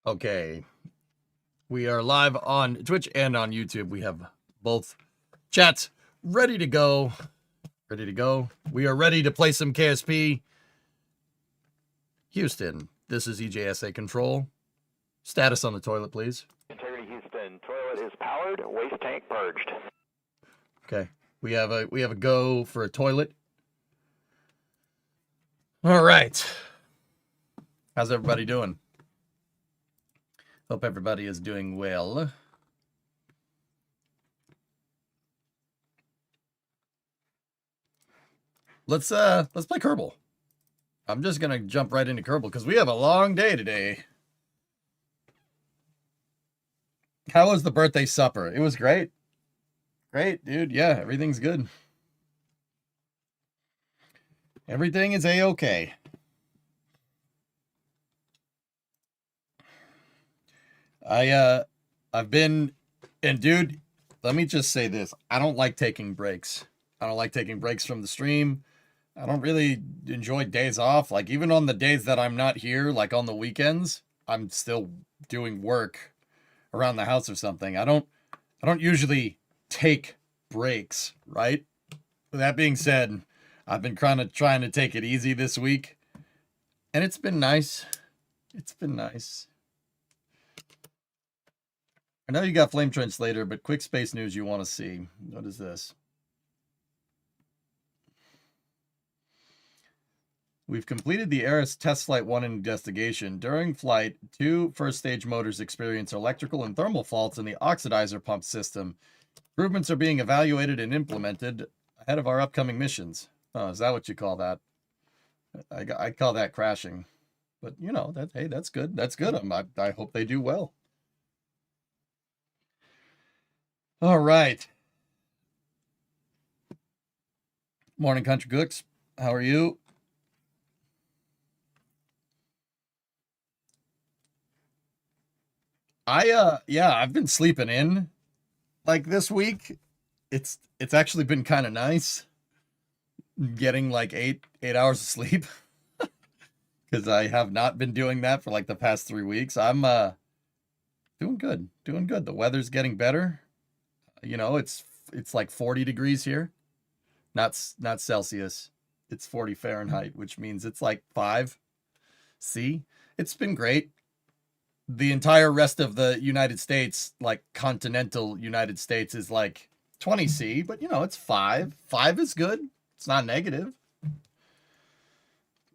Okay. We are live on Twitch and on YouTube. We have both chats ready to go. Ready to go. We are ready to play some KSP. Houston, this is EJSA Control. Status on the toilet, please. Integrity Houston, toilet is powered, waste tank purged. Okay. We have a go for a toilet. All right. How's everybody doing? Hope everybody is doing well. Let's play Kerbal. I'm just gonna jump right into Kerbal because we have a long day today. How was the birthday supper? It was great. Great, dude. Yeah, everything's good. Everything is a-okay. I've been, and dude, let me just say this. I don't like taking breaks. I don't like taking breaks from the stream. I don't really enjoy days off. Like, even on the days that I'm not here, like on the weekends, I'm still doing work around the house or something. I don't usually take breaks, right? With that being said, I've been trying to take it easy this week, and it's been nice. It's been nice. I know you got Flame Trench later, but quick space news you want to see. What is this? We've completed the Ares test flight 1 investigation. During flight, 2 first stage motors experience electrical and thermal faults in the oxidizer pump system. Improvements are being evaluated and implemented ahead of our upcoming missions. Oh, is that what you call that? I call that crashing. But, you know, hey, that's good. That's good. I hope they do well. All right. Morning, Country Cooks. How are you? Yeah, I've been sleeping in like this week. It's actually been kind of nice getting like eight hours of sleep because I have not been doing that for like the past 3 weeks. I'm doing good. The weather's getting better. You know, it's like 40 degrees here. Not Celsius. It's 40 Fahrenheit, which means it's like 5 C. It's been great. The entire rest of the United States, like continental United States, is like 20 C, but you know, it's 5. 5 is good. It's not negative.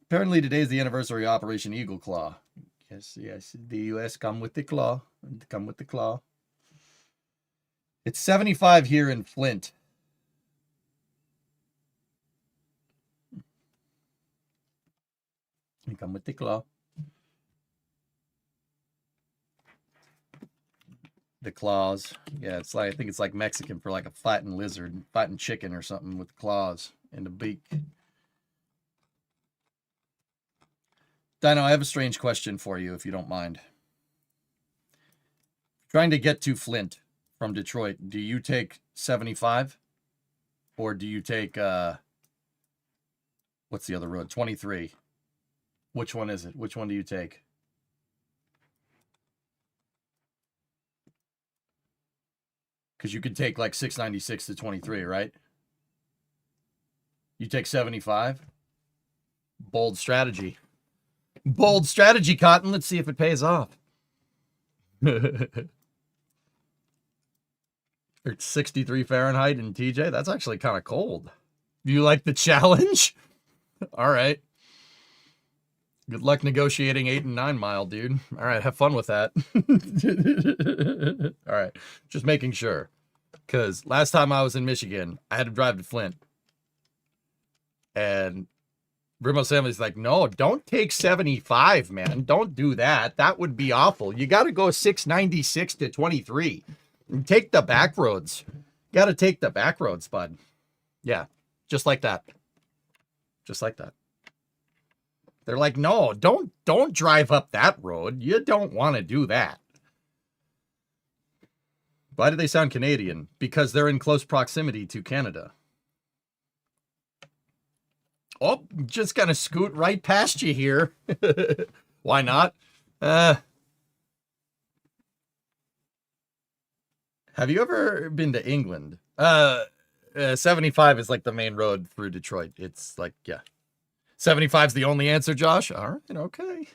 Apparently today is the anniversary of Operation Eagle Claw. Yes, the U.S. come with the claw. Come with the claw. It's 75 here in Flint. You come with the claw. The claws. Yeah, it's like, I think it's like Mexican for like a flattened lizard, flattened chicken or something with claws and a beak. Dino, I have a strange question for you, if you don't mind. Trying to get to Flint from Detroit, do you take 75? Or do you take, what's the other road? 23. Which one is it? Which one do you take? Because you could take like 696 to 23, right? You take 75? Bold strategy. Bold strategy, Cotton. Let's see if it pays off. It's 63 Fahrenheit in TJ. That's actually kind of cold. Do you like the challenge? All right. Good luck negotiating 8 and 9 mile, dude. All right, have fun with that. All right, just making sure. Because last time I was in Michigan, I had to drive to Flint. And Brimo's family's like, no, don't take 75, man. Don't do that. That would be awful. You got to go 696 to 23. And take the back roads. Got to take the back roads, bud. Yeah, just like that. Just like that. They're like, no, don't drive up that road. You don't want to do that. Why do they sound Canadian? Because they're in close proximity to Canada. Oh, just gonna scoot right past you here. Why not? Have you ever been to England? 75 is like the main road through Detroit. It's like, yeah. 75 is the only answer, Josh? All right, okay.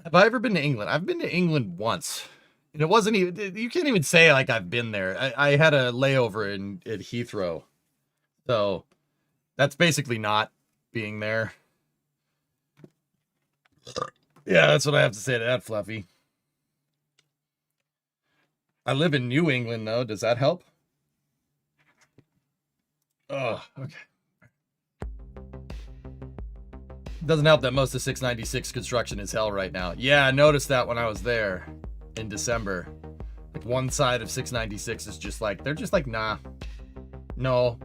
Have I ever been to England? I've been to England once. And it wasn't even, you can't even say like I've been there. I had a layover at Heathrow. So that's basically not being there. Yeah, that's what I have to say to that, Fluffy. I live in New England, though. Does that help? Oh, okay. Doesn't help that most of 696 construction is hell right now. Yeah, I noticed that when I was there in December. Like one side of 696 is just like, they're just like, nah, no,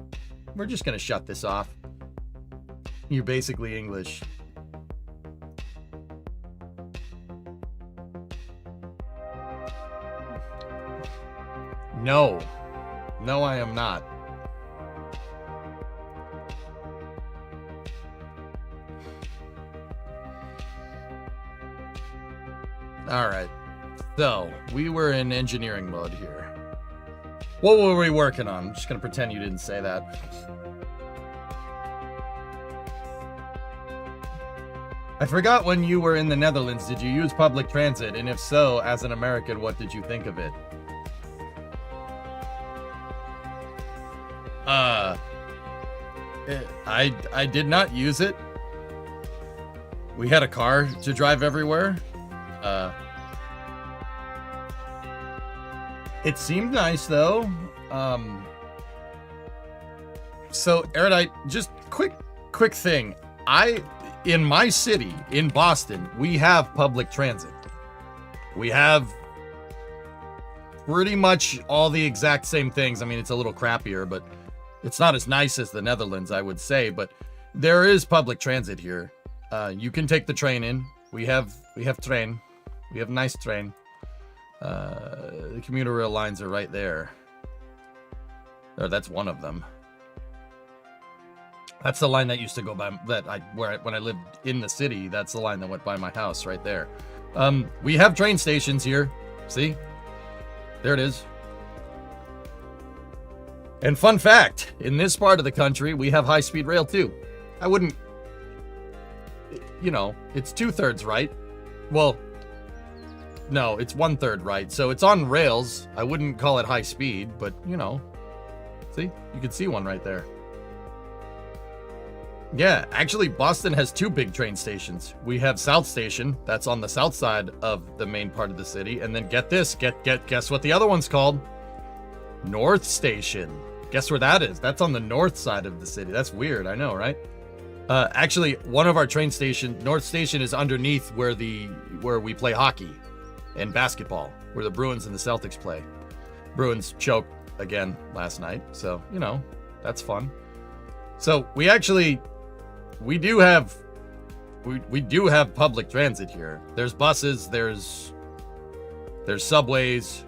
we're just going to shut this off. You're basically English. No. No, I am not. All right. So, we were in engineering mode here. What were we working on? I'm just going to pretend you didn't say that. I forgot when you were in the Netherlands, did you use public transit? And if so, as an American, what did you think of it? I did not use it. We had a car to drive everywhere. It seemed nice though. So Erudite, just quick thing. In my city, in Boston, we have public transit. We have pretty much all the exact same things. I mean, it's a little crappier, but it's not as nice as the Netherlands, I would say, but there is public transit here. You can take the train in. We have train. We have nice train. The commuter rail lines are right there. Or that's one of them. That's the line that used to go by when I lived in the city. That's the line that went by my house right there. We have train stations here. See? There it is. And fun fact, in this part of the country, we have high-speed rail too. I wouldn't, it's 2/3 right. Well, no, it's 1/3 right. So it's on rails. I wouldn't call it high speed, but see, you can see one right there. Yeah, actually, Boston has 2 big train stations. We have South Station, that's on the south side of the main part of the city, and then get this, guess what the other one's called? North Station. Guess where that is? That's on the north side of the city. That's weird, I know, right? Actually, one of our train stations, North Station, is underneath where we play hockey and basketball, where the Bruins and the Celtics play. Bruins choked again last night, so that's fun. So we do have public transit here. There's buses, there's subways,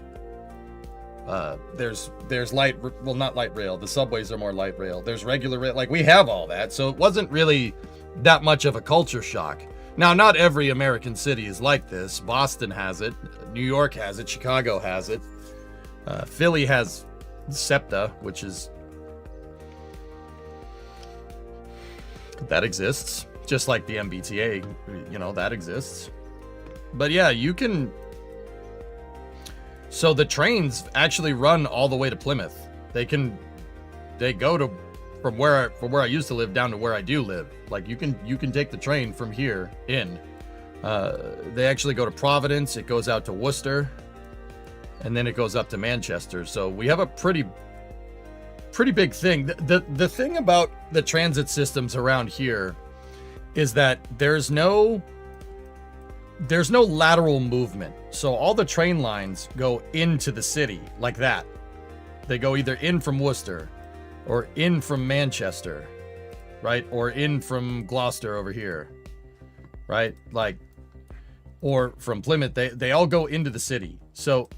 there's not light rail. The subways are more light rail. There's regular rail. Like, we have all that, so it wasn't really that much of a culture shock. Now, not every American city is like this. Boston has it, New York has it, Chicago has it, Philly has SEPTA, which is that exists, just like the MBTA, that exists. But yeah, you can. So the trains actually run all the way to Plymouth. They go to from where I used to live down to where I do live. Like, you can take the train from here in. They actually go to Providence. It goes out to Worcester, and then it goes up to Manchester. So we have a pretty big thing. The thing about the transit systems around here is that there's no lateral movement. So all the train lines go into the city like that. They go either in from Worcester or in from Manchester, right? Or in from Gloucester over here, right? Like, or from Plymouth, they all go into the city. So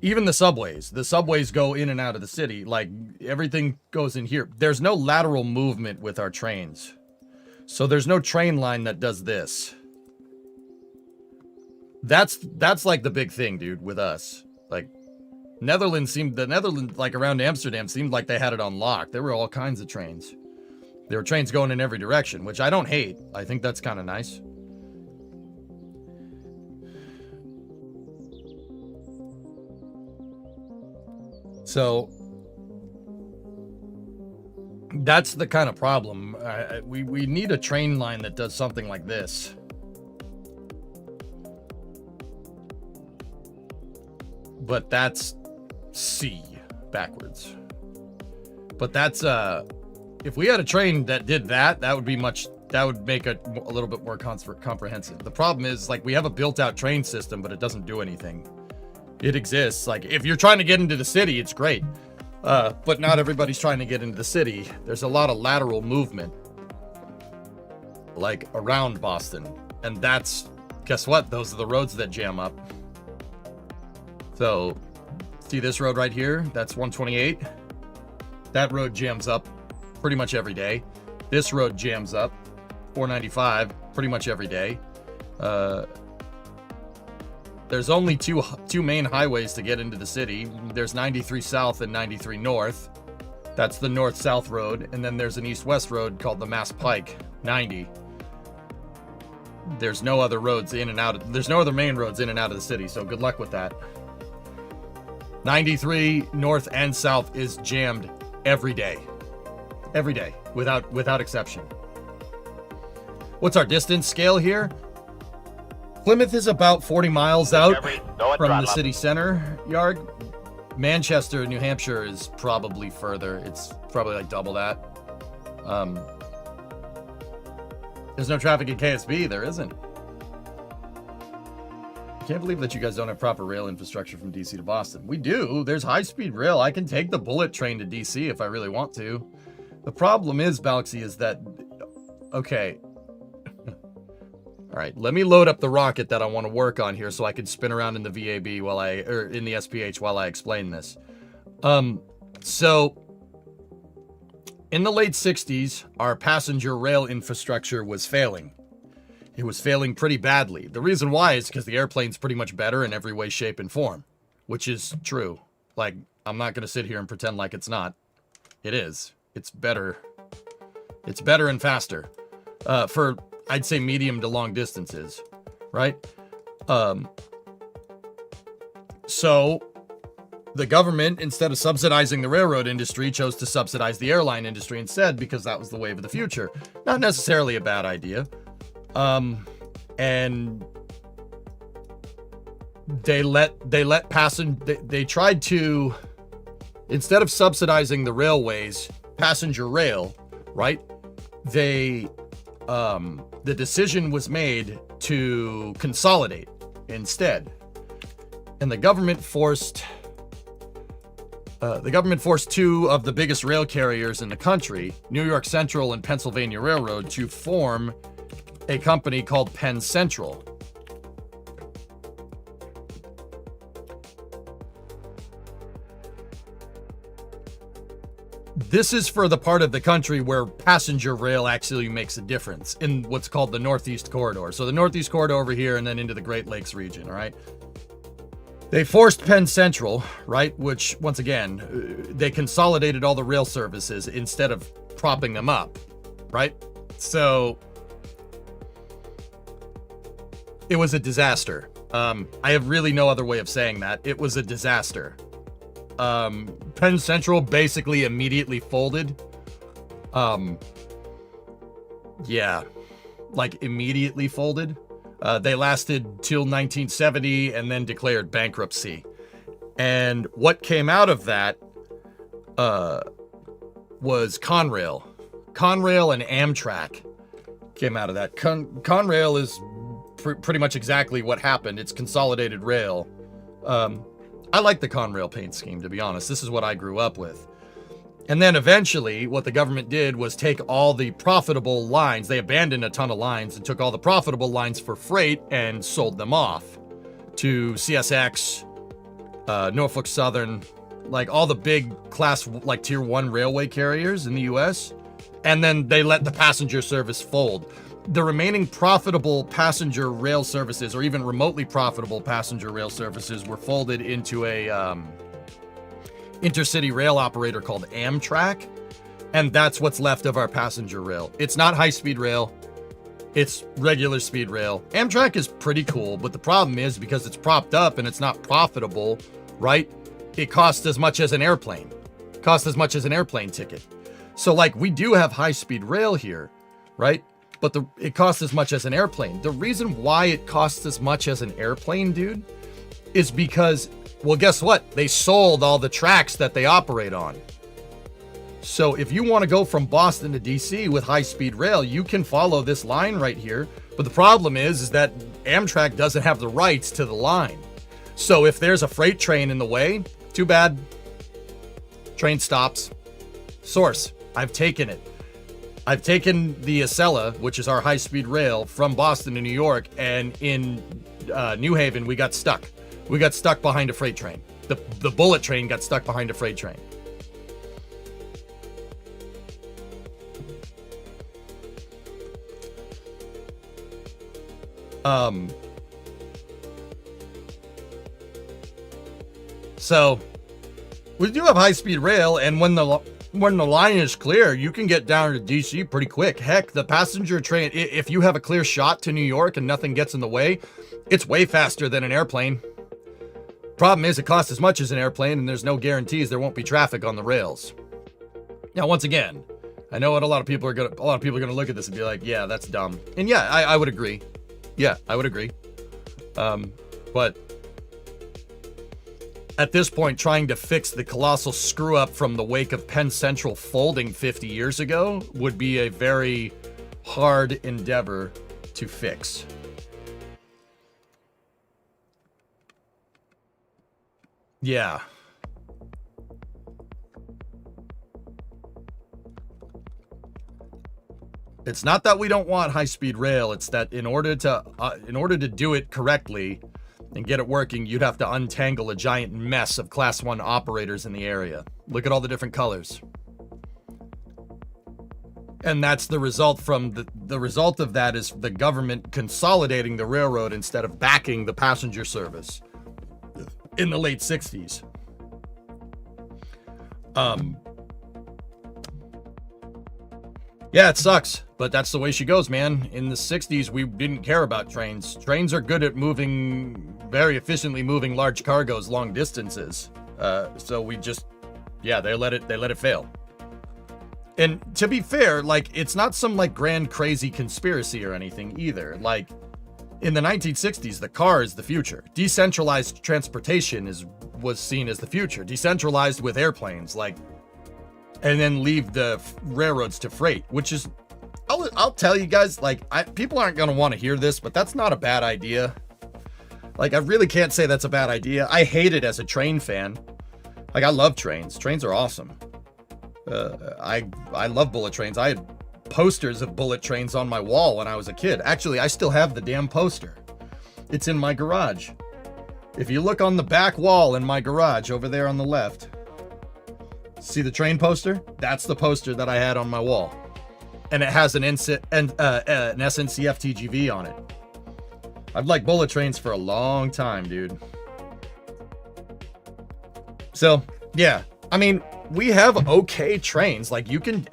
even the subways go in and out of the city. Like, everything goes in here. There's no lateral movement with our trains. So there's no train line that does this. That's like the big thing, dude, with us. Like the Netherlands, like around Amsterdam, seemed like they had it on lock. There were all kinds of trains. There were trains going in every direction, which I don't hate. I think that's kind of nice. So that's the kind of problem. We need a train line that does something like this. But that's C backwards. But that's if we had a train that did that, that would make it a little bit more comprehensive. The problem is, like, we have a built-out train system, but it doesn't do anything. It exists. Like, if you're trying to get into the city, it's great. But not everybody's trying to get into the city. There's a lot of lateral movement, like around Boston. And that's, guess what? Those are the roads that jam up. So, see this road right here? That's 128. That road jams up pretty much every day. This road jams up 495 pretty much every day. There's only two main highways to get into the city. There's 93 South and 93 North. That's the north-south road. And then there's an east-west road called the Mass Pike 90. There's no other roads in and out. There's no other main roads in and out of the city, so good luck with that. 93 North and South is jammed every day. Every day, without exception. What's our distance scale here? Plymouth is about 40 miles out from the city center yard. Manchester, New Hampshire is probably further. It's probably like double that. There's no traffic in KSB. There isn't. I can't believe that you guys don't have proper rail infrastructure from DC to Boston. We do. There's high-speed rail. I can take the bullet train to DC if I really want to. The problem is, Balaxy, is that... Okay. All right, let me load up the rocket that I want to work on here so I can spin around in the VAB in the SPH while I explain this. So, in the late 60s, our passenger rail infrastructure was failing. It was failing pretty badly. The reason why is because the airplane's pretty much better in every way, shape, and form, which is true. Like, I'm not going to sit here and pretend like it's not. It is. It's better. It's better and faster. For, I'd say, medium to long distances, right? So the government, instead of subsidizing the railroad industry, chose to subsidize the airline industry instead because that was the wave of the future. Not necessarily a bad idea. And they tried to, instead of subsidizing the railways, passenger rail, right? The decision was made to consolidate instead. And the government forced two of the biggest rail carriers in the country, New York Central and Pennsylvania Railroad, to form a company called Penn Central. This is for the part of the country where passenger rail actually makes a difference in what's called the Northeast Corridor. So the Northeast Corridor over here and then into the Great Lakes region, all right? They forced Penn Central, right? Which, once again, they consolidated all the rail services instead of propping them up, right? So it was a disaster. I have really no other way of saying that. It was a disaster. Penn Central basically immediately folded. Yeah, like immediately folded. They lasted till 1970 and then declared bankruptcy. And what came out of that was Conrail. Conrail and Amtrak came out of that. Conrail is pretty much exactly what happened. It's consolidated rail. I like the Conrail paint scheme, to be honest. This is what I grew up with. And then eventually, what the government did was take all the profitable lines. They abandoned a ton of lines and took all the profitable lines for freight and sold them off to CSX, Norfolk Southern, like all the big class, like tier 1 railway carriers in the US. And then they let the passenger service fold. the remaining profitable passenger rail services, or even remotely profitable passenger rail services, were folded into a intercity rail operator called Amtrak, and that's what's left of our passenger rail. It's not high-speed rail, it's regular speed rail. Amtrak is pretty cool, but the problem is because it's propped up and it's not profitable, right? It costs as much as an airplane. Costs as much as an airplane ticket. So like, we do have high-speed rail here, right? But it costs as much as an airplane. The reason why it costs as much as an airplane, dude, is because, well, guess what? They sold all the tracks that they operate on. So if you want to go from Boston to DC with high-speed rail, you can follow this line right here. But the problem is that Amtrak doesn't have the rights to the line. So if there's a freight train in the way, too bad. Train stops. Source, I've taken it. I've taken the Acela, which is our high-speed rail, from Boston to New York, and in New Haven, we got stuck. We got stuck behind a freight train. The bullet train got stuck behind a freight train. So we do have high-speed rail, and when the line is clear, you can get down to DC pretty quick. Heck, the passenger train, if you have a clear shot to New York and nothing gets in the way, it's way faster than an airplane. Problem is, it costs as much as an airplane, and there's no guarantees there won't be traffic on the rails. Now, once again, I know what a lot of people are gonna look at this and be like, yeah, that's dumb. And yeah, I would agree. Yeah, I would agree. But at this point, trying to fix the colossal screw up from the wake of Penn Central folding 50 years ago would be a very hard endeavor to fix. Yeah. It's not that we don't want high-speed rail. It's that in order to do it correctly and get it working, you'd have to untangle a giant mess of Class 1 operators in the area. Look at all the different colors. And that's the result from the result of that is the government consolidating the railroad instead of backing the passenger service in the late 60s. Yeah, it sucks, but that's the way she goes, man. In the 60s, we didn't care about trains. Trains are good at very efficiently moving large cargoes long distances. So we just, yeah, they let it fail. And to be fair, like, it's not some like grand crazy conspiracy or anything either. Like, in the 1960s, the car is the future. Decentralized transportation was seen as the future. Decentralized with airplanes, like, and then leave the railroads to freight, which is, I'll tell you guys, like, people aren't going to want to hear this, but that's not a bad idea. Like, I really can't say that's a bad idea. I hate it as a train fan. Like, I love trains. Trains are awesome. I love bullet trains. I had posters of bullet trains on my wall when I was a kid. Actually, I still have the damn poster. It's in my garage. If you look on the back wall in my garage over there on the left, see the train poster? That's the poster that I had on my wall. And it has an SNCF TGV on it. I've liked bullet trains for a long time, dude. So, yeah. I mean, we have okay trains. Like, you can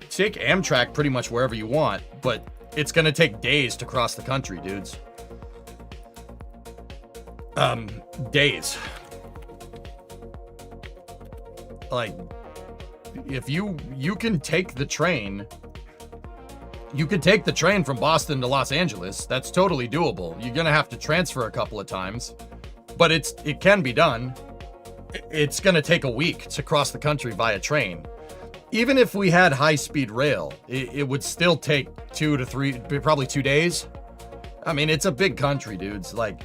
take Amtrak pretty much wherever you want, but it's gonna take days to cross the country, dudes. Days. Like, if you can take the train, you could take the train from Boston to Los Angeles. That's totally doable. You're gonna have to transfer a couple of times, but it can be done. It's gonna take a week to cross the country via train. Even if we had high-speed rail, it would still take 2 to 3, probably 2 days. I mean, it's a big country, dudes. Like,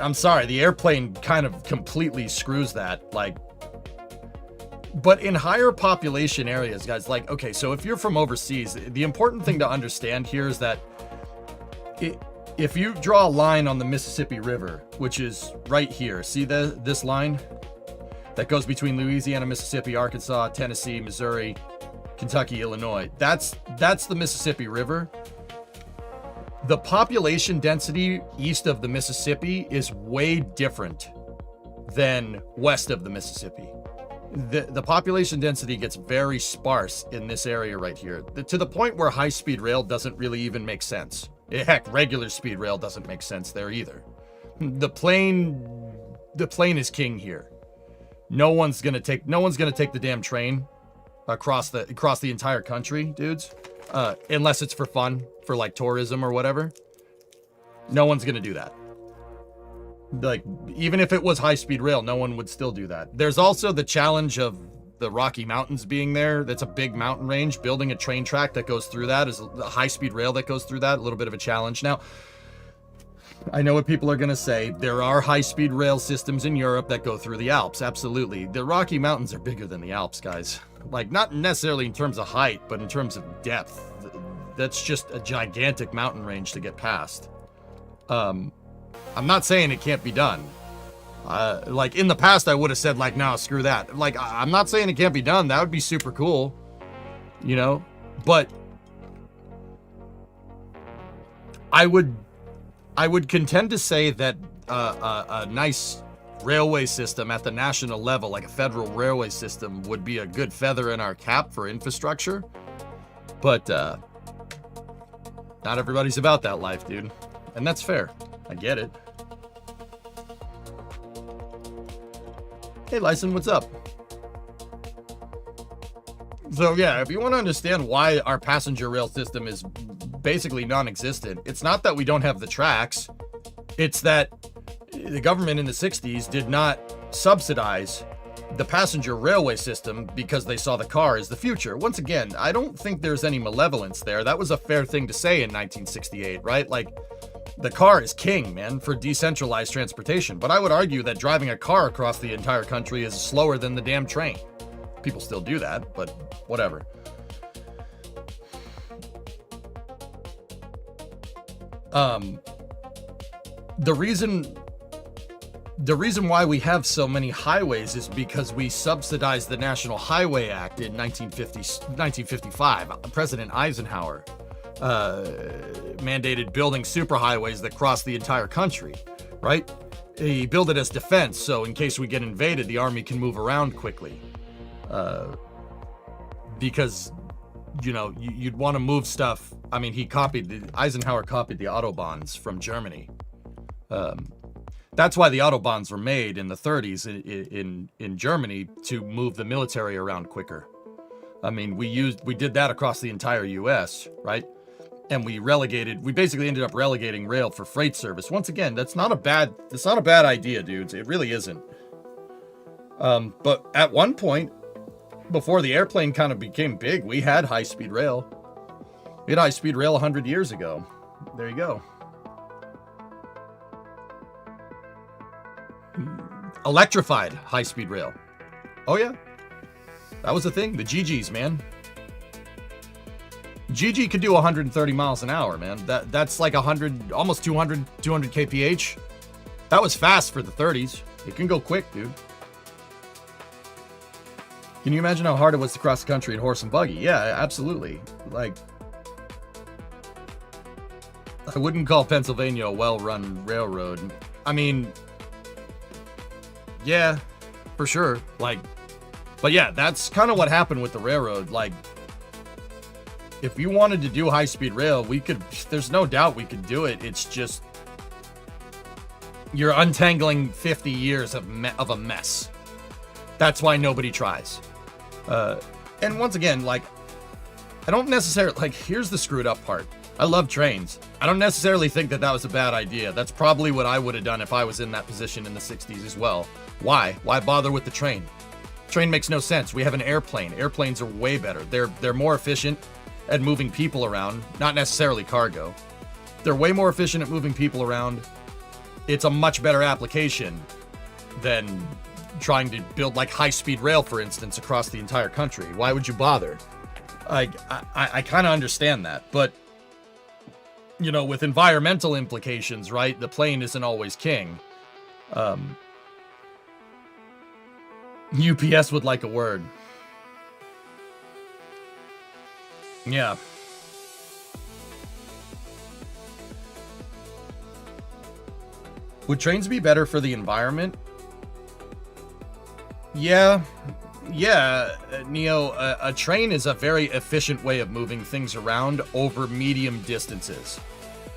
I'm sorry, the airplane kind of completely screws that. Like, but in higher population areas, guys, like, okay, so if you're from overseas, the important thing to understand here is that if you draw a line on the Mississippi River, which is right here, see this line that goes between Louisiana, Mississippi, Arkansas, Tennessee, Missouri, Kentucky, Illinois, that's the Mississippi River. The population density east of the Mississippi is way different than west of the Mississippi. The population density gets very sparse in this area right here, to the point where high-speed rail doesn't really even make sense. Heck, regular speed rail doesn't make sense there either. The plane is king here. No one's gonna take the damn train across the entire country, dudes. Unless it's for fun, for like tourism or whatever. No one's gonna do that. Like, even if it was high-speed rail, no one would still do that. There's also the challenge of the Rocky Mountains being there. That's a big mountain range. Building a train track that goes through that is a high-speed rail that goes through that. A little bit of a challenge. Now, I know what people are going to say. There are high-speed rail systems in Europe that go through the Alps. Absolutely. The Rocky Mountains are bigger than the Alps, guys. Like, not necessarily in terms of height, but in terms of depth. That's just a gigantic mountain range to get past. I'm not saying it can't be done. Like, in the past, I would have said, like, no, screw that. Like, I'm not saying it can't be done. That would be super cool. You know? But I would contend to say that a nice railway system at the national level, like a federal railway system, would be a good feather in our cap for infrastructure. But not everybody's about that life, dude. And that's fair. I get it. Hey, Lyson, what's up? So yeah, if you want to understand why our passenger rail system is basically non-existent, it's not that we don't have the tracks. It's that the government in the 60s did not subsidize the passenger railway system because they saw the car as the future. Once again, I don't think there's any malevolence there. That was a fair thing to say in 1968, right? Like, the car is king, man, for decentralized transportation. But I would argue that driving a car across the entire country is slower than the damn train. People still do that, but whatever. The reason why we have so many highways is because we subsidized the National Highway Act in 1955. President Eisenhower mandated building superhighways that cross the entire country, right? He built it as defense, so in case we get invaded, the army can move around quickly. Because, you know, you'd want to move stuff. I mean, Eisenhower copied the Autobahns from Germany. That's why the Autobahns were made in the 30s in Germany, to move the military around quicker. I mean, we did that across the entire US, right? And we basically ended up relegating rail for freight service. Once again, that's not a bad idea, dudes. It really isn't. But at one point, before the airplane kind of became big, we had high-speed rail. We had high-speed rail 100 years ago. There you go. Electrified high-speed rail. Oh yeah, that was a thing. The GGs, man. GG could do 130 miles an hour, man. That's like 100, almost 200 kph. That was fast for the 30s. It can go quick, dude. Can you imagine how hard it was to cross the country in horse and buggy? Yeah, absolutely. Like, I wouldn't call Pennsylvania a well-run railroad. I mean, yeah, for sure. Like, but yeah, that's kind of what happened with the railroad. Like, if you wanted to do high-speed rail, we could. There's no doubt we could do it. It's just you're untangling 50 years of a mess. That's why nobody tries. And once again, like, I don't necessarily, like, here's the screwed up part. I love trains. I don't necessarily think that was a bad idea. That's probably what I would have done if I was in that position in the 60s as well. Why? Why bother with the train? Train makes no sense. We have an airplane. Airplanes are way better. They're more efficient at moving people around, not necessarily cargo. They're way more efficient at moving people around. It's a much better application than trying to build like high-speed rail, for instance, across the entire country. Why would you bother? I kind of understand that, but you know, with environmental implications, right? The plane isn't always king. UPS would like a word. Yeah. Would trains be better for the environment? Yeah, Neo, a train is a very efficient way of moving things around over medium distances.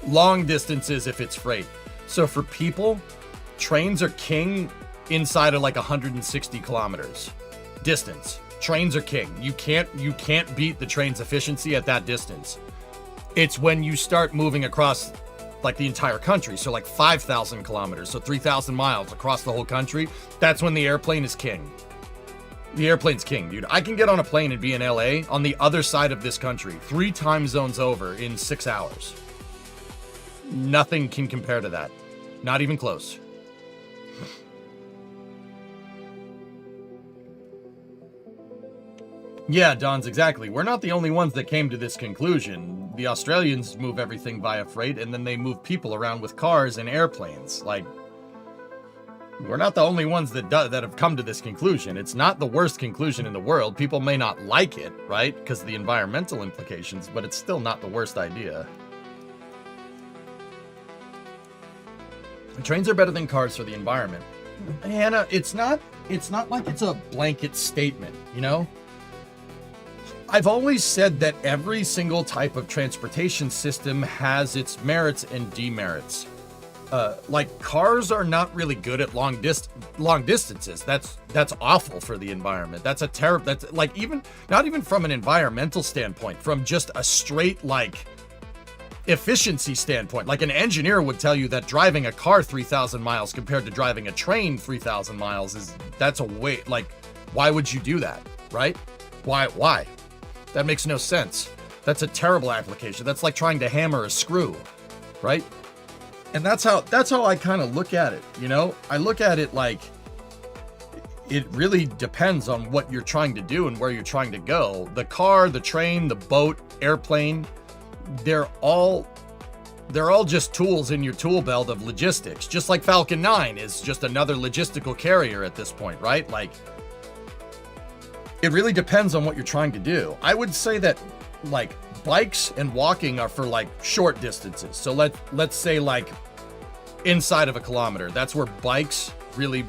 Long distances if it's freight. So for people, trains are king inside of like 160 kilometers distance. Trains are king. You can't beat the train's efficiency at that distance. It's when you start moving across like the entire country, so like 5,000 kilometers, so 3,000 miles across the whole country, that's when the airplane is king. The airplane's king, dude. I can get on a plane and be in LA on the other side of this country, 3 time zones over in 6 hours. Nothing can compare to that. Not even close. Yeah, Don's exactly. We're not the only ones that came to this conclusion. The Australians move everything via freight, and then they move people around with cars and airplanes. Like, we're not the only ones that have come to this conclusion. It's not the worst conclusion in the world. People may not like it, right? Because of the environmental implications, but it's still not the worst idea. Trains are better than cars for the environment. Hannah, it's not like it's a blanket statement, you know? I've always said that every single type of transportation system has its merits and demerits. Like cars are not really good at long distances. That's awful for the environment. That's a terrible. That's like not even from an environmental standpoint, from just a straight like efficiency standpoint. Like an engineer would tell you that driving a car 3,000 miles compared to driving a train 3,000 miles that's a way. Like, why would you do that, right? Why? That makes no sense. That's a terrible application. That's like trying to hammer a screw, right? And that's how I kind of look at it, you know? I look at it like it really depends on what you're trying to do and where you're trying to go. The car, the train, the boat, airplane, they're all just tools in your tool belt of logistics. Just like Falcon 9 is just another logistical carrier at this point, right? Like, it really depends on what you're trying to do. I would say that like bikes and walking are for like short distances. So let's say like inside of a kilometer. That's where bikes really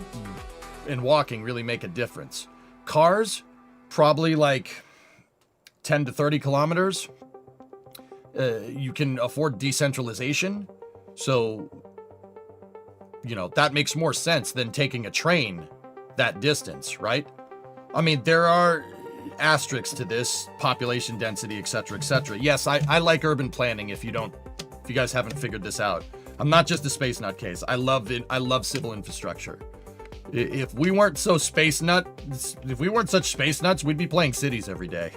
and walking really make a difference. Cars, probably like 10 to 30 kilometers. You can afford decentralization. So, you know, that makes more sense than taking a train that distance, right? I mean, there are asterisks to this, population density, etc., etc. Yes, I like urban planning. If you guys haven't figured this out, I'm not just a space nutcase. I love civil infrastructure. If we weren't such space nuts, we'd be playing cities every day.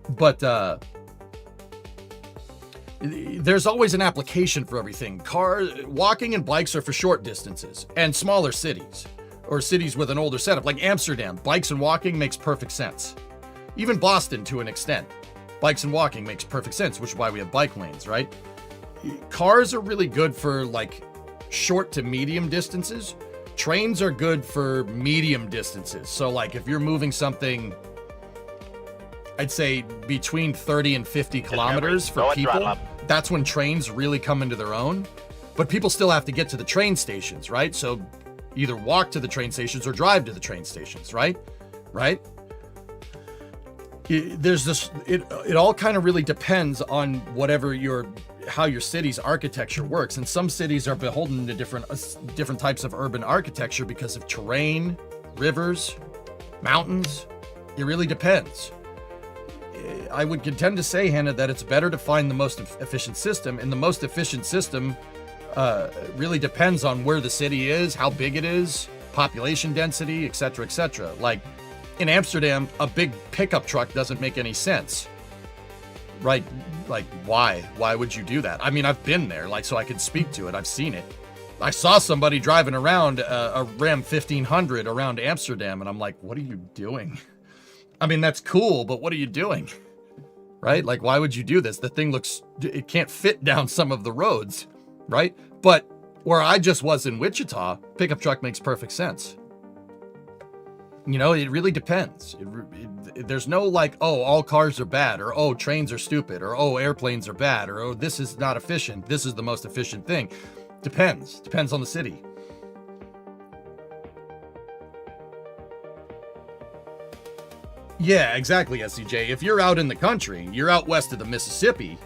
But there's always an application for everything. Walking and bikes are for short distances and smaller cities. Or cities with an older setup, like Amsterdam. Bikes and walking makes perfect sense. Even Boston, to an extent. Bikes and walking makes perfect sense, which is why we have bike lanes, right? Cars are really good for, like, short to medium distances. Trains are good for medium distances. So, like, if you're moving something, I'd say between 30 and 50 kilometers for people, that's when trains really come into their own. But people still have to get to the train stations, right? So either walk to the train stations or drive to the train stations, right? It all kind of really depends on how your city's architecture works. And some cities are beholden to different types of urban architecture because of terrain, rivers, mountains. It really depends. I would contend to say, Hannah, that it's better to find the most efficient system, and the most efficient system really depends on where the city is, how big it is, population density, etc., etc. Like in Amsterdam, a big pickup truck doesn't make any sense, right? Like why would you do that? I mean, I've been there, like, so I can speak to it. I've seen it. I saw somebody driving around a Ram 1500 around Amsterdam, and I'm like, what are you doing? I mean, that's cool, but what are you doing? Right? Like, why would you do this? The thing it can't fit down some of the roads. Right? But where I just was in Wichita, pickup truck makes perfect sense. You know, it really depends. There's no like, oh, all cars are bad, or oh, trains are stupid, or oh, airplanes are bad, or oh, this is not efficient. This is the most efficient thing. Depends on the city. Yeah, exactly, SCJ. If you're out in the country, you're out west of the Mississippi,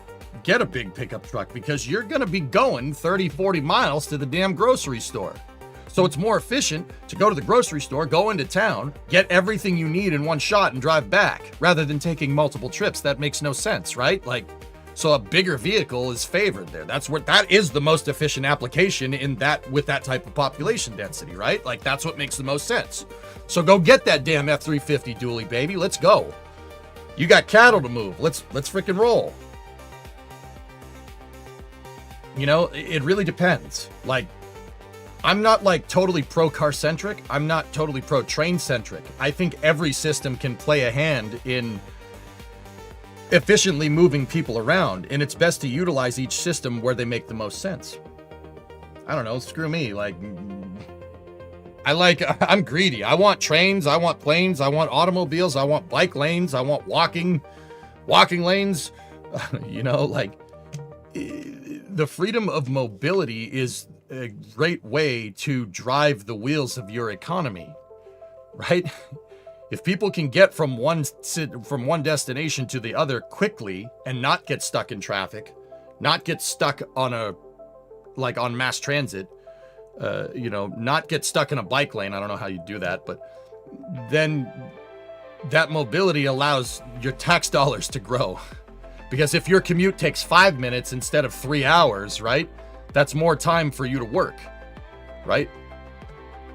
get a big pickup truck because you're going to be going 30, 40 miles to the damn grocery store. So it's more efficient to go to the grocery store, go into town, get everything you need in one shot and drive back rather than taking multiple trips. That makes no sense, right? Like, so a bigger vehicle is favored there. That is the most efficient application in that with that type of population density, right? Like that's what makes the most sense. So go get that damn F-350 dually, baby. Let's go. You got cattle to move. Let's freaking roll. You know, it really depends. Like, I'm not like totally pro car centric. I'm not totally pro train centric. I think every system can play a hand in efficiently moving people around, and it's best to utilize each system where they make the most sense. I don't know, screw me. Like, I'm greedy. I want trains, I want planes, I want automobiles, I want bike lanes, I want walking lanes. You know, like, the freedom of mobility is a great way to drive the wheels of your economy, right? If people can get from one destination to the other quickly and not get stuck in traffic, not get stuck on on mass transit, you know, not get stuck in a bike lane. I don't know how you do that, but then that mobility allows your tax dollars to grow. Because if your commute takes 5 minutes instead of 3 hours, right? That's more time for you to work, right?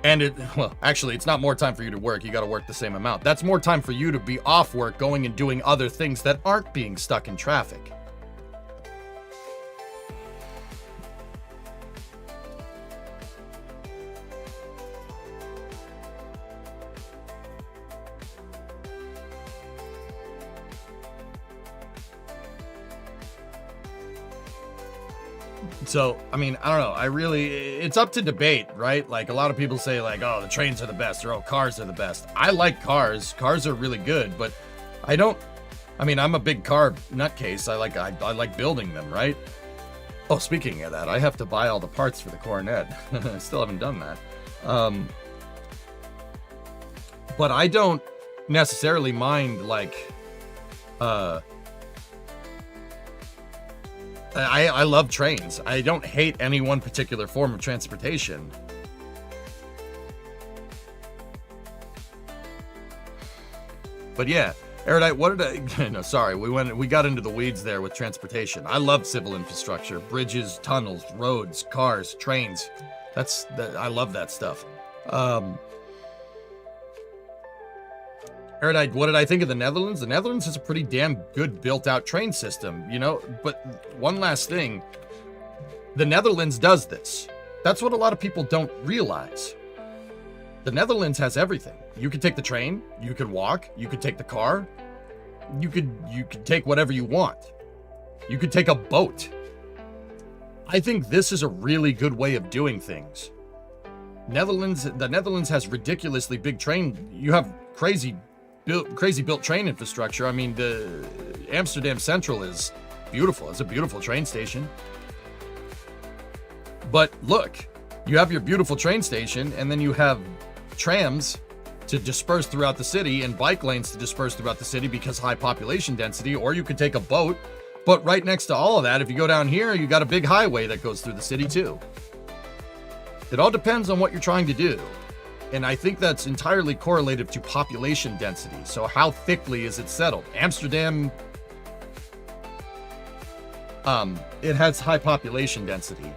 And actually, it's not more time for you to work. You got to work the same amount. That's more time for you to be off work, going and doing other things that aren't being stuck in traffic. So, I mean, I don't know. It's up to debate, right? Like, a lot of people say, like, oh, the trains are the best, or oh, cars are the best. I like cars. Cars are really good, but I'm a big car nutcase. I like building them, right? Oh, speaking of that, I have to buy all the parts for the Coronet. I still haven't done that. But I don't necessarily mind, like, I love trains. I don't hate any one particular form of transportation. But yeah, Erudite, no, sorry, we got into the weeds there with transportation. I love civil infrastructure, bridges, tunnels, roads, cars, trains. I love that stuff. Erudite, what did I think of the Netherlands? The Netherlands has a pretty damn good built-out train system, you know? But one last thing, the Netherlands does this. That's what a lot of people don't realize. The Netherlands has everything. You could take the train, you could walk, you could take the car, you could take whatever you want. You could take a boat. I think this is a really good way of doing things. The Netherlands has ridiculously big train. You have crazy built train infrastructure. I mean, the Amsterdam Central is beautiful. It's a beautiful train station. But look, you have your beautiful train station, and then you have trams to disperse throughout the city and bike lanes to disperse throughout the city because high population density, or you could take a boat. But right next to all of that, if you go down here, you got a big highway that goes through the city too. It all depends on what you're trying to do. And I think that's entirely correlative to population density. So how thickly is it settled? Amsterdam, it has high population density.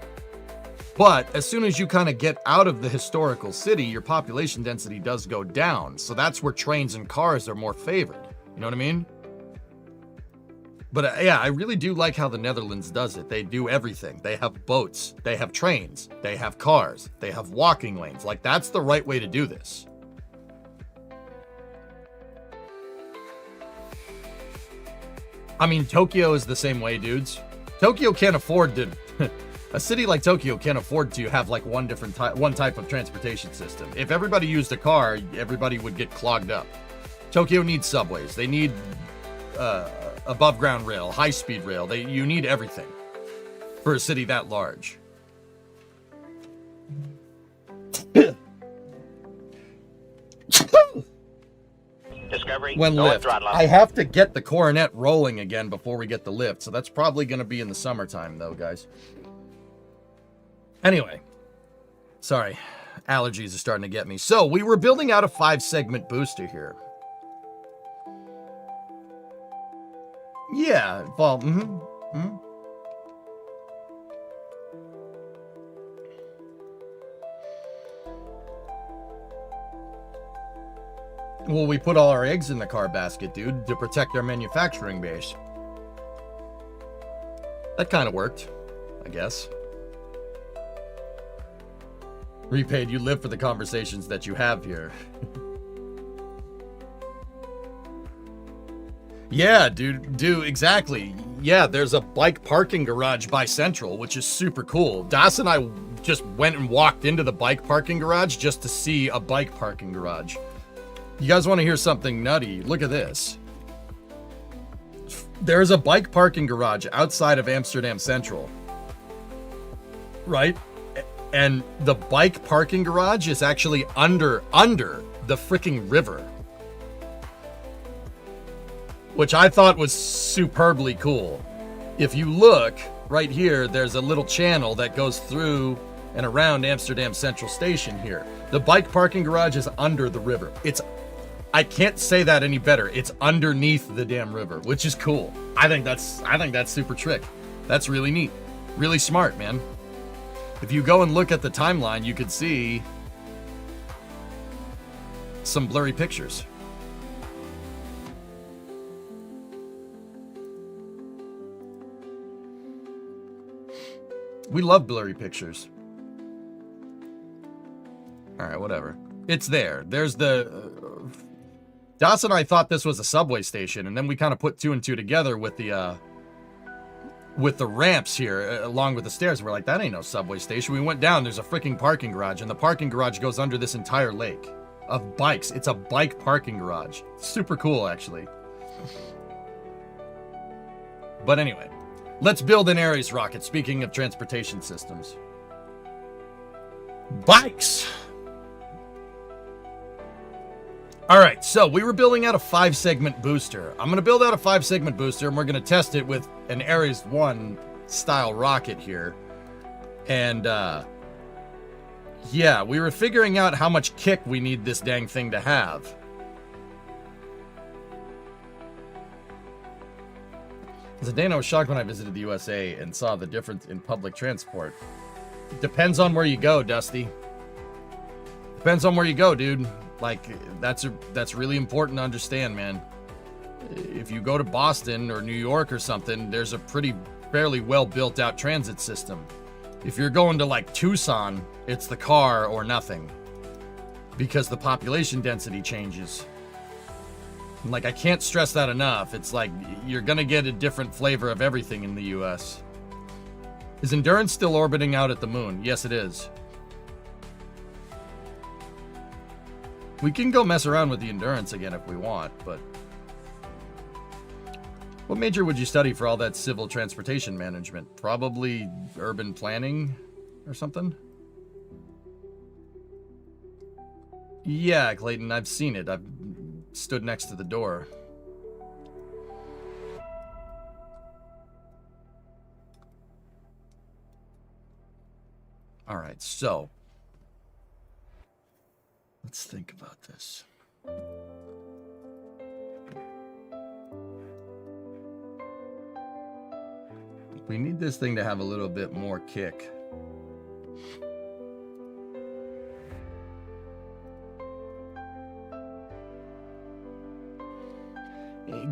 But as soon as you kind of get out of the historical city, your population density does go down. So that's where trains and cars are more favored. You know what I mean? But yeah, I really do like how the Netherlands does it. They do everything. They have boats, they have trains, they have cars, they have walking lanes. Like, that's the right way to do this. I mean, Tokyo is the same way, dudes. Tokyo can't afford to... A city like Tokyo can't afford to have like one type of transportation system. If everybody used a car, everybody would get clogged up. Tokyo needs subways. They need above ground rail, high speed rail. You need everything for a city that large. Discovery, When go lift. throttle up. I have to get the coronet rolling again before we get the lift, so that's probably going to be in the summertime, though, guys. Anyway, sorry, allergies are starting to get me. So we were building out a 5-segment booster here. Yeah, well, Well, we put all our eggs in the car basket, dude, to protect our manufacturing base. That kind of worked, I guess. Repaid, you live for the conversations that you have here. Yeah, dude, exactly. Yeah, there's a bike parking garage by Central, which is super cool. Das and I just went and walked into the bike parking garage just to see a bike parking garage. You guys want to hear something nutty? Look at this. There's a bike parking garage outside of Amsterdam Central. Right? And the bike parking garage is actually under the freaking river. Which I thought was superbly cool. If you look right here, there's a little channel that goes through and around Amsterdam Central Station here. The bike parking garage is under the river. I can't say that any better. It's underneath the damn river, which is cool. I think that's super trick. That's really neat. Really smart, man. If you go and look at the timeline, you could see some blurry pictures. We love blurry pictures. All right, whatever. It's there. There's the... Das and I thought this was a subway station, and then we kind of put 2 and 2 together with the ramps here, along with the stairs. We're like, that ain't no subway station. We went down, there's a freaking parking garage, and the parking garage goes under this entire lake of bikes. It's a bike parking garage. Super cool, actually. But anyway, let's build an Ares rocket, speaking of transportation systems. Bikes! All right, so we were building out a 5-segment booster. I'm going to build out a 5-segment booster, and we're going to test it with an Ares-1 style rocket here. And, yeah, we were figuring out how much kick we need this dang thing to have. Zidane, I was shocked when I visited the USA and saw the difference in public transport. It depends on where you go, Dusty. Depends on where you go, dude. Like, that's really important to understand, man. If you go to Boston or New York or something, there's a fairly well built out transit system. If you're going to like Tucson, it's the car or nothing. Because the population density changes. Like, I can't stress that enough. It's like, you're gonna get a different flavor of everything in the US. Is Endurance still orbiting out at the moon? Yes, it is. We can go mess around with the Endurance again if we want, but... What major would you study for all that civil transportation management? Probably urban planning or something? Yeah, Clayton, I've seen it. I've stood next to the door. All right, so... Let's think about this. We need this thing to have a little bit more kick.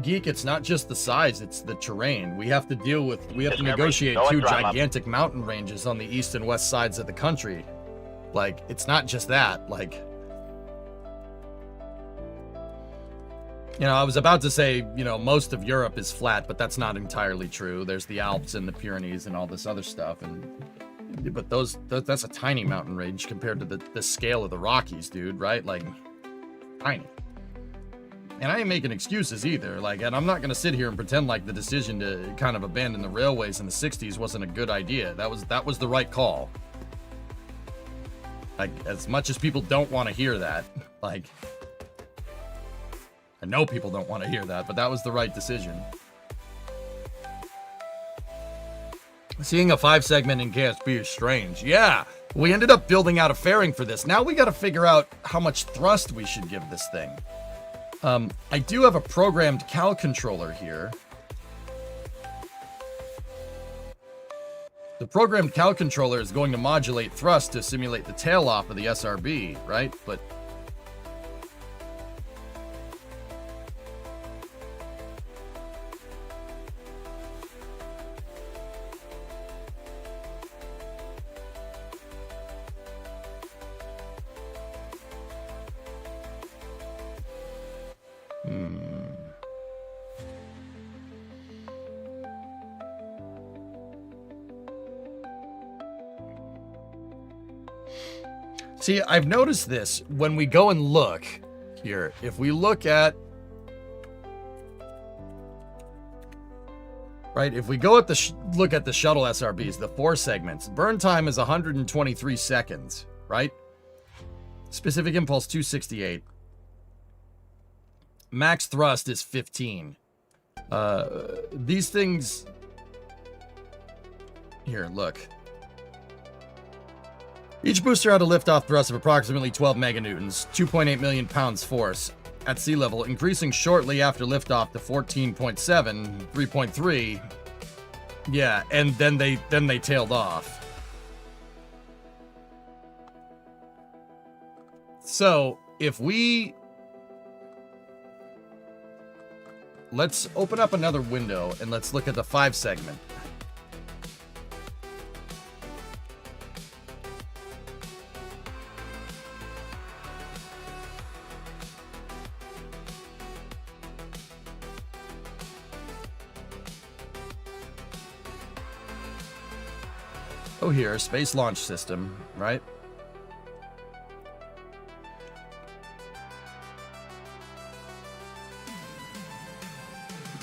Geek, it's not just the size, it's the terrain. We have to negotiate 2 gigantic mountain ranges on the east and west sides of the country. Like, it's not just that, like... You know, I was about to say, you know, most of Europe is flat, but that's not entirely true. There's the Alps and the Pyrenees and all this other stuff, but that's a tiny mountain range compared to the scale of the Rockies, dude, right? Like, tiny. And I ain't making excuses either. Like, and I'm not gonna sit here and pretend like the decision to kind of abandon the railways in the 60s wasn't a good idea. That was the right call. Like, as much as people don't want to hear that, like, I know people don't want to hear that, but that was the right decision. Seeing a 5-segment in KSP is strange. Yeah, we ended up building out a fairing for this. Now we got to figure out how much thrust we should give this thing. I do have a programmed cal controller here. The programmed cal controller is going to modulate thrust to simulate the tail off of the SRB, right? But see, I've noticed this when we go and look here. If we look at, right, if we go at the look at the shuttle SRBs, the 4 segments, burn time is 123 seconds, right? Specific impulse 268. Max thrust is 15. These things here, look. Each booster had a liftoff thrust of approximately 12 meganewtons, 2.8 million pounds force at sea level, increasing shortly after liftoff to 14.7, 3.3. Yeah, and then they tailed off. So, if we... Let's open up another window and let's look at the 5 segment. Oh, here, Space Launch System, right?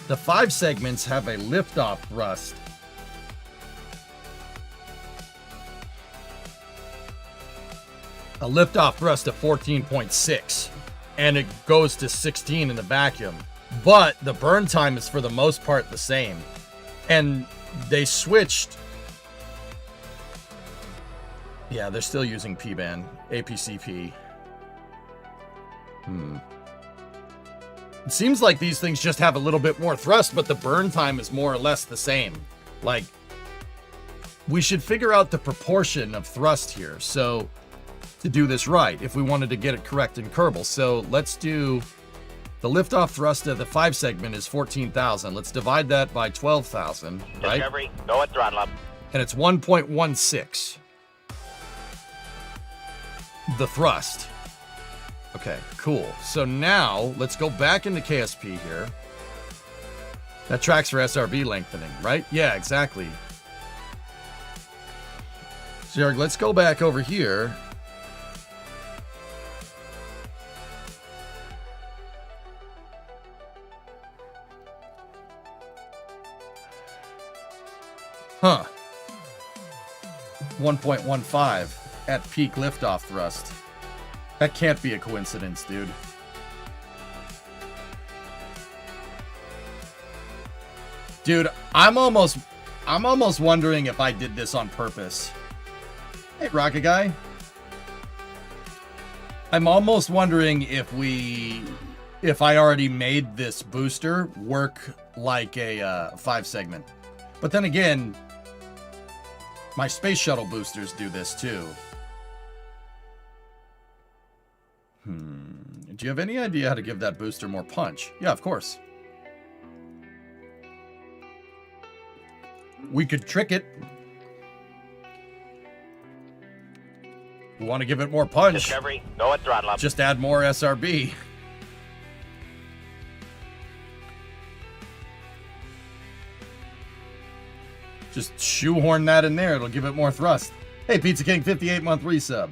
The 5 segments have a liftoff thrust. A liftoff thrust of 14.6, and it goes to 16 in the vacuum. But the burn time is for the most part the same. And they switched. Yeah, they're still using P-band, APCP. It seems like these things just have a little bit more thrust, but the burn time is more or less the same. Like, we should figure out the proportion of thrust here, so to do this right, if we wanted to get it correct in Kerbal. So let's do the liftoff thrust of the 5 segment is 14,000. Let's divide that by 12,000, right? Discovery, go at throttle up. And it's 1.16. The thrust. Okay, cool. So now let's go back into KSP here. That tracks for SRB lengthening, right? Yeah, exactly. So let's go back over here. Huh. 1.15 at peak liftoff thrust. That can't be a coincidence, dude. Dude, I'm almost wondering if I did this on purpose. Hey, Rocket Guy. I'm almost wondering if I already made this booster work like a 5 segment. But then again, my space shuttle boosters do this too. Do you have any idea how to give that booster more punch? Yeah, of course. We could trick it. We want to give it more punch. Discovery, go at throttle up. Just add more SRB. Just shoehorn that in there. It'll give it more thrust. Hey, Pizza King, 58-month resub.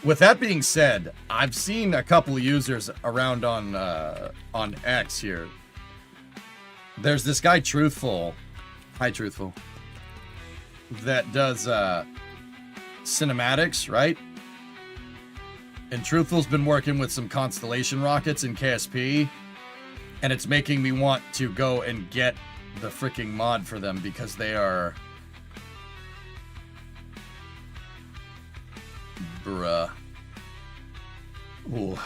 With that being said, I've seen a couple of users around on X here. There's this guy, Truthful. Hi, Truthful. that does cinematics, right? And Truthful's been working with some Constellation rockets in KSP, and it's making me want to go and get the freaking mod for them because they are... Bruh. Ooh.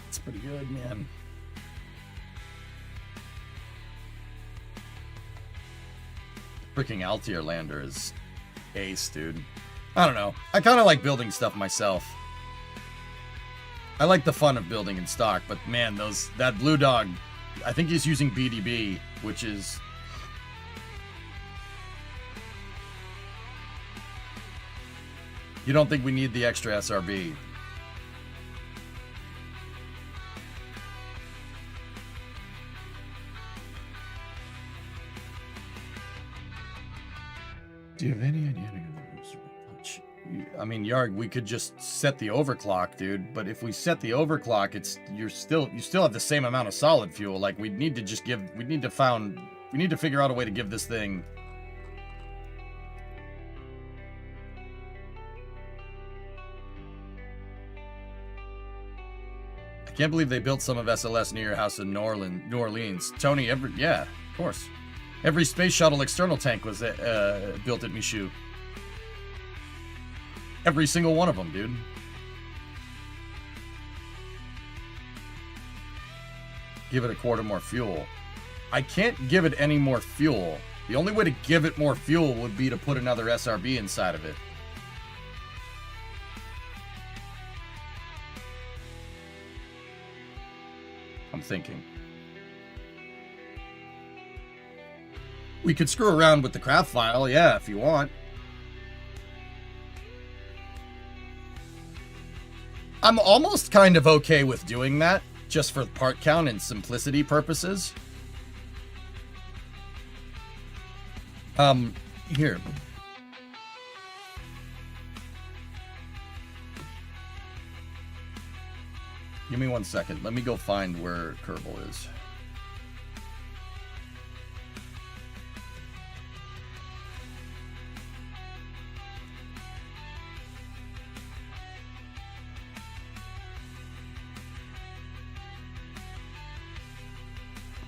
It's pretty good, man. Freaking Altier lander is ace, dude. I don't know. I kind of like building stuff myself. I like the fun of building in stock, but man, that Blue Dog, I think he's using BDB, which is... You don't think we need the extra SRB? Do you have any idea? I mean, Yarg, we could just set the overclock, dude. But if we set the overclock, you still have the same amount of solid fuel. Like we need to figure out a way to give this thing. I can't believe they built some of SLS near your house in New Orleans. Tony, yeah, of course. Every space shuttle external tank was built at Michoud. Every single one of them, dude. Give it a quarter more fuel. I can't give it any more fuel. The only way to give it more fuel would be to put another SRB inside of it. I'm thinking. We could screw around with the craft file, yeah, if you want. I'm almost kind of okay with doing that, just for part count and simplicity purposes. Here. Give me 1 second. Let me go find where Kerbal is.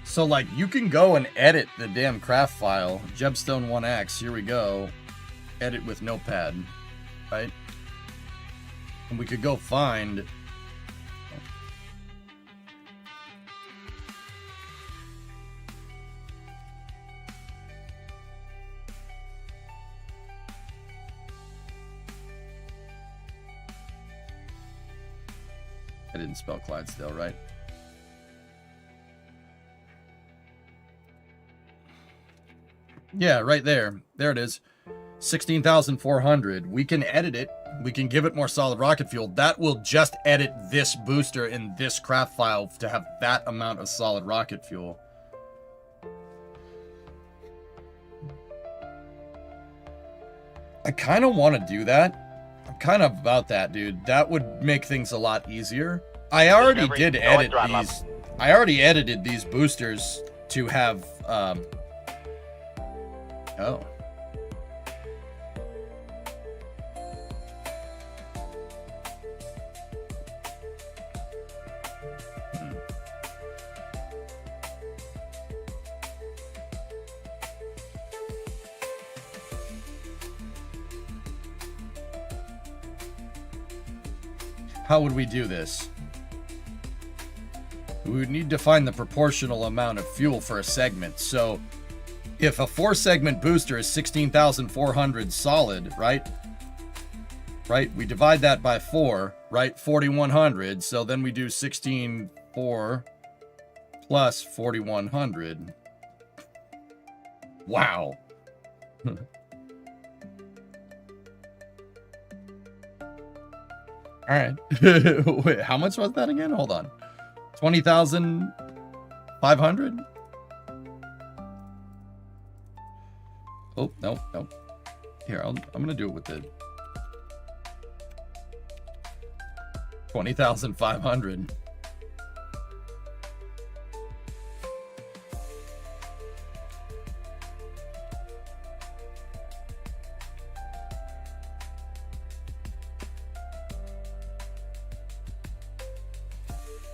So, like, you can go and edit the damn craft file. Jebstone 1X, here we go. Edit with Notepad, right? And we could go find... I didn't spell Clydesdale right. Yeah, right there. There it is. 16,400. We can edit it. We can give it more solid rocket fuel. That will just edit this booster in this craft file to have that amount of solid rocket fuel. I kind of want to do that. I'm kind of about that, dude. That would make things a lot easier. I already did edit these. I already edited these boosters to have... Oh. How would we do this? We would need to find the proportional amount of fuel for a segment. So if a 4-segment booster is 16,400 solid, right? Right? We divide that by 4, right? 4,100. So then we do 16,4 plus 4,100. Wow. All right. Wait, how much was that again? Hold on. 20,500? Oh, no, no. Here, I'm going to do it with the 20,500.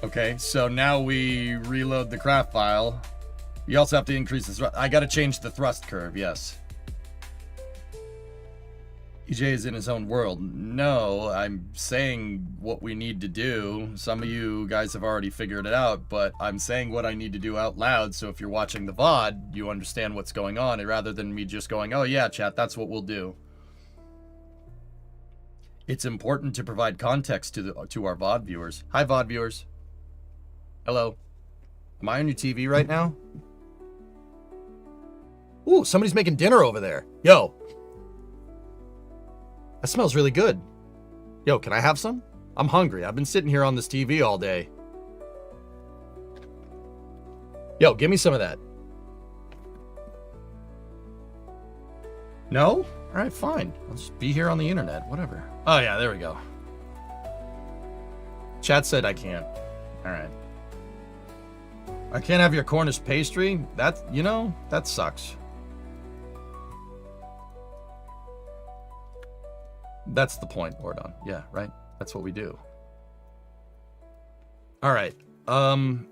Okay, so now we reload the craft file. You also have to increase the thrust. I got to change the thrust curve, yes. EJ is in his own world. No, I'm saying what we need to do. Some of you guys have already figured it out, but I'm saying what I need to do out loud, so if you're watching the VOD, you understand what's going on, rather than me just going, oh yeah, chat, that's what we'll do. It's important to provide context to our VOD viewers. Hi, VOD viewers. Hello. Am I on your TV right now? Ooh, somebody's making dinner over there. Yo. That smells really good. Yo, can I have some? I'm hungry. I've been sitting here on this TV all day. Yo, give me some of that. No? All right, fine. I'll just be here on the internet. Whatever. Oh, yeah, there we go. Chat said I can't. All right. I can't have your Cornish pastry? That, you know, that sucks. That's the point, Lordon. Yeah, right? That's what we do. All right. So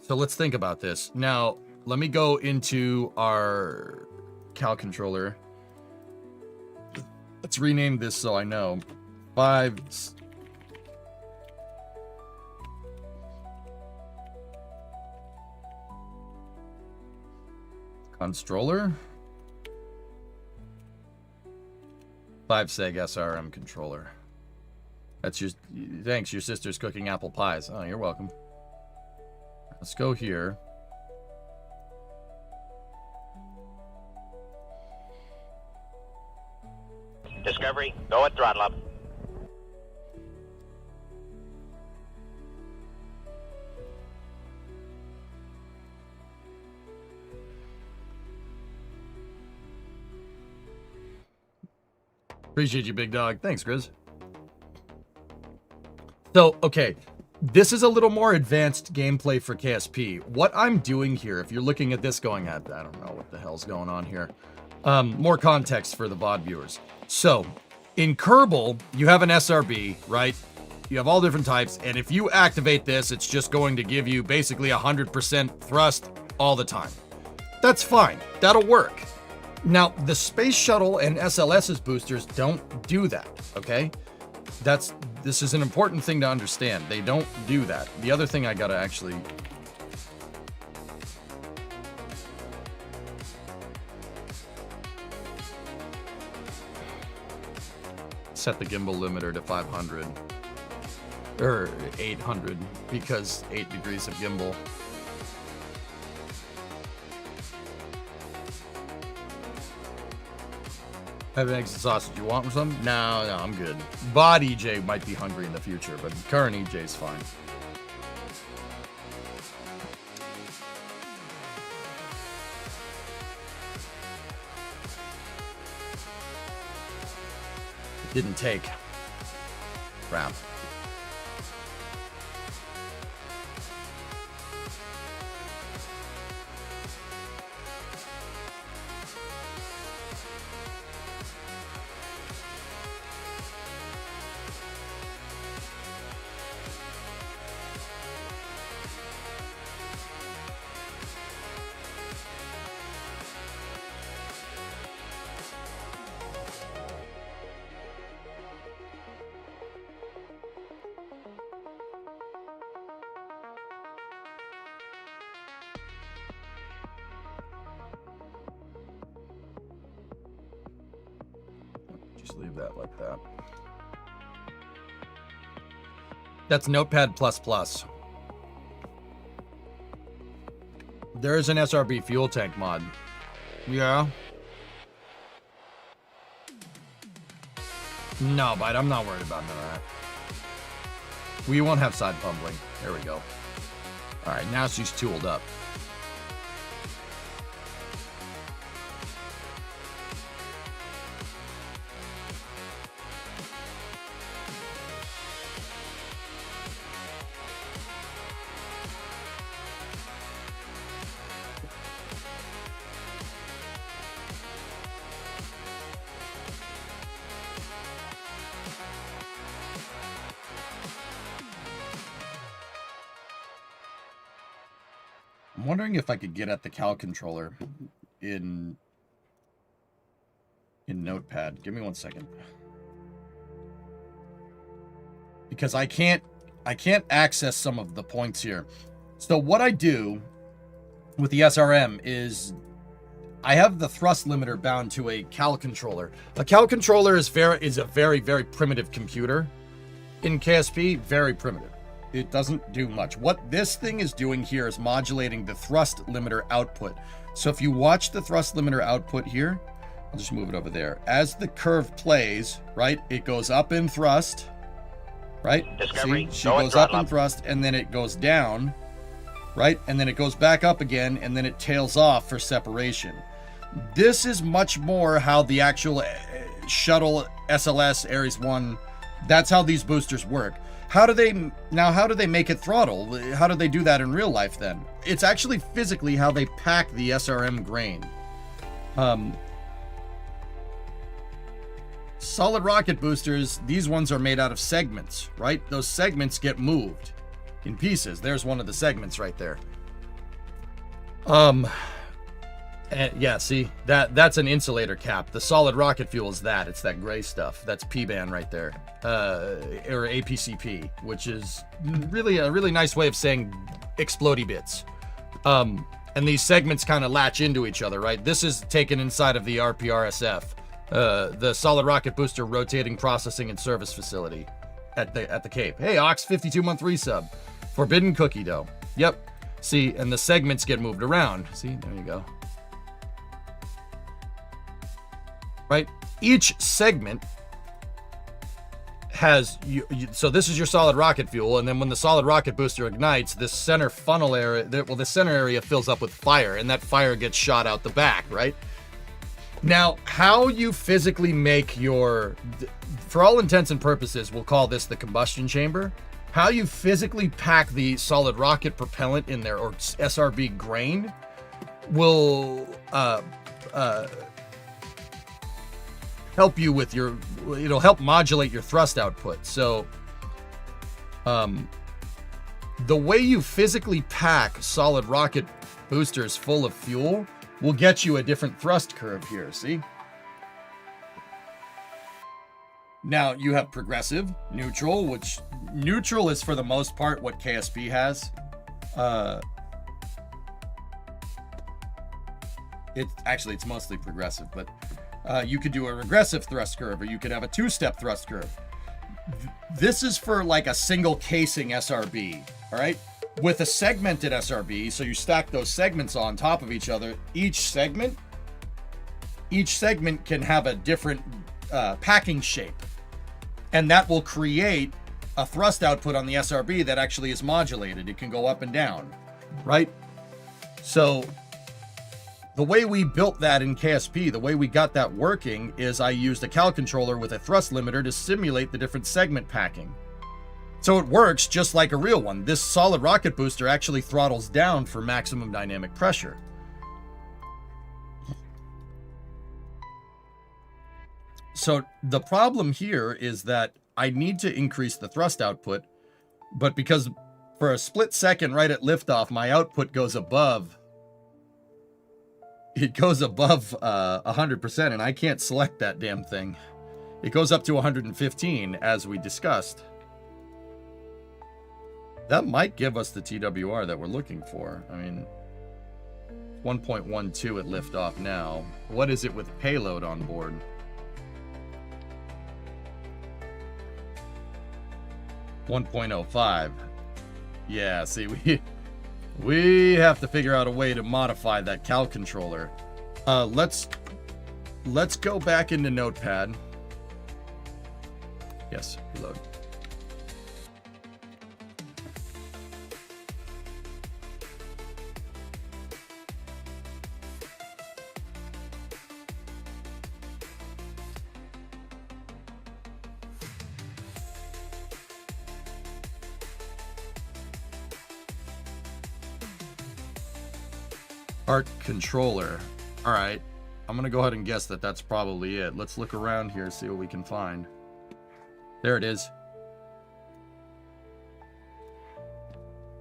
let's think about this. Now, let me go into our Cal controller. Let's rename this so I know. 5... Constroller. 5seg SRM controller. That's your... Thanks, your sister's cooking apple pies. Oh, you're welcome. Let's go here. Discovery, go at throttle up. Appreciate you, big dog. Thanks, Grizz. So, okay. This is a little more advanced gameplay for KSP. What I'm doing here, if you're looking at this going at, I don't know what the hell's going on here. More context for the VOD viewers. So, in Kerbal, you have an SRB, right? You have all different types, and if you activate this, it's just going to give you basically 100% thrust all the time. That's fine. That'll work. Now, the Space Shuttle and SLS's boosters don't do that, okay? This is an important thing to understand. They don't do that. The other thing I gotta actually... set the gimbal limiter to 500. Or 800, because 8 degrees of gimbal. Have eggs and sausage. You want some? No, I'm good. Bod EJ might be hungry in the future, but current EJ's fine. It didn't take. Crap. Just leave that like that. That's Notepad++. There is an SRB fuel tank mod. Yeah. No, but I'm not worried about none of that. We won't have side fumbling. There we go. Alright, now she's tooled up. I'm wondering if I could get at the cal controller in Notepad. Give me 1 second. Because I can't access some of the points here. So what I do with the SRM is I have the thrust limiter bound to a cal controller. A cal controller is a very, very primitive computer in KSP, very primitive. It doesn't do much. What this thing is doing here is modulating the thrust limiter output. So if you watch the thrust limiter output here, I'll just move it over there. As the curve plays, right, it goes up in thrust, right? Discovery. See, she goes up in thrust, and then it goes down, right? And then it goes back up again, and then it tails off for separation. This is much more how the actual shuttle SLS Ares-1, that's how these boosters work. How do they make it throttle? How do they do that in real life then? It's actually physically how they pack the SRM grain. Solid rocket boosters, these ones are made out of segments, right? Those segments get moved in pieces. There's one of the segments right there. And yeah, see, that's an insulator cap. The solid rocket fuel is that. It's that gray stuff. That's P-band right there. Or APCP, which is really a really nice way of saying explodey bits. And these segments kind of latch into each other, right? This is taken inside of the RPRSF, the solid rocket booster rotating processing and service facility at the Cape. Hey, Ox, 52-month resub. Forbidden cookie dough. Yep. See, and the segments get moved around. See, there you go. Right? Each segment has so this is your solid rocket fuel, and then when the solid rocket booster ignites, this center funnel area, the center area fills up with fire, and that fire gets shot out the back, right? Now, how you physically make your, for all intents and purposes, we'll call this the combustion chamber. How you physically pack the solid rocket propellant in there, or SRB grain, will help you with your, it'll help modulate your thrust output. So the way you physically pack solid rocket boosters full of fuel will get you a different thrust curve here, see? Now you have progressive, neutral, which neutral is for the most part what KSP has. It's mostly progressive, but you could do a regressive thrust curve, or you could have a two-step thrust curve. This is for like a single casing SRB, all right? With a segmented SRB, so you stack those segments on top of each other, each segment can have a different packing shape. And that will create a thrust output on the SRB that actually is modulated. It can go up and down, right? So the way we built that in KSP, the way we got that working is I used a cal controller with a thrust limiter to simulate the different segment packing. So it works just like a real one. This solid rocket booster actually throttles down for maximum dynamic pressure. So the problem here is that I need to increase the thrust output, but because for a split second right at liftoff, my output goes above, it goes above 100%, and I can't select that damn thing. It goes up to 115, as we discussed. That might give us the TWR that we're looking for. I mean, 1.12 at liftoff now. What is it with payload on board? .05. Yeah, see, we have to figure out a way to modify that cal controller. Let's go back into Notepad. Yes, reload. Art controller. All right, I'm gonna go ahead and guess that that's probably it. Let's look around here, see what we can find. There it is.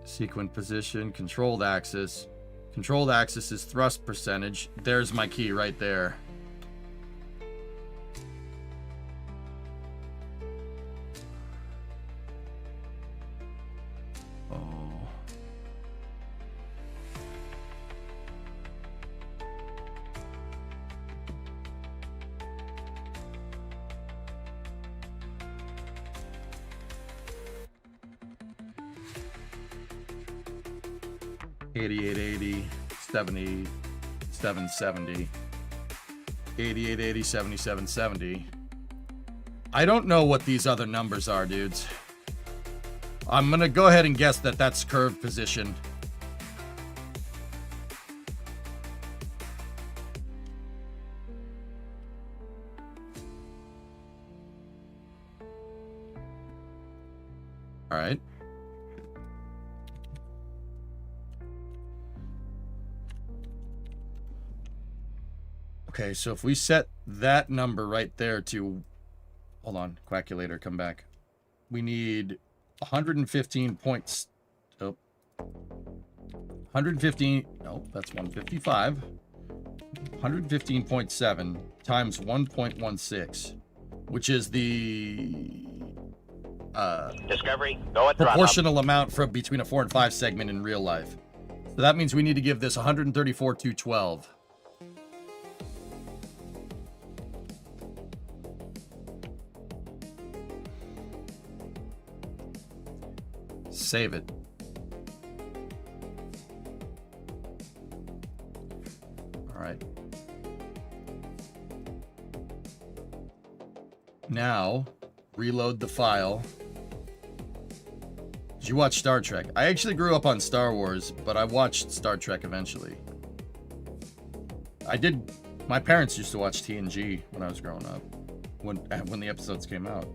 Sequence position, controlled axis. Controlled axis is thrust percentage. There's my key right there. Oh. $88.80, 70, 770, 88.80, 77.70. I don't know what these other numbers are, dudes. I'm gonna go ahead and guess that that's curve position. All right. Okay, so if we set that number right there to, hold on, calculator, come back. We need 115 points. Oh, 115. No, that's 155. 115.7 times 1.16, which is the Discovery, go at proportional amount from between a 4 and 5 segment in real life. So that means we need to give this 134.212. Save it. All right. Now, reload the file. Did you watch Star Trek? I actually grew up on Star Wars, but I watched Star Trek eventually. I did. My parents used to watch TNG when I was growing up, when the episodes came out.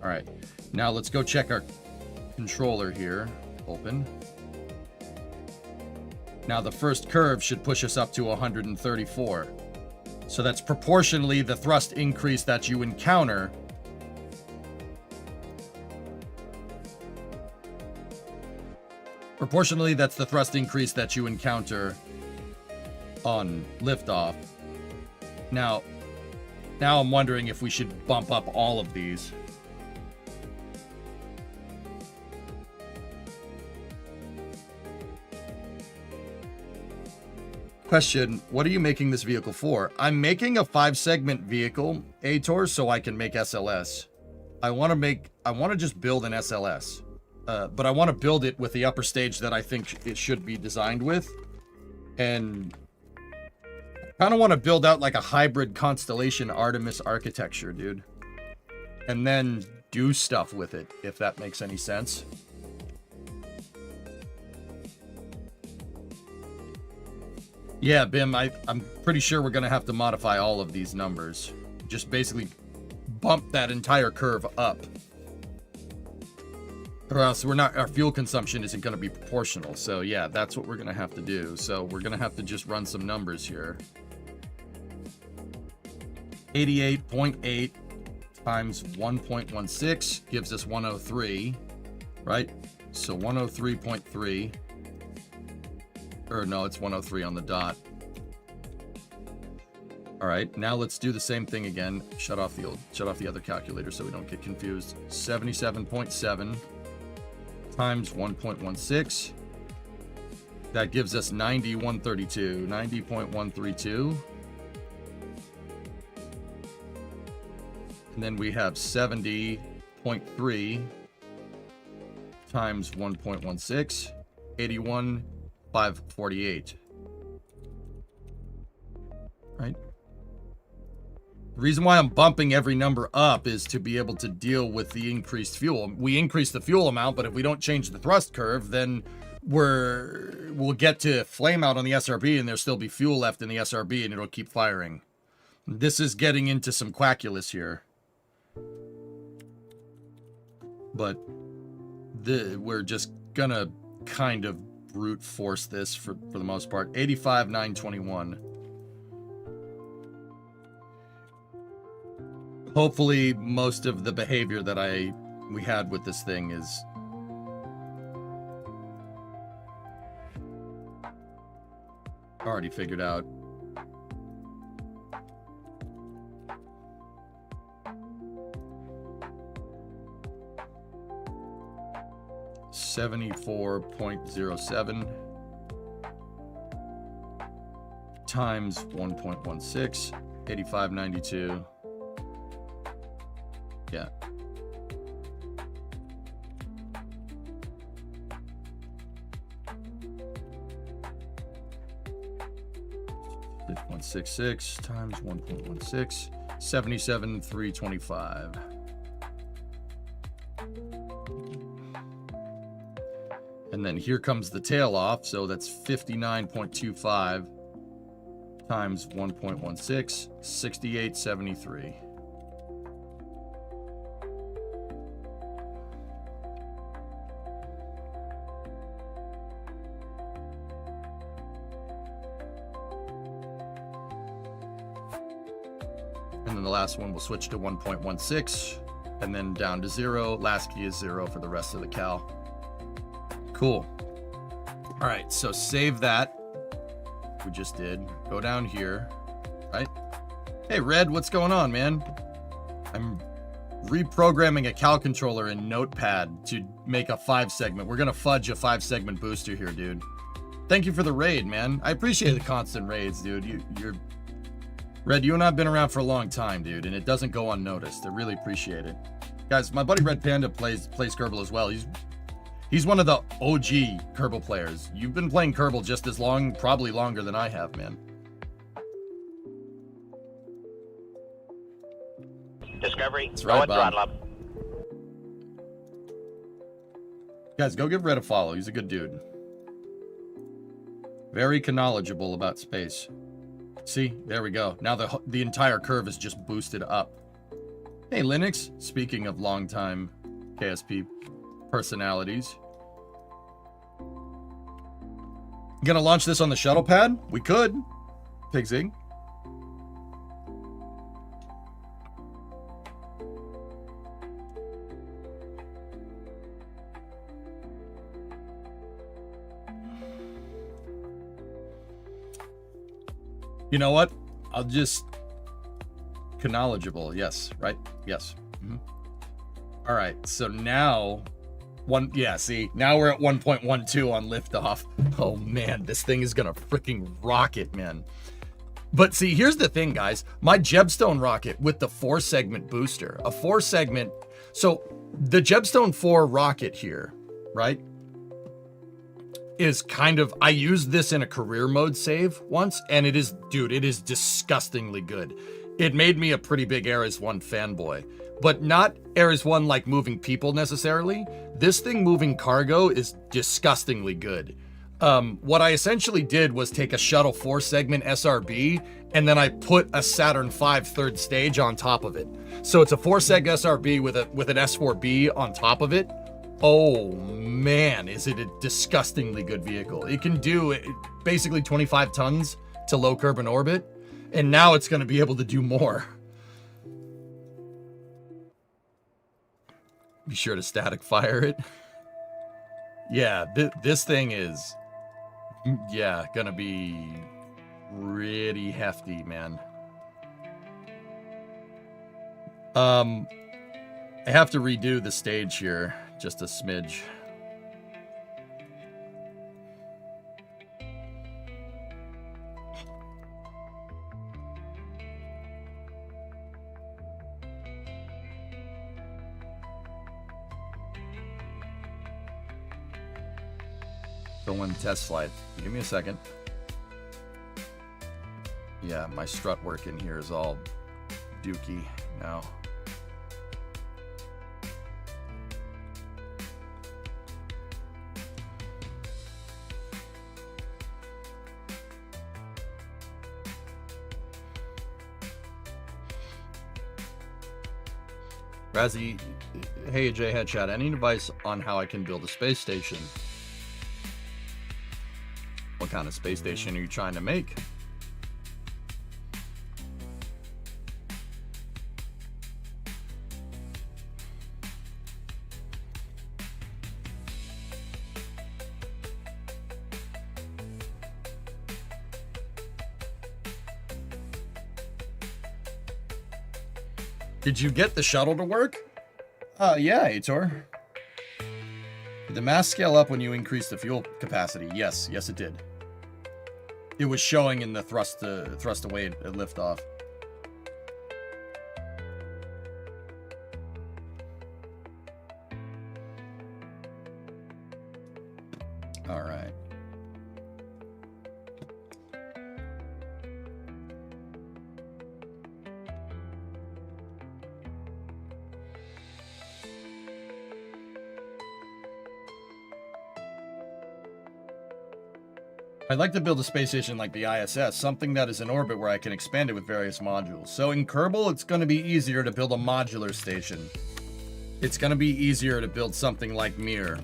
All right, now let's go check our controller here. Open. Now the first curve should push us up to 134. So that's proportionally the thrust increase that you encounter. Proportionally, that's the thrust increase that you encounter on liftoff. Now I'm wondering if we should bump up all of these. Question, what are you making this vehicle for? I'm making a 5-segment vehicle, A-Tor, so I can make SLS. I want to just build an SLS. But I want to build it with the upper stage that I think it should be designed with. And I kind of want to build out like a hybrid Constellation Artemis architecture, dude. And then do stuff with it, if that makes any sense. Yeah, Bim, I'm pretty sure we're going to have to modify all of these numbers. Just basically bump that entire curve up. Or else our fuel consumption isn't going to be proportional. So yeah, that's what we're going to have to do. So we're going to have to just run some numbers here. 88.8 times 1.16 gives us 103, right? So 103.3. Or no, it's 103 on the dot. All right, now let's do the same thing again. Shut off the other calculator so we don't get confused. 77.7 times 1.16. That gives us 90.132. And then we have 70.3 times 1.16, 81,548. Right? The reason why I'm bumping every number up is to be able to deal with the increased fuel. We increase the fuel amount, but if we don't change the thrust curve, then we'll get to flame out on the SRB and there'll still be fuel left in the SRB and it'll keep firing. This is getting into some quackulous here. But we're just gonna kind of brute force this for the most part. 85,921. Hopefully most of the behavior that we had with this thing Already figured out. $74.07 times 1.16, 85.92. Yeah. .66 times 1.16, 77,325. And then here comes the tail off, so that's 59.25 times 1.16, 68.73. And then the last one will switch to 1.16 and then down to 0. Last key is 0 for the rest of the cal. Cool. All right, so save that. We just did. Go down here, right? Hey, Red, what's going on, man? I'm reprogramming a cal controller in Notepad to make a 5-segment. We're gonna fudge a 5-segment booster here, dude. Thank you for the raid, man. I appreciate the constant raids, dude. You're Red, you and I have been around for a long time, dude, and it doesn't go unnoticed. I really appreciate it. Guys, my buddy Red Panda plays Kerbal as well. He's one of the OG Kerbal players. You've been playing Kerbal just as long, probably longer than I have, man. Discovery. That's right, Bob. Throttle up. Guys, go give Red a follow. He's a good dude. Very knowledgeable about space. See, there we go. Now the entire curve is just boosted up. Hey, Linux. Speaking of longtime KSP personalities. Gonna launch this on the shuttle pad? We could. Pigzig. You know what? I'll just knowledgeable. Yes, right? Yes. All right. So now see, now we're at 1.12 on liftoff. Oh man, this thing is gonna freaking rocket, man. But see, here's the thing, guys. My Jebstone rocket with the 4-segment booster, a 4-segment. So the Jebstone 4 rocket here, right, is kind of, I used this in a career mode save once, and it is, dude, it is disgustingly good. It made me a pretty big Ares-1 fanboy, but not Ares-1 like moving people necessarily. This thing moving cargo is disgustingly good. What I essentially did was take a shuttle 4-segment SRB, and then I put a Saturn V 3rd stage on top of it. So it's a 4-seg SRB with an S4B on top of it. Oh man, is it a disgustingly good vehicle. It can do basically 25 tons to low Kerbin orbit, and now it's going to be able to do more. Be sure to static fire it. Yeah, this thing is, yeah, gonna be pretty hefty, man. I have to redo the stage here, just a smidge. Go in test flight. Give me a second. Yeah, my strut work in here is all dookie now. Razzie, hey J Headshot, any advice on how I can build a space station? What kind of space station are you trying to make? Did you get the shuttle to work? Yeah, Aitor. Did the mass scale up when you increased the fuel capacity? Yes, it did. It was showing in the thrust away at liftoff. All right. I'd like to build a space station like the ISS, something that is in orbit where I can expand it with various modules. So in Kerbal, it's going to be easier to build a modular station. It's going to be easier to build something like Mir.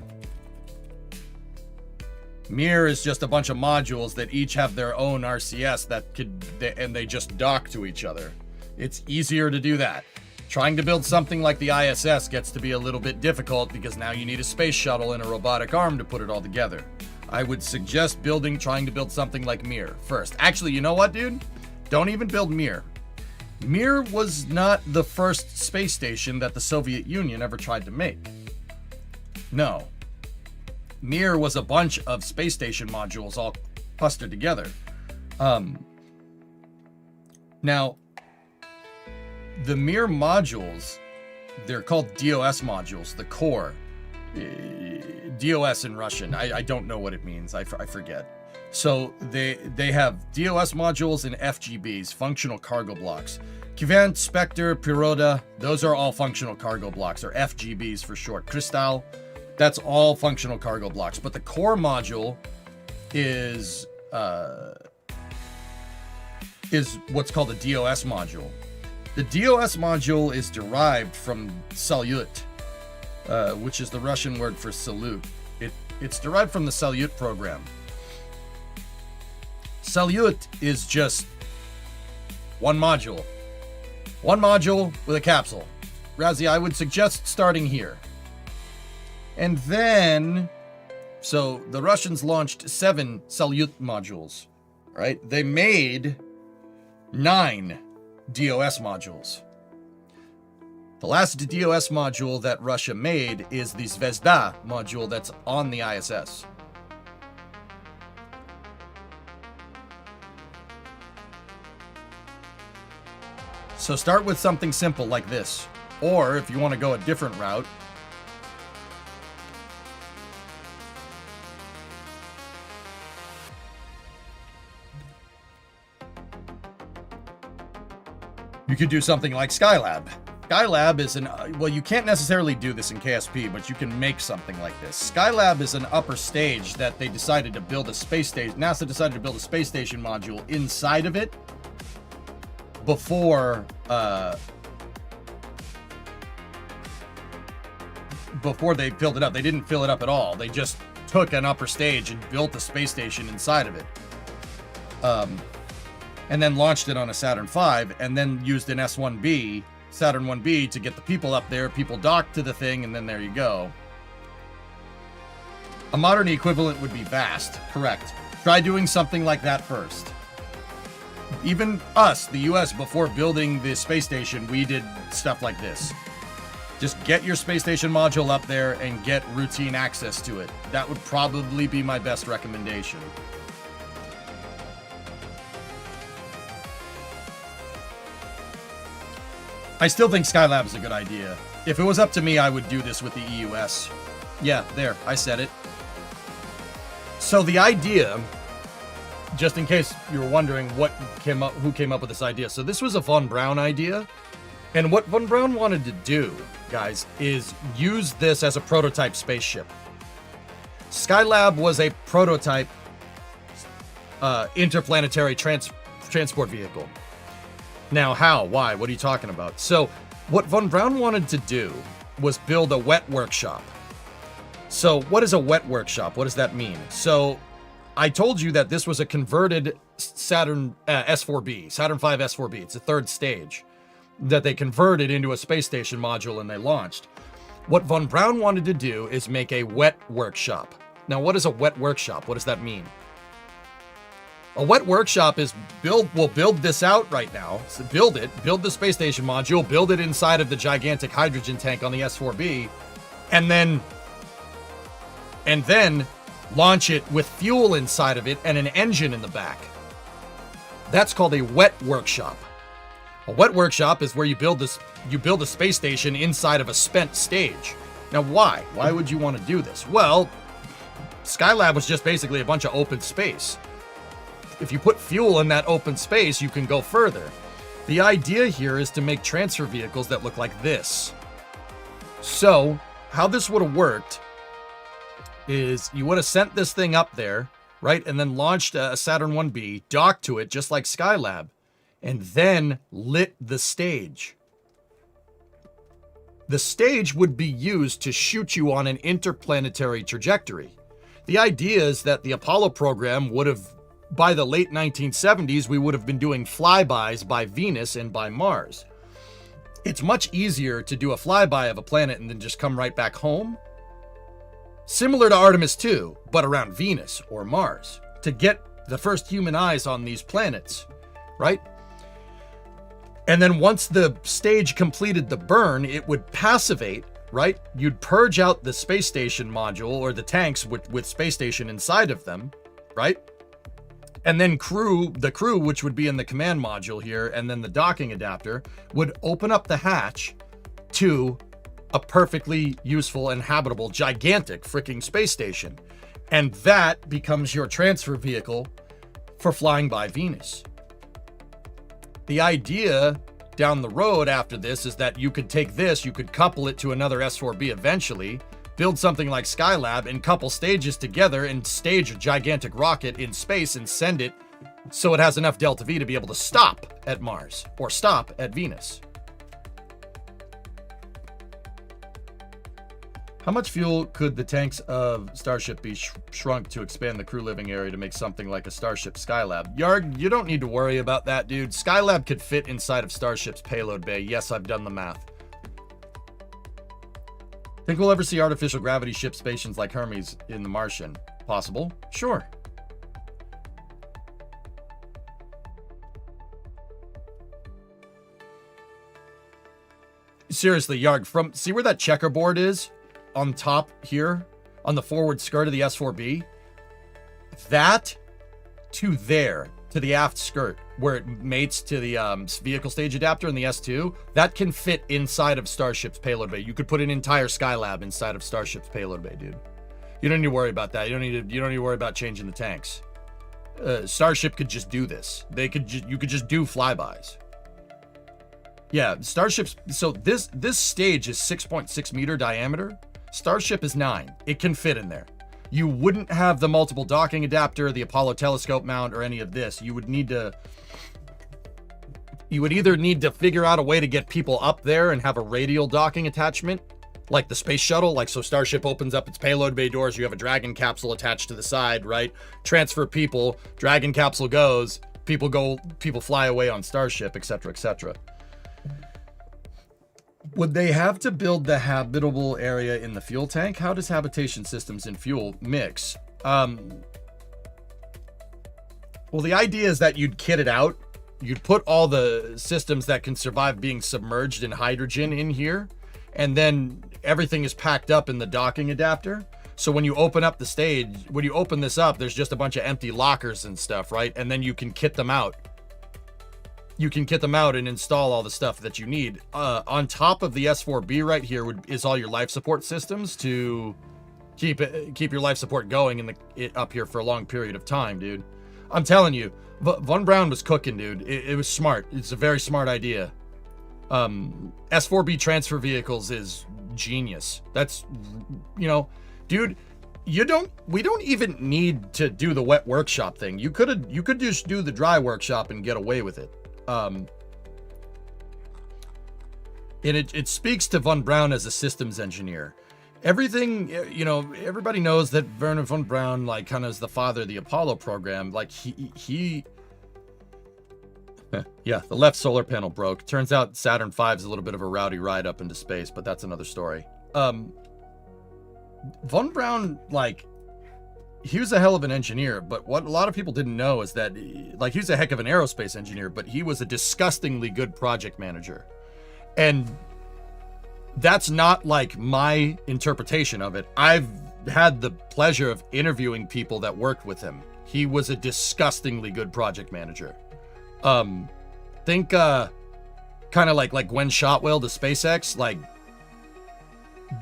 Mir is just a bunch of modules that each have their own RCS and they just dock to each other. It's easier to do that. Trying to build something like the ISS gets to be a little bit difficult because now you need a space shuttle and a robotic arm to put it all together. I would suggest trying to build something like Mir first. Actually, you know what, dude? Don't even build Mir. Mir was not the first space station that the Soviet Union ever tried to make. No. Mir was a bunch of space station modules all clustered together. Now, the Mir modules, they're called DOS modules, the core. DOS in Russian. I don't know what it means. I forget. So they have DOS modules and FGBs, functional cargo blocks. Kivant, Spectre, Priroda, those are all functional cargo blocks, or FGBs for short. Crystal, that's all functional cargo blocks. But the core module is what's called a DOS module. The DOS module is derived from Salyut, which is the Russian word for salute. It's derived from the Salyut program. Salyut is just one module. One module with a capsule. Razi, I would suggest starting here. And then, so the Russians launched 7 Salyut modules, right? They made 9 DOS modules. The last DOS module that Russia made is the Zvezda module that's on the ISS. So start with something simple like this. Or if you want to go a different route, you could do something like Skylab. Skylab is well, you can't necessarily do this in KSP, but you can make something like this. Skylab is an upper stage that they decided to build a space station. NASA decided to build a space station module inside of it before they filled it up. They didn't fill it up at all. They just took an upper stage and built a space station inside of it. And then launched it on a Saturn V, and then used an Saturn 1B to get the people up there. People docked to the thing, and then there you go. A modern equivalent would be VAST, correct. Try doing something like that first. Even us, the US, before building the space station, we did stuff like this. Just get your space station module up there and get routine access to it. That would probably be my best recommendation. I still think Skylab is a good idea. If it was up to me, I would do this with the EUS. Yeah, there, I said it. So the idea, just in case you were wondering who came up with this idea. So this was a von Braun idea. And what von Braun wanted to do, guys, is use this as a prototype spaceship. Skylab was a prototype interplanetary transport vehicle. Now, how? Why? What are you talking about? So, what von Braun wanted to do was build a wet workshop. So, what is a wet workshop? What does that mean? So, I told you that this was a converted Saturn S4B, Saturn V S4B. It's a third stage that they converted into a space station module and they launched. What von Braun wanted to do is make a wet workshop. Now, what is a wet workshop? What does that mean? A wet workshop is we'll build this out right now. So build the space station module, build it inside of the gigantic hydrogen tank on the S4B, and then launch it with fuel inside of it and an engine in the back. That's called a wet workshop. A wet workshop is where you build a space station inside of a spent stage. Now, why? Why would you want to do this? Well, Skylab was just basically a bunch of open space. If you put fuel in that open space, you can go further. The idea here is to make transfer vehicles that look like this. So, how this would have worked is you would have sent this thing up there, right? And then launched a Saturn 1B, docked to it just like Skylab, and then lit the stage. The stage would be used to shoot you on an interplanetary trajectory. The idea is that the Apollo program would have, by the late 1970s, we would have been doing flybys by Venus and by Mars. It's much easier to do a flyby of a planet and then just come right back home. Similar to Artemis 2, but around Venus or Mars, to get the first human eyes on these planets, right? And then once the stage completed the burn, it would passivate, right? You'd purge out the space station module or the tanks with space station inside of them, right? And then the crew, which would be in the command module here, and then the docking adapter, would open up the hatch to a perfectly useful and habitable, gigantic freaking space station. And that becomes your transfer vehicle for flying by Venus. The idea down the road after this is that you could take this, you could couple it to another S4B eventually, build something like Skylab and couple stages together and stage a gigantic rocket in space and send it so it has enough delta V to be able to stop at Mars or stop at Venus. How much fuel could the tanks of Starship be shrunk to expand the crew living area to make something like a Starship Skylab? Yarg, you don't need to worry about that, dude. Skylab could fit inside of Starship's payload bay. Yes, I've done the math. Think we'll ever see artificial gravity ship stations like Hermes in The Martian? Possible? Sure. Seriously, Yarg, see where that checkerboard is? On top here, on the forward skirt of the S4B, that to there, to the aft skirt, where it mates to the vehicle stage adapter in the S2, that can fit inside of Starship's payload bay. You could put an entire Skylab inside of Starship's payload bay, dude. You don't need to worry about that. You don't need to worry about changing the tanks. Starship could just do this. You could just do flybys. Yeah, Starship's, so this stage is 6.6 meter diameter. Starship is 9. It can fit in there. You wouldn't have the multiple docking adapter, the Apollo telescope mount, or any of this. You would either need to figure out a way to get people up there and have a radial docking attachment, like the space shuttle, like so Starship opens up its payload bay doors, you have a Dragon capsule attached to the side, right? Transfer people, Dragon capsule goes, people fly away on Starship, etc., etc. Would they have to build the habitable area in the fuel tank? How does habitation systems and fuel mix? Well, the idea is that you'd kit it out. You'd put all the systems that can survive being submerged in hydrogen in here, and then everything is packed up in the docking adapter. So when you open up the stage, when you open this up, there's just a bunch of empty lockers and stuff, right? And then you can kit them out. You can kit them out and install all the stuff that you need. On top of the S4B right here is all your life support systems to keep your life support going up here for a long period of time, dude. I'm telling you, Von Braun was cooking, dude. It was smart. It's a very smart idea. S4B transfer vehicles is genius. That's, dude, we don't even need to do the wet workshop thing. You could just do the dry workshop and get away with it. And it speaks to Von Braun as a systems engineer. Everything, everybody knows that Werner von Braun, like, kind of is the father of the Apollo program. Like, he yeah, the left solar panel broke. Turns out Saturn V is a little bit of a rowdy ride up into space, but that's another story. Von Braun, like, he was a hell of an engineer, but what a lot of people didn't know is that, like, he was a heck of an aerospace engineer, but he was a disgustingly good project manager. And that's not like my interpretation of it. I've had the pleasure of interviewing people that worked with him. He was a disgustingly good project manager. Think kind of like Gwen Shotwell to SpaceX. Like,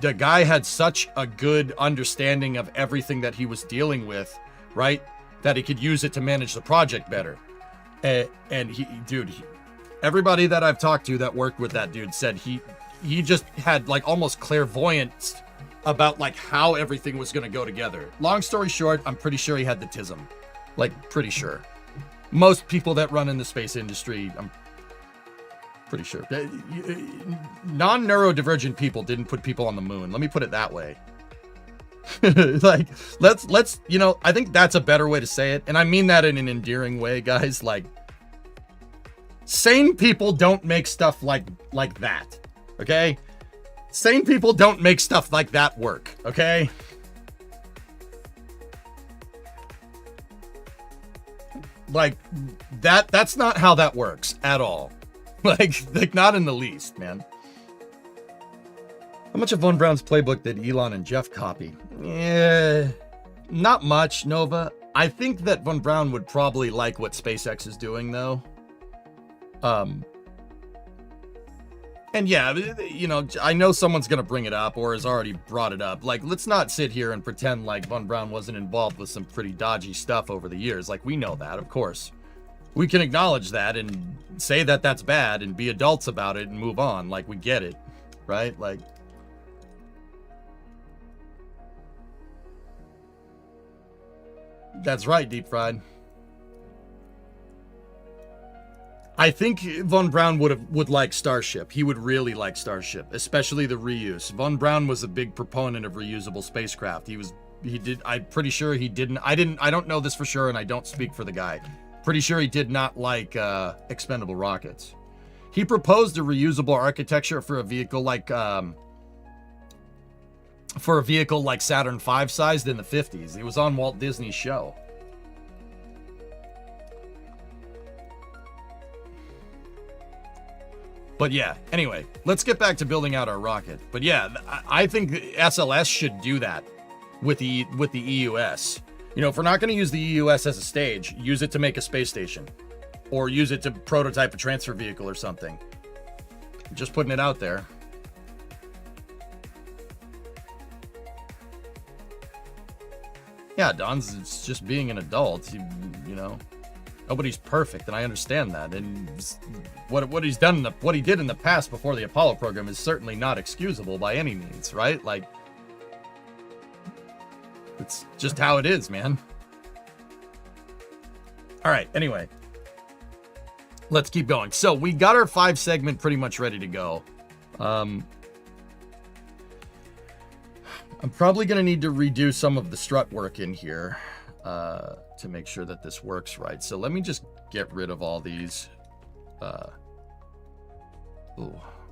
the guy had such a good understanding of everything that he was dealing with, right? That he could use it to manage the project better. And everybody that I've talked to that worked with that dude said he just had like almost clairvoyance about like how everything was going to go together. Long story short, I'm pretty sure he had the tism. Like, pretty sure. Most people that run in the space industry, I'm pretty sure. Non-neurodivergent people didn't put people on the moon. Let me put it that way. Like, let's, you know, I think that's a better way to say it. And I mean that in an endearing way, guys. Like, sane people don't make stuff like that. Okay? Sane people don't make stuff like that work. Okay? Like, that's not how that works at all. Like not in the least, man. How much of Von Braun's playbook did Elon and Jeff copy? Not much, Nova. I think that Von Braun would probably like what SpaceX is doing, though. And yeah, you know, I know someone's going to bring it up or has already brought it up. Like, let's not sit here and pretend like Von Braun wasn't involved with some pretty dodgy stuff over the years. Like, we know that, of course. We can acknowledge that and say that that's bad and be adults about it and move on. Like, we get it, right? Like, that's right, Deep Fried. I think Von Braun would like Starship. He would really like Starship, especially the reuse. Von Braun was a big proponent of reusable spacecraft. I'm pretty sure he didn't. I don't know this for sure, and I don't speak for the guy. Pretty sure he did not like expendable rockets. He proposed a reusable architecture for a vehicle like Saturn V sized in the 50s. It was on Walt Disney's show. But yeah, anyway, let's get back to building out our rocket. But yeah, I think SLS should do that with the EUS. You know, if we're not going to use the EUS as a stage, use it to make a space station. Or use it to prototype a transfer vehicle or something. Just putting it out there. Yeah, Don's just being an adult, you know. Nobody's perfect, and I understand that. And what he's done, what he did in the past before the Apollo program is certainly not excusable by any means, right? Like, it's just how it is, man. All right, anyway. Let's keep going. So we got our 5 segment pretty much ready to go. I'm probably going to need to redo some of the strut work in here to make sure that this works right. So let me just get rid of all these. Oh,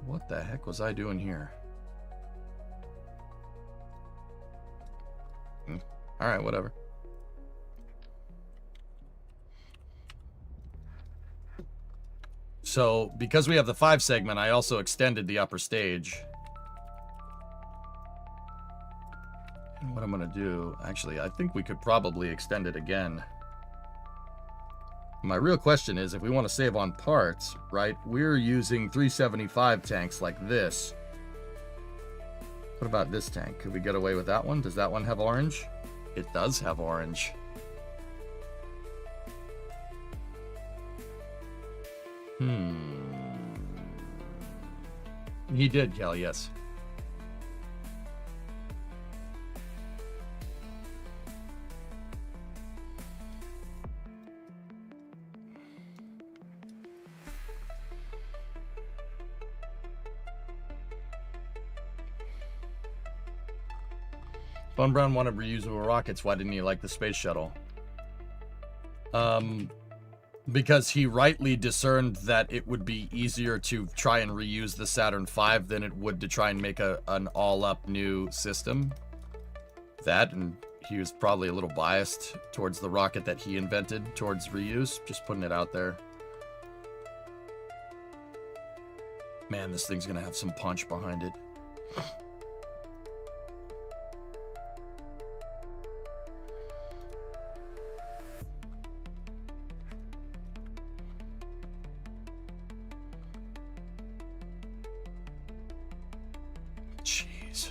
what the heck was I doing here? All right, whatever. So because we have the 5 segment, I also extended the upper stage. And what I'm going to do, actually, I think we could probably extend it again. My real question is, if we want to save on parts, right, we're using 375 tanks like this. What about this tank? Could we get away with that one? Does that one have orange? It does have orange. He did, Cal, yes. Von Braun wanted reusable rockets. Why didn't he like the space shuttle? Because he rightly discerned that it would be easier to try and reuse the Saturn V than it would to try and make an all-up new system. That, and he was probably a little biased towards the rocket that he invented towards reuse. Just putting it out there. Man, this thing's gonna have some punch behind it. Jeez.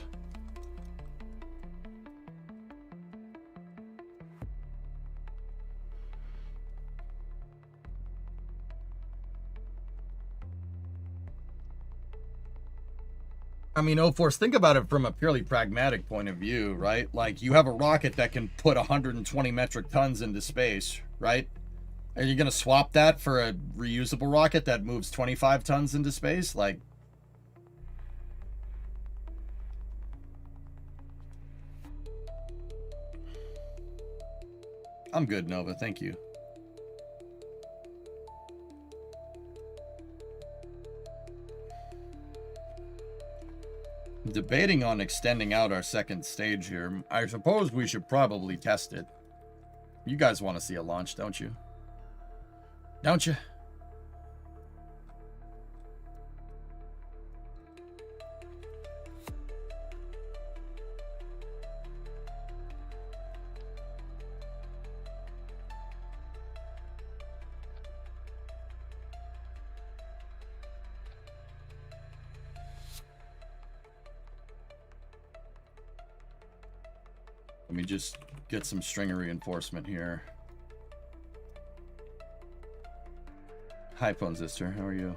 I mean, O-Force, think about it from a purely pragmatic point of view, right? Like, you have a rocket that can put 120 metric tons into space, right? Are you going to swap that for a reusable rocket that moves 25 tons into space? Like, I'm good, Nova. Thank you. Debating on extending out our second stage here. I suppose we should probably test it. You guys want to see a launch, don't you? Don't you? Let me just get some stringer reinforcement here. Hi, Phone Sister. How are you?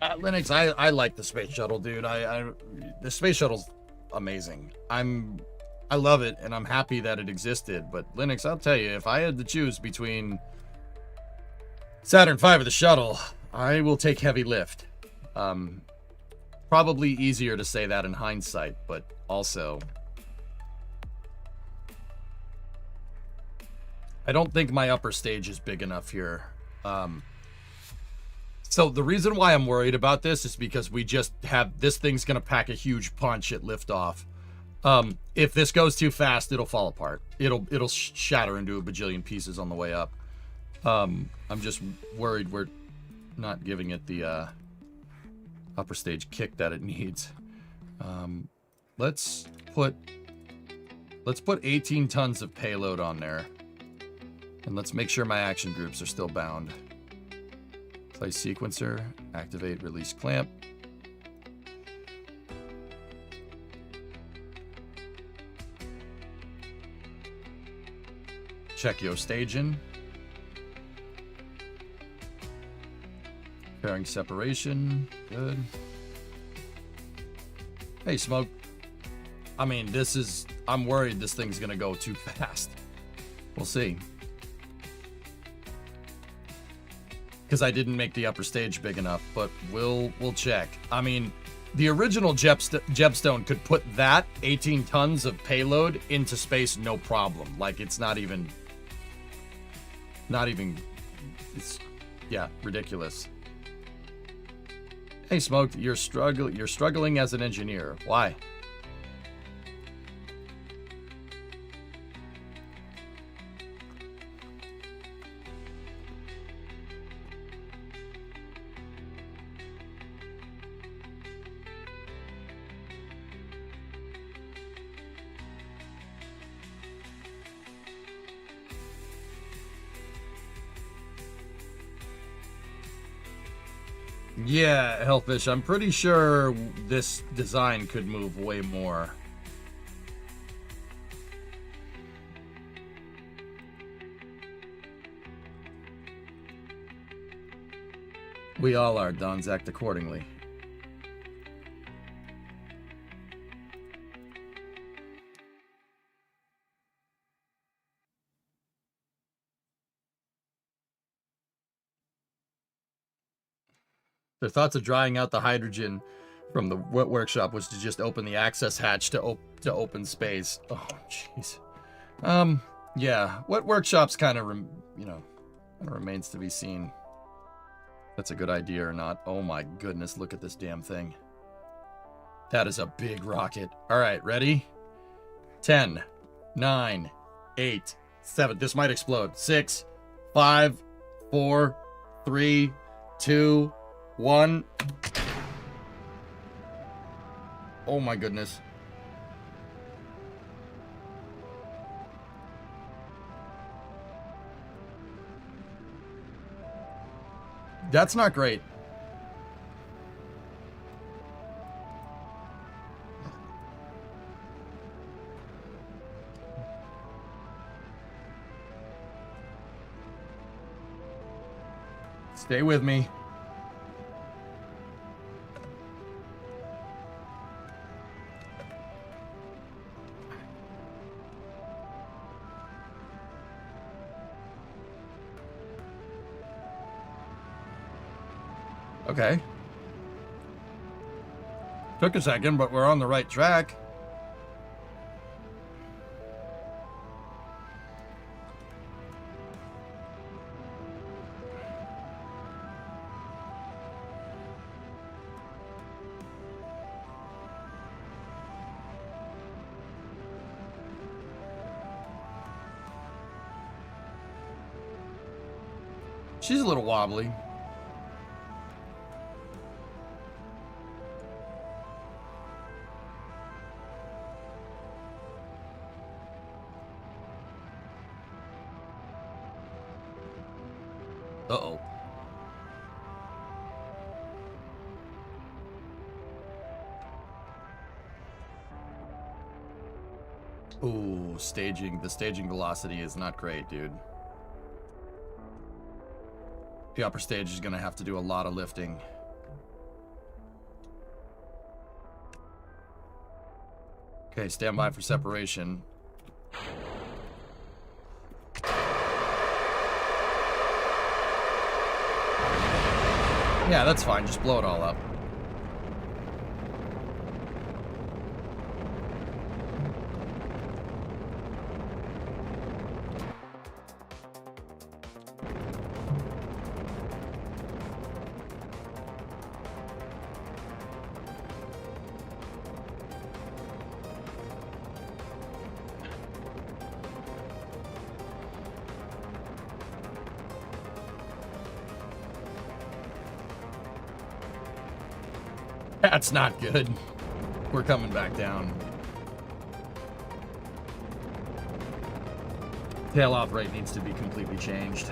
Linux, I like the space shuttle, dude. The space shuttle's amazing. I love it, and I'm happy that it existed. But Linux, I'll tell you, if I had to choose between Saturn V or the shuttle, I will take heavy lift. Probably easier to say that in hindsight, but also, I don't think my upper stage is big enough here. So the reason why I'm worried about this is because we just have, this thing's going to pack a huge punch at liftoff. If this goes too fast, it'll fall apart. It'll shatter into a bajillion pieces on the way up. I'm just worried we're not giving it the upper stage kick that it needs. Let's put 18 tons of payload on there, and let's make sure my action groups are still bound. Place sequencer, activate release clamp. Check your staging. Pairing separation. Good. Hey, Smoke. I mean, I'm worried this thing's gonna go too fast. We'll see. Because I didn't make the upper stage big enough, but we'll check. I mean, the original Jebstone could put that 18 tons of payload into space no problem. Like, it's not even, it's, yeah, ridiculous. Hey, Smoked, you're struggling as an engineer. Why? Yeah, Hellfish, I'm pretty sure this design could move way more. We all are, Dons, act accordingly. Their thoughts of drying out the hydrogen from the workshop was to just open the access hatch to open space. Oh, jeez. Yeah, what workshops kind of, remains to be seen. That's a good idea or not. Oh my goodness, look at this damn thing. That is a big rocket. All right, ready? 10, 9, 8, 7. This might explode. 6, 5, 4, 3, 2, 1. Oh my goodness. That's not great. Stay with me. Okay. Took a second, but we're on the right track. She's a little wobbly. Uh-oh. Ooh, staging. The staging velocity is not great, dude. The upper stage is going to have to do a lot of lifting. Okay, stand by for separation. Yeah, that's fine. Just blow it all up. That's not good. We're coming back down. Tail off rate needs to be completely changed.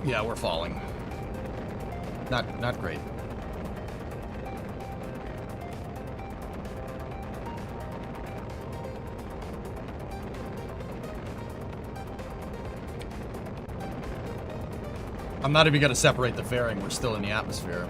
Yeah, we're falling. Not great. I'm not even going to separate the fairing. We're still in the atmosphere.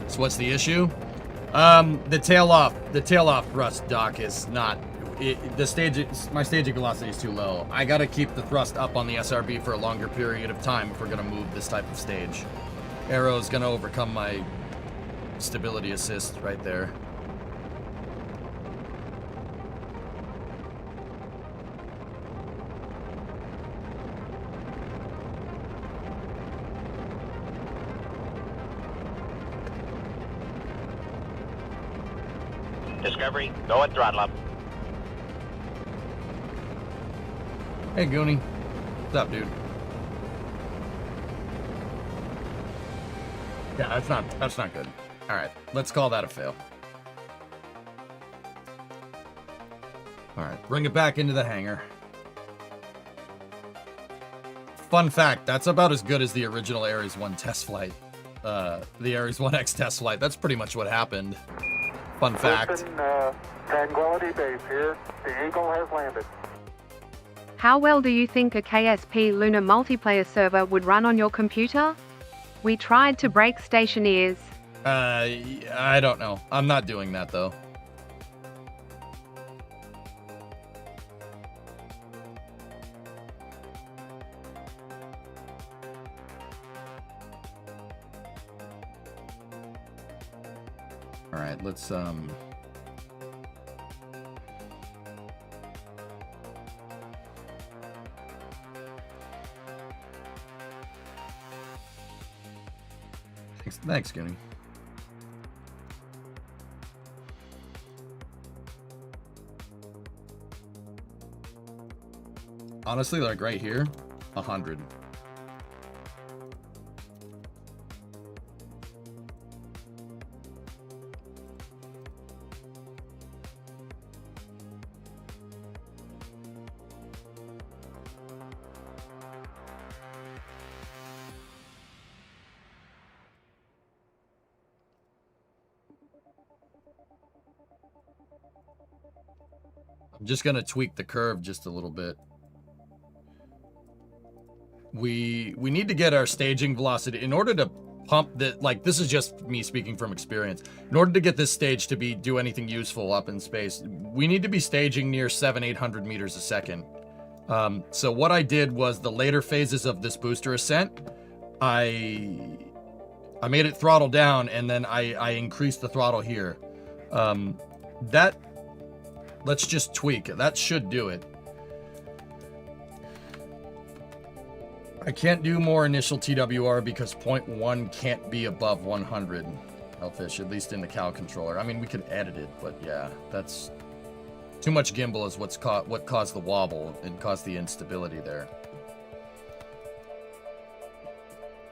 So what's the issue? The tail off thrust, Doc, is not. My staging velocity is too low. I gotta keep the thrust up on the SRB for a longer period of time if we're gonna move this type of stage. Aero is gonna overcome my stability assist right there. Discovery, go at throttle up. Hey, Goonie. What's up, dude? Yeah, that's not good. All right, let's call that a fail. All right, bring it back into the hangar. Fun fact, that's about as good as the original Ares-1 test flight. The Ares-1X test flight. That's pretty much what happened. Fun fact. Listen, Tranquility Base here. The Eagle has landed. How well do you think a KSP Lunar multiplayer server would run on your computer? We tried to break Stationeers. I don't know. I'm not doing that, though. All right, let's Thanks, Goonie. Honestly, like right here, 100. I'm just gonna tweak the curve just a little bit. We need to get our staging velocity in order to pump the, like, this is just me speaking from experience. In order to get this stage to do anything useful up in space, we need to be staging near 700-800 meters a second. So what I did was the later phases of this booster ascent, I made it throttle down, and then I increased the throttle here. Let's just tweak it. That should do it. I can't do more initial TWR because 0.1 can't be above 100. Hellfish, at least in the cow controller. I mean, we could edit it, but yeah, that's too much gimbal is what caused the wobble and caused the instability there.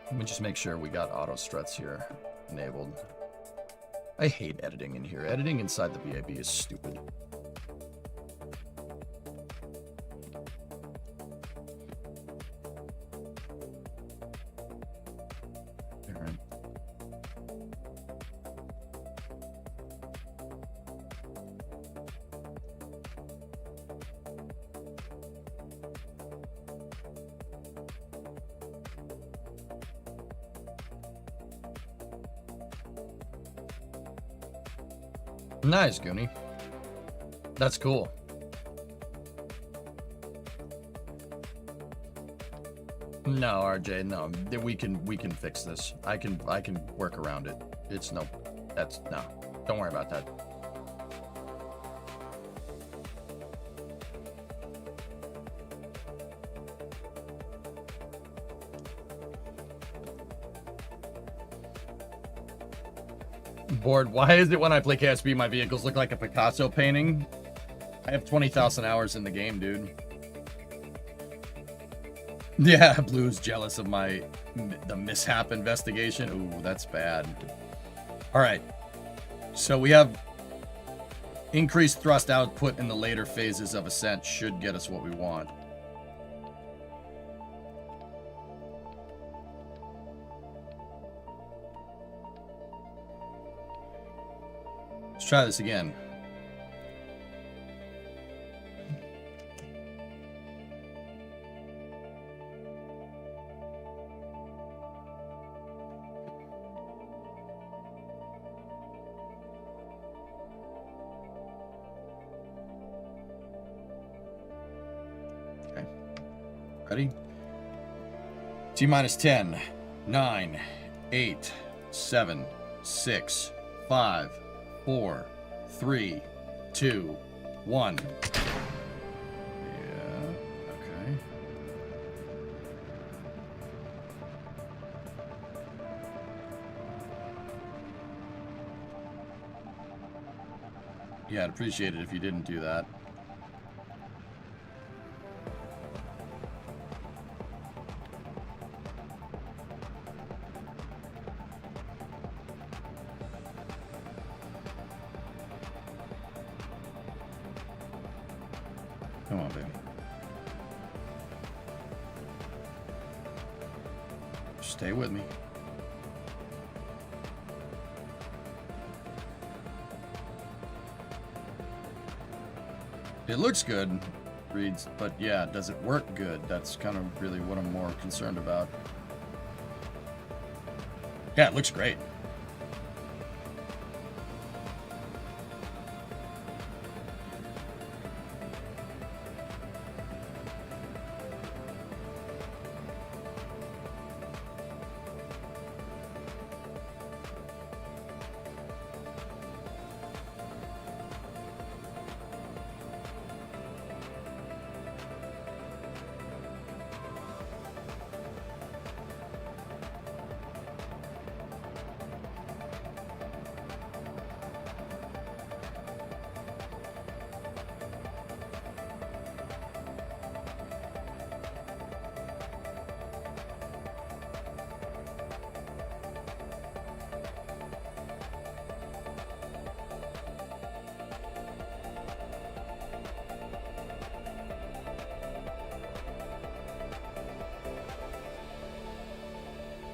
Let me just make sure we got auto struts here enabled. I hate editing in here. Editing inside the VAB is stupid. Nice, Goonie. That's cool. No, RJ, no. We can fix this. I can work around it. It's no. Don't worry about that. Bored. Why is it when I play KSB my vehicles look like a Picasso painting? I have 20,000 hours in the game, dude. Yeah, Blue's jealous of the mishap investigation. Ooh, that's bad. All right. So we have increased thrust output in the later phases of Ascent should get us what we want. Let's try this again. Okay. Ready? T minus 10, 9, 8, 7, 6, 5, 4, 3, 2, 1. Yeah, okay. Yeah, I'd appreciate it if you didn't do that. Come on, baby. Stay with me. It looks good, reads, but yeah, does it work good? That's kind of really what I'm more concerned about. Yeah, it looks great.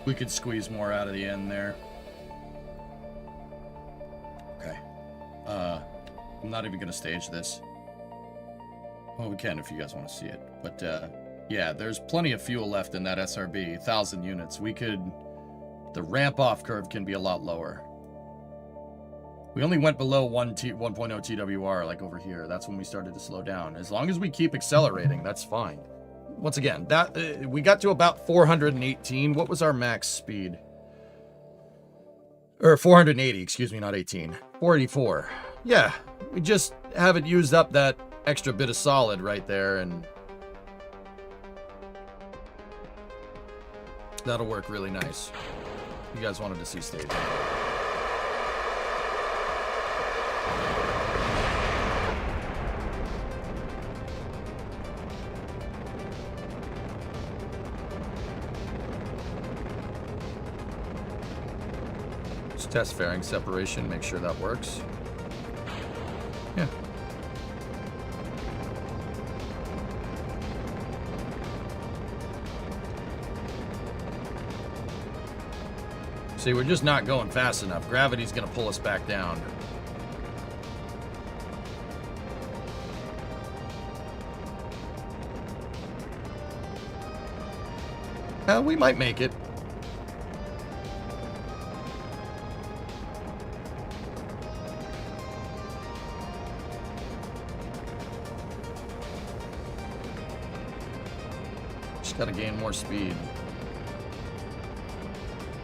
We could squeeze more out of the end there. Okay. I'm not even going to stage this. Well, we can if you guys want to see it. But, yeah, there's plenty of fuel left in that SRB. 1,000 units. We could... The ramp-off curve can be a lot lower. We only went below 1.0 TWR, like over here. That's when we started to slow down. As long as we keep accelerating, that's fine. Once again, that we got to about 418. What was our max speed? Or 480, excuse me, not 18. 484. Yeah, we just haven't used up that extra bit of solid right there, and that'll work really nice. You guys wanted to see staging. Test fairing separation, make sure that works. Yeah. See, we're just not going fast enough. Gravity's gonna pull us back down. We might make it. Gotta gain more speed.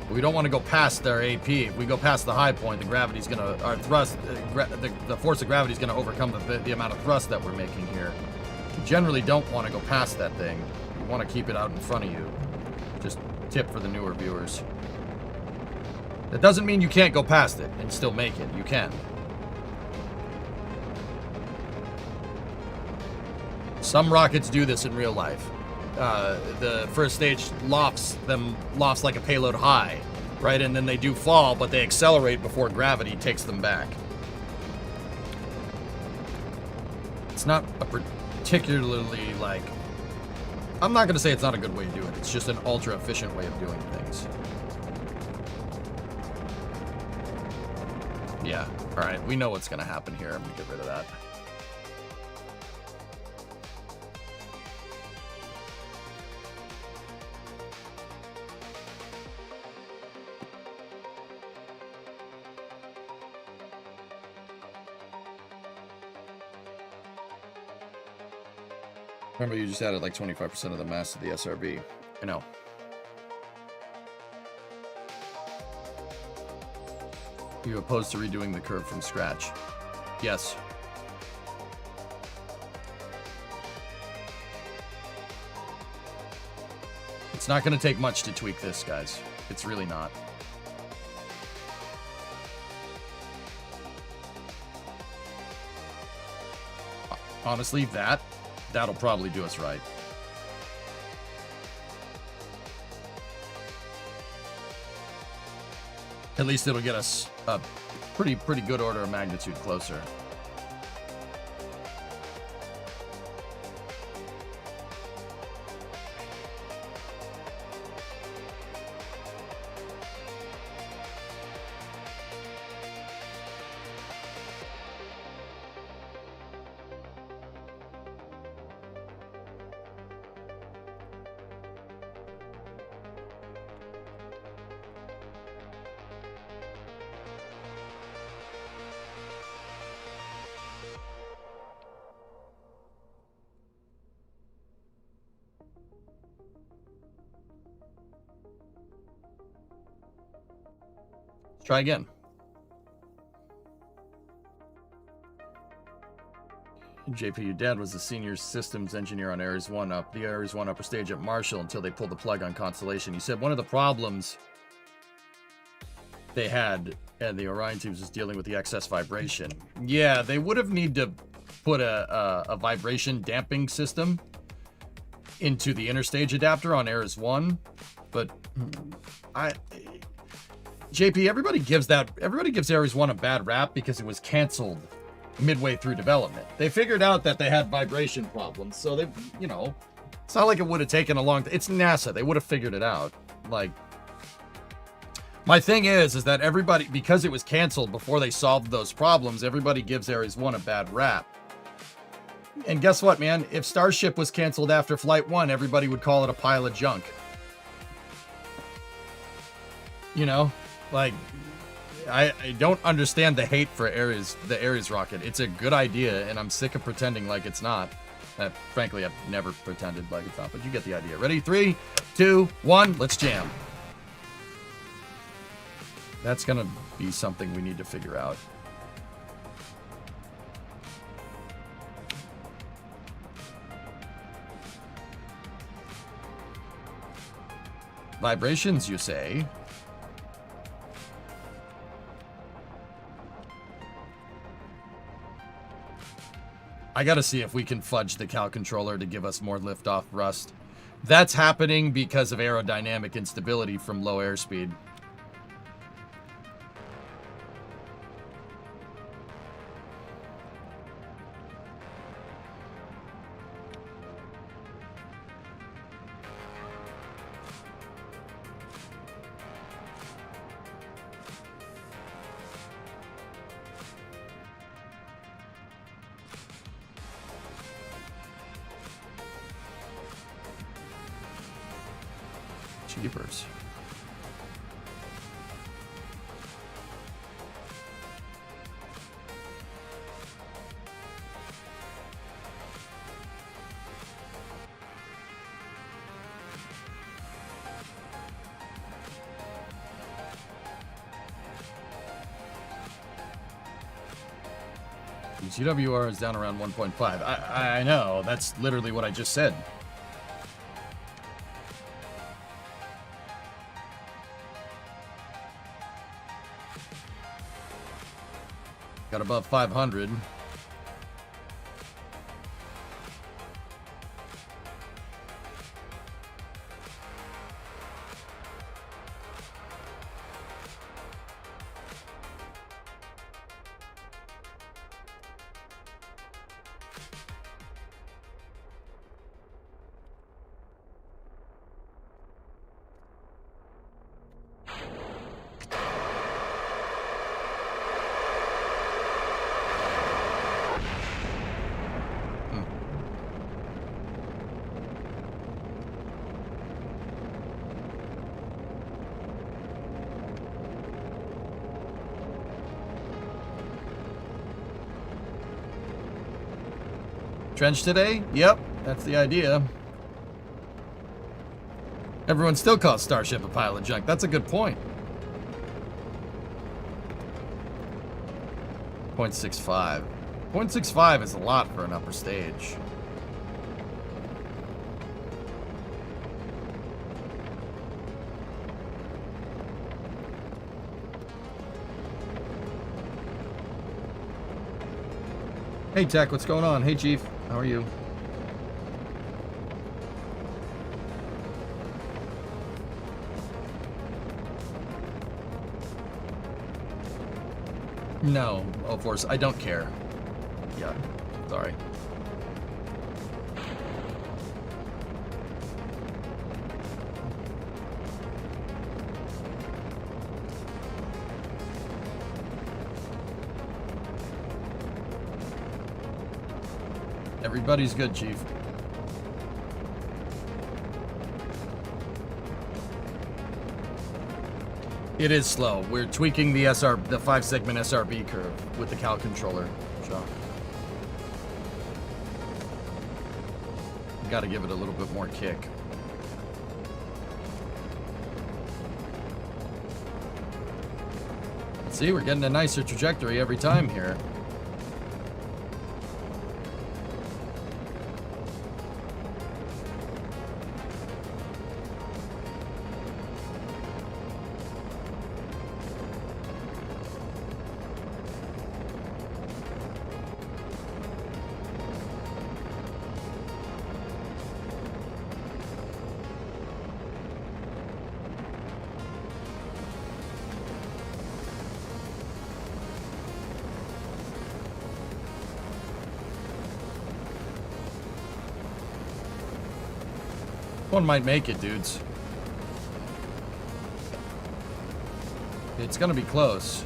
We don't want to go past their AP. If we go past the high point, the gravity's gonna, our thrust, the force of gravity is gonna overcome the amount of thrust that we're making here. You generally don't want to go past that thing. You want to keep it out in front of you. Just tip for the newer viewers. That doesn't mean you can't go past it and still make it. You can. Some rockets do this in real life. The first stage lofts like a payload high, right? And then they do fall, but they accelerate before gravity takes them back. It's not a particularly, like... I'm not going to say it's not a good way to do it. It's just an ultra-efficient way of doing things. Yeah, alright. We know what's going to happen here. I'm going to get rid of that. Remember, you just added like 25% of the mass to the SRB. I know. You opposed to redoing the curve from scratch? Yes. It's not going to take much to tweak this, guys. It's really not. Honestly, that'll probably do us right. At least it'll get us a pretty good order of magnitude closer. Try again. JP, your dad was the senior systems engineer on Ares-1 up the Ares-1 upper stage at Marshall until they pulled the plug on Constellation. He said one of the problems they had and the Orion teams was dealing with the excess vibration. Yeah, they would have need to put a vibration damping system into the interstage adapter on Ares-1, but JP, everybody gives Ares-1 a bad rap because it was canceled midway through development. They figured out that they had vibration problems, so they, you know, it's not like it would have taken a long time. It's NASA. They would have figured it out. Like, my thing is that everybody, because it was canceled before they solved those problems, everybody gives Ares-1 a bad rap. And guess what, man? If Starship was canceled after Flight 1, everybody would call it a pile of junk. You know? Like, I don't understand the hate for the Ares rocket. It's a good idea, and I'm sick of pretending like it's not. Frankly, I've never pretended like it's not, but you get the idea. Ready? 3, 2, 1, let's jam. That's gonna be something we need to figure out. Vibrations, you say? I gotta see if we can fudge the Cal controller to give us more liftoff rust. That's happening because of aerodynamic instability from low airspeed. Jeepers. GWR is down around 1.5. I know, that's literally what I just said. Got above 500. Trench today? Yep, that's the idea. Everyone still calls Starship a pile of junk. That's a good point. 0.65. 0.65 is a lot for an upper stage. Hey Tech, what's going on? Hey Chief, how are you? No, of course, I don't care. Yeah, sorry. Everybody's good, Chief. It is slow. We're tweaking the 5-segment SRB curve with the Cal controller. So, got to give it a little bit more kick. See, we're getting a nicer trajectory every time here. One might make it, dudes. It's gonna be close.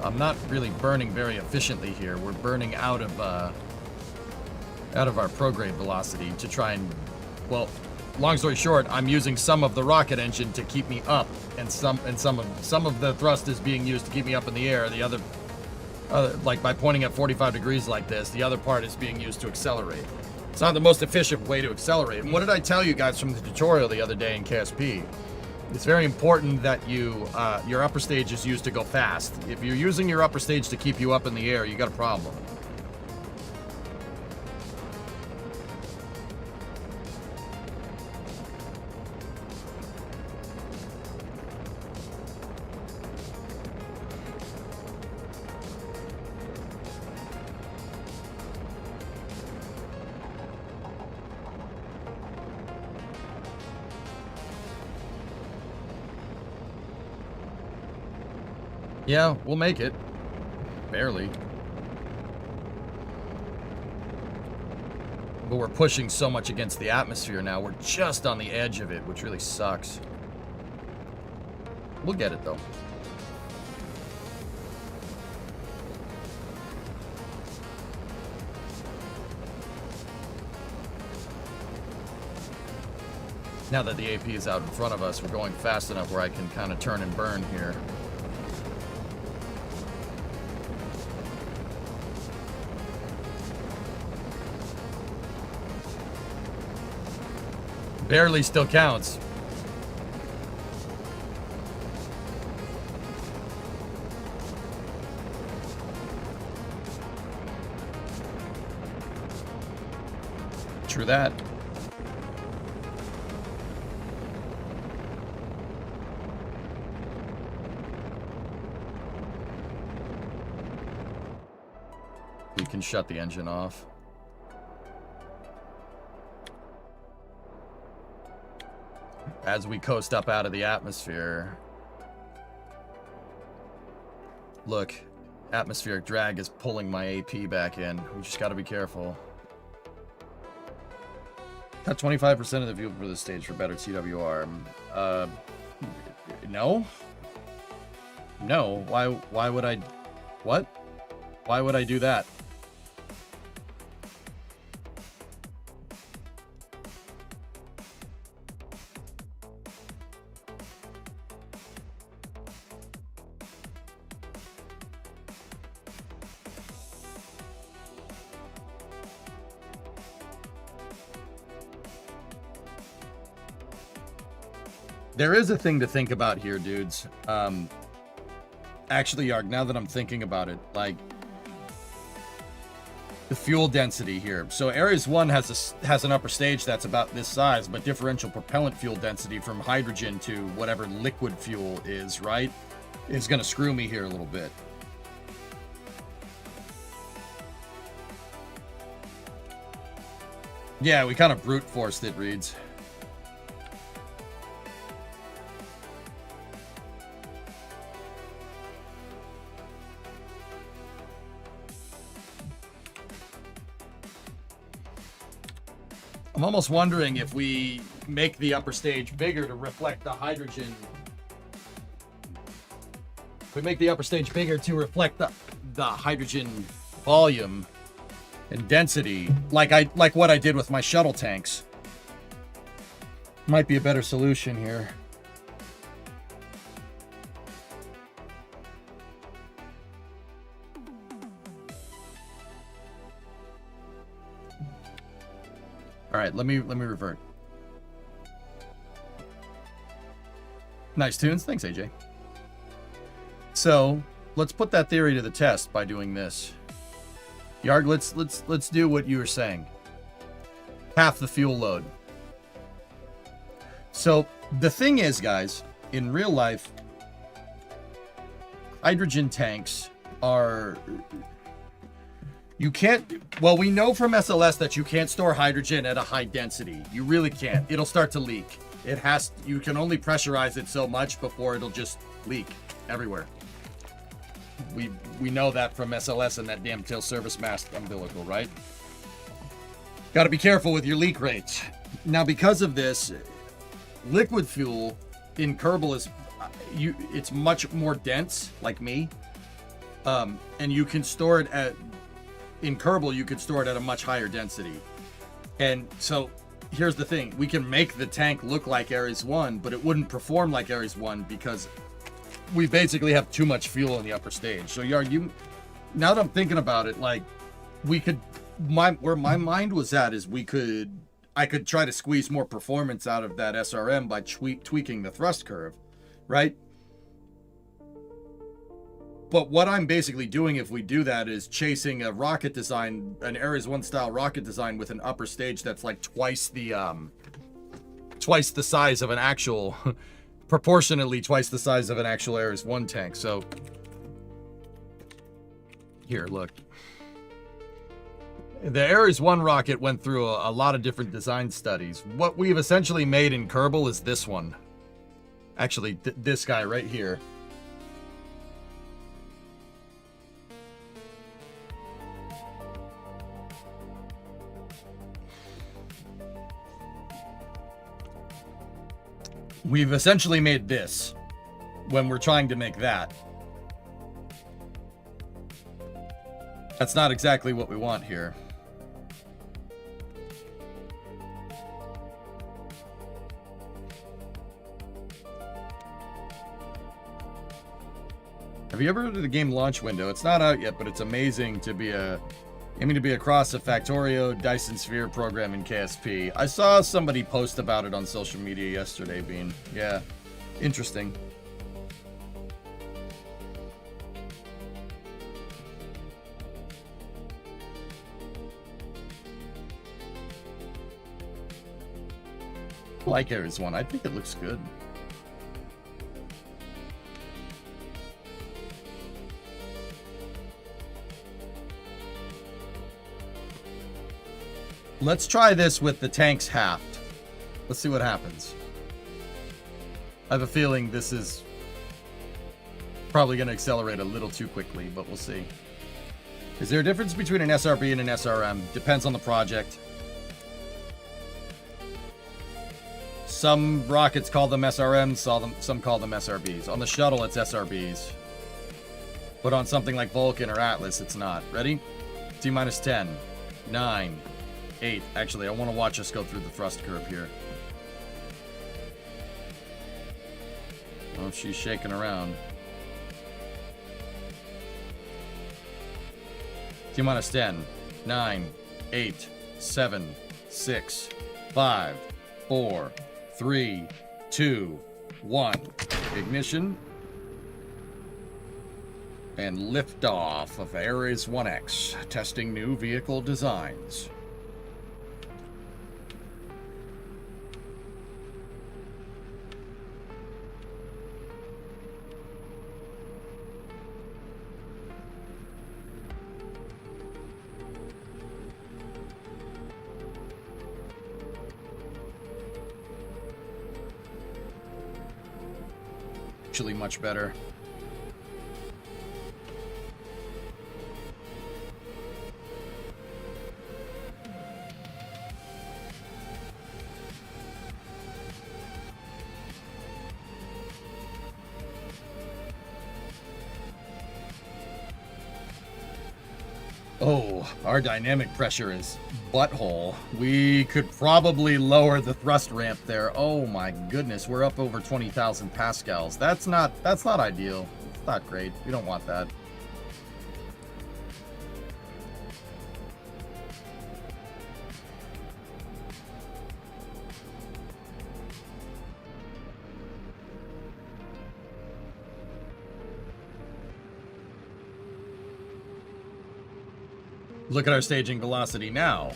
I'm not really burning very efficiently here. We're burning out of our prograde velocity to try and, well, long story short, I'm using some of the rocket engine to keep me up, and some of the thrust is being used to keep me up in the air. The other, like by pointing at 45 degrees like this, the other part is being used to accelerate. It's not the most efficient way to accelerate. And what did I tell you guys from the tutorial the other day in KSP? It's very important that your upper stage is used to go fast. If you're using your upper stage to keep you up in the air, you got a problem. Yeah, we'll make it. Barely. But we're pushing so much against the atmosphere now. We're just on the edge of it, which really sucks. We'll get it, though. Now that the AP is out in front of us, we're going fast enough where I can kind of turn and burn here. Barely still counts. True that. We can shut the engine off. As we coast up out of the atmosphere. Look, atmospheric drag is pulling my AP back in. We just gotta be careful. Cut 25% of the fuel for this stage for better TWR. No? No, why would I... What? Why would I do that? There is a thing to think about here, dudes. Actually, Yarg, now that I'm thinking about it, like, the fuel density here. So Ares-1 has an upper stage that's about this size, but differential propellant fuel density from hydrogen to whatever liquid fuel is, right, is going to screw me here a little bit. Yeah, we kind of brute forced it, Reeds. I'm almost wondering if we make the upper stage bigger to reflect the hydrogen. If we make the upper stage bigger to reflect the hydrogen volume and density, like what I did with my shuttle tanks, might be a better solution here. All right, let me revert. Nice tunes. Thanks, AJ. So let's put that theory to the test by doing this. Yarg, let's do what you were saying. Half the fuel load. So the thing is, guys, in real life, hydrogen tanks are... You can't... Well, we know from SLS that you can't store hydrogen at a high density. You really can't. It'll start to leak. It has... You can only pressurize it so much before it'll just leak everywhere. We know that from SLS and that damn tail service mast umbilical, right? Got to be careful with your leak rates. Now, because of this, liquid fuel in Kerbal is... It's much more dense, like me. And you can store it at... In Kerbal, you could store it at a much higher density. And so, here's the thing. We can make the tank look like Ares-1, but it wouldn't perform like Ares-1 because we basically have too much fuel in the upper stage. So, Yarg, now that I'm thinking about it, like, we could... Where my mind was at is I could try to squeeze more performance out of that SRM by tweaking the thrust curve, right? But what I'm basically doing if we do that is chasing a rocket design, an Ares-1 style rocket design with an upper stage that's like twice the size of an actual, proportionately twice the size of an actual Ares-1 tank. So here, look. The Ares-1 rocket went through a lot of different design studies. What we've essentially made in Kerbal is this one. Actually, this guy right here. We've essentially made this when we're trying to make that. That's not exactly what we want here. Have you ever heard of the game Launch Window? It's not out yet, but it's amazing to be aiming to be across a Factorio Dyson Sphere program in KSP. I saw somebody post about it on social media yesterday, Bean. Yeah, interesting. I like Ares-1. I think it looks good. Let's try this with the tanks halved. Let's see what happens. I have a feeling this is probably going to accelerate a little too quickly, but we'll see. Is there a difference between an SRB and an SRM? Depends on the project. Some rockets call them SRMs, some call them SRBs. On the shuttle, it's SRBs. But on something like Vulcan or Atlas, it's not. Ready? T-minus 10, 9, 8. Actually, I want to watch us go through the thrust curve here. Oh, she's shaking around. T-minus 10, 9, 8, 7, 6, 5, 4, 3, 2, 1. Ignition. And liftoff of Ares 1X, testing new vehicle designs. Actually much better. Oh, our dynamic pressure is butthole. We could probably lower the thrust ramp there. Oh my goodness, we're up over 20,000 pascals. That's not ideal. It's not great. We don't want that. Look at our staging velocity now.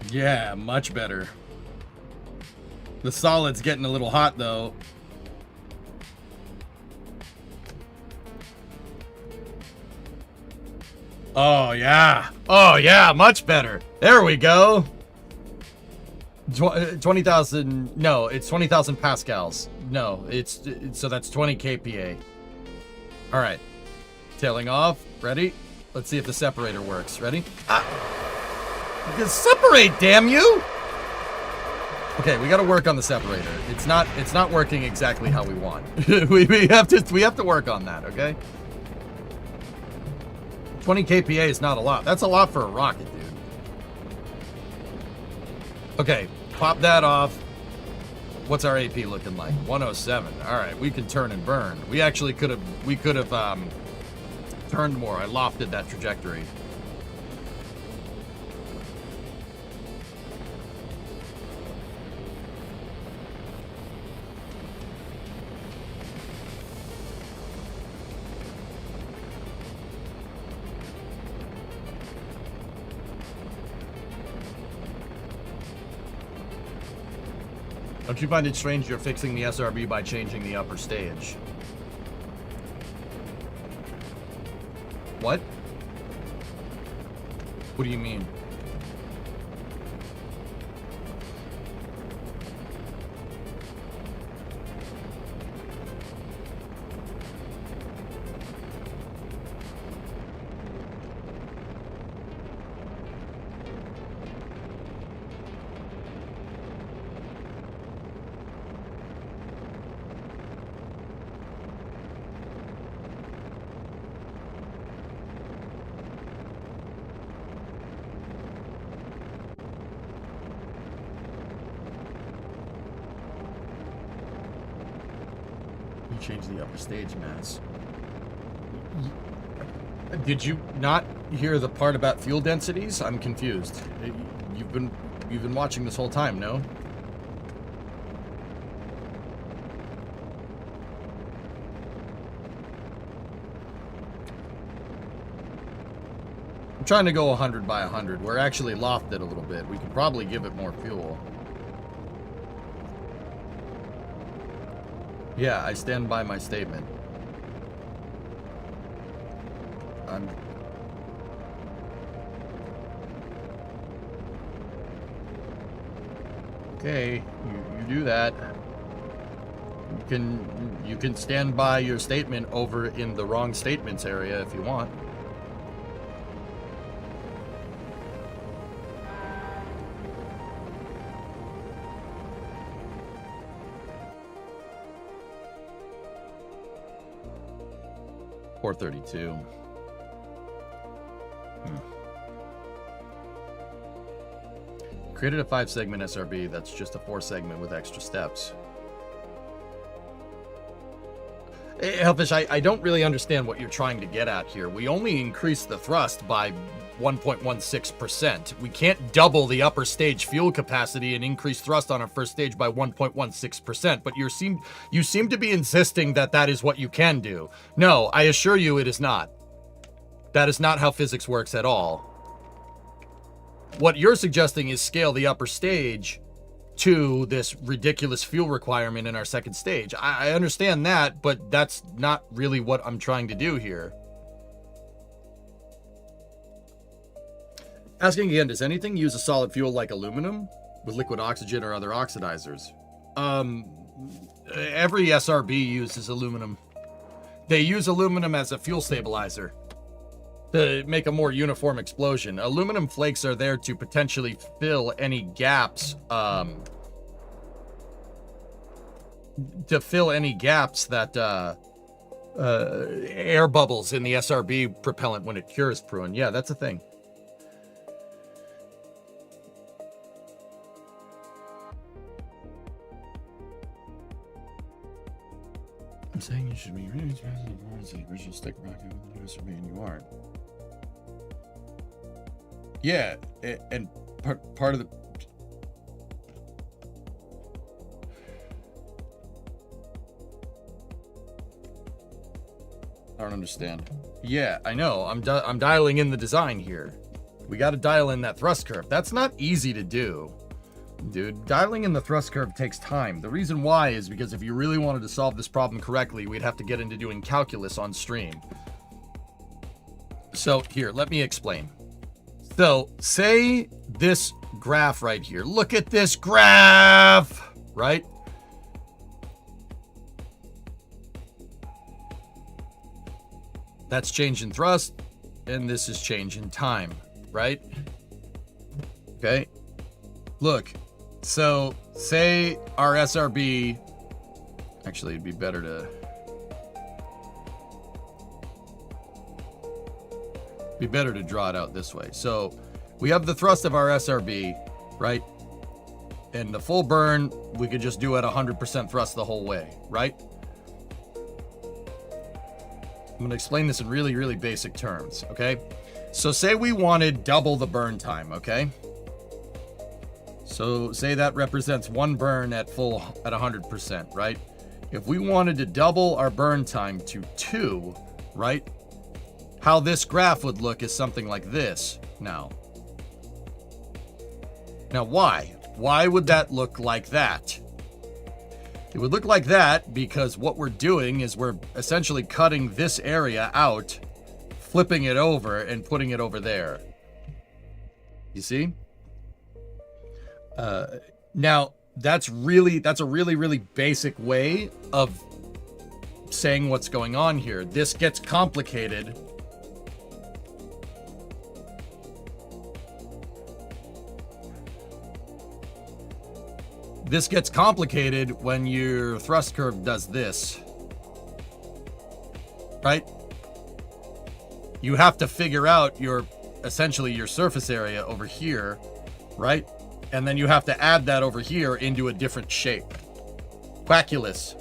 Yeah, much better. The solid's getting a little hot though. Oh yeah. Oh yeah, much better. There we go. 20,000. No, it's 20,000 pascals. No, so that's 20 kPa. All right. Tailing off. Ready? Let's see if the separator works. Ready? Separate, damn you! Okay, we got to work on the separator. It's not working exactly how we want. we have to work on that, okay? 20 kPa is not a lot. That's a lot for a rocket, dude. Okay, pop that off. What's our AP looking like? 107. All right, we can turn and burn. We actually could have turned more. I lofted that trajectory. Don't you find it strange you're fixing the SRB by changing the upper stage? What? What do you mean? Change the upper stage mass. Did you not hear the part about fuel densities? I'm confused. You've been watching this whole time, no? I'm trying to go 100 by 100. We're actually lofted a little bit. We could probably give it more fuel. Yeah, I stand by my statement. Okay, you do that. You can stand by your statement over in the wrong statements area if you want. .432. Created a 5-segment SRB that's just a 4-segment with extra steps. Hey, Hellfish, I don't really understand what you're trying to get at here. We only increased the thrust by 1.16%. We can't double the upper stage fuel capacity and increase thrust on our first stage by 1.16%, but you seem to be insisting that that is what you can do. No, I assure you it is not. That is not how physics works at all. What you're suggesting is scale the upper stage to this ridiculous fuel requirement in our second stage. I understand that, but that's not really what I'm trying to do here. Asking again, does anything use a solid fuel like aluminum with liquid oxygen or other oxidizers? Every SRB uses aluminum. They use aluminum as a fuel stabilizer to make a more uniform explosion. Aluminum flakes are there to potentially fill any gaps, that air bubbles in the SRB propellant when it cures, Pruin. Yeah, that's a thing. I'm saying you should be really interested in the original stick rocket with the SRB, and you aren't. Yeah, and part of the... I don't understand. Yeah, I know. I'm dialing in the design here. We got to dial in that thrust curve. That's not easy to do. Dude, dialing in the thrust curve takes time. The reason why is because if you really wanted to solve this problem correctly, we'd have to get into doing calculus on stream. So here, let me explain. So say this graph right here. Look at this graph, right? That's change in thrust, and this is change in time, right? Okay. Look, so say our SRB, actually it'd be better to draw it out this way. So we have the thrust of our SRB, right? And the full burn, we could just do at 100% thrust the whole way, right? I'm going to explain this in really, really basic terms, okay? So say we wanted double the burn time, okay? So say that represents one burn at 100%, right? If we wanted to double our burn time to 2, right? How this graph would look is something like this now. Now why? Why would that look like that? It would look like that because what we're doing is we're essentially cutting this area out, flipping it over, and putting it over there. You see? Now, that's a really, really basic way of saying what's going on here. This gets complicated. This gets complicated when your thrust curve does this, right? You have to figure out essentially your surface area over here, right? And then you have to add that over here into a different shape. Calculus.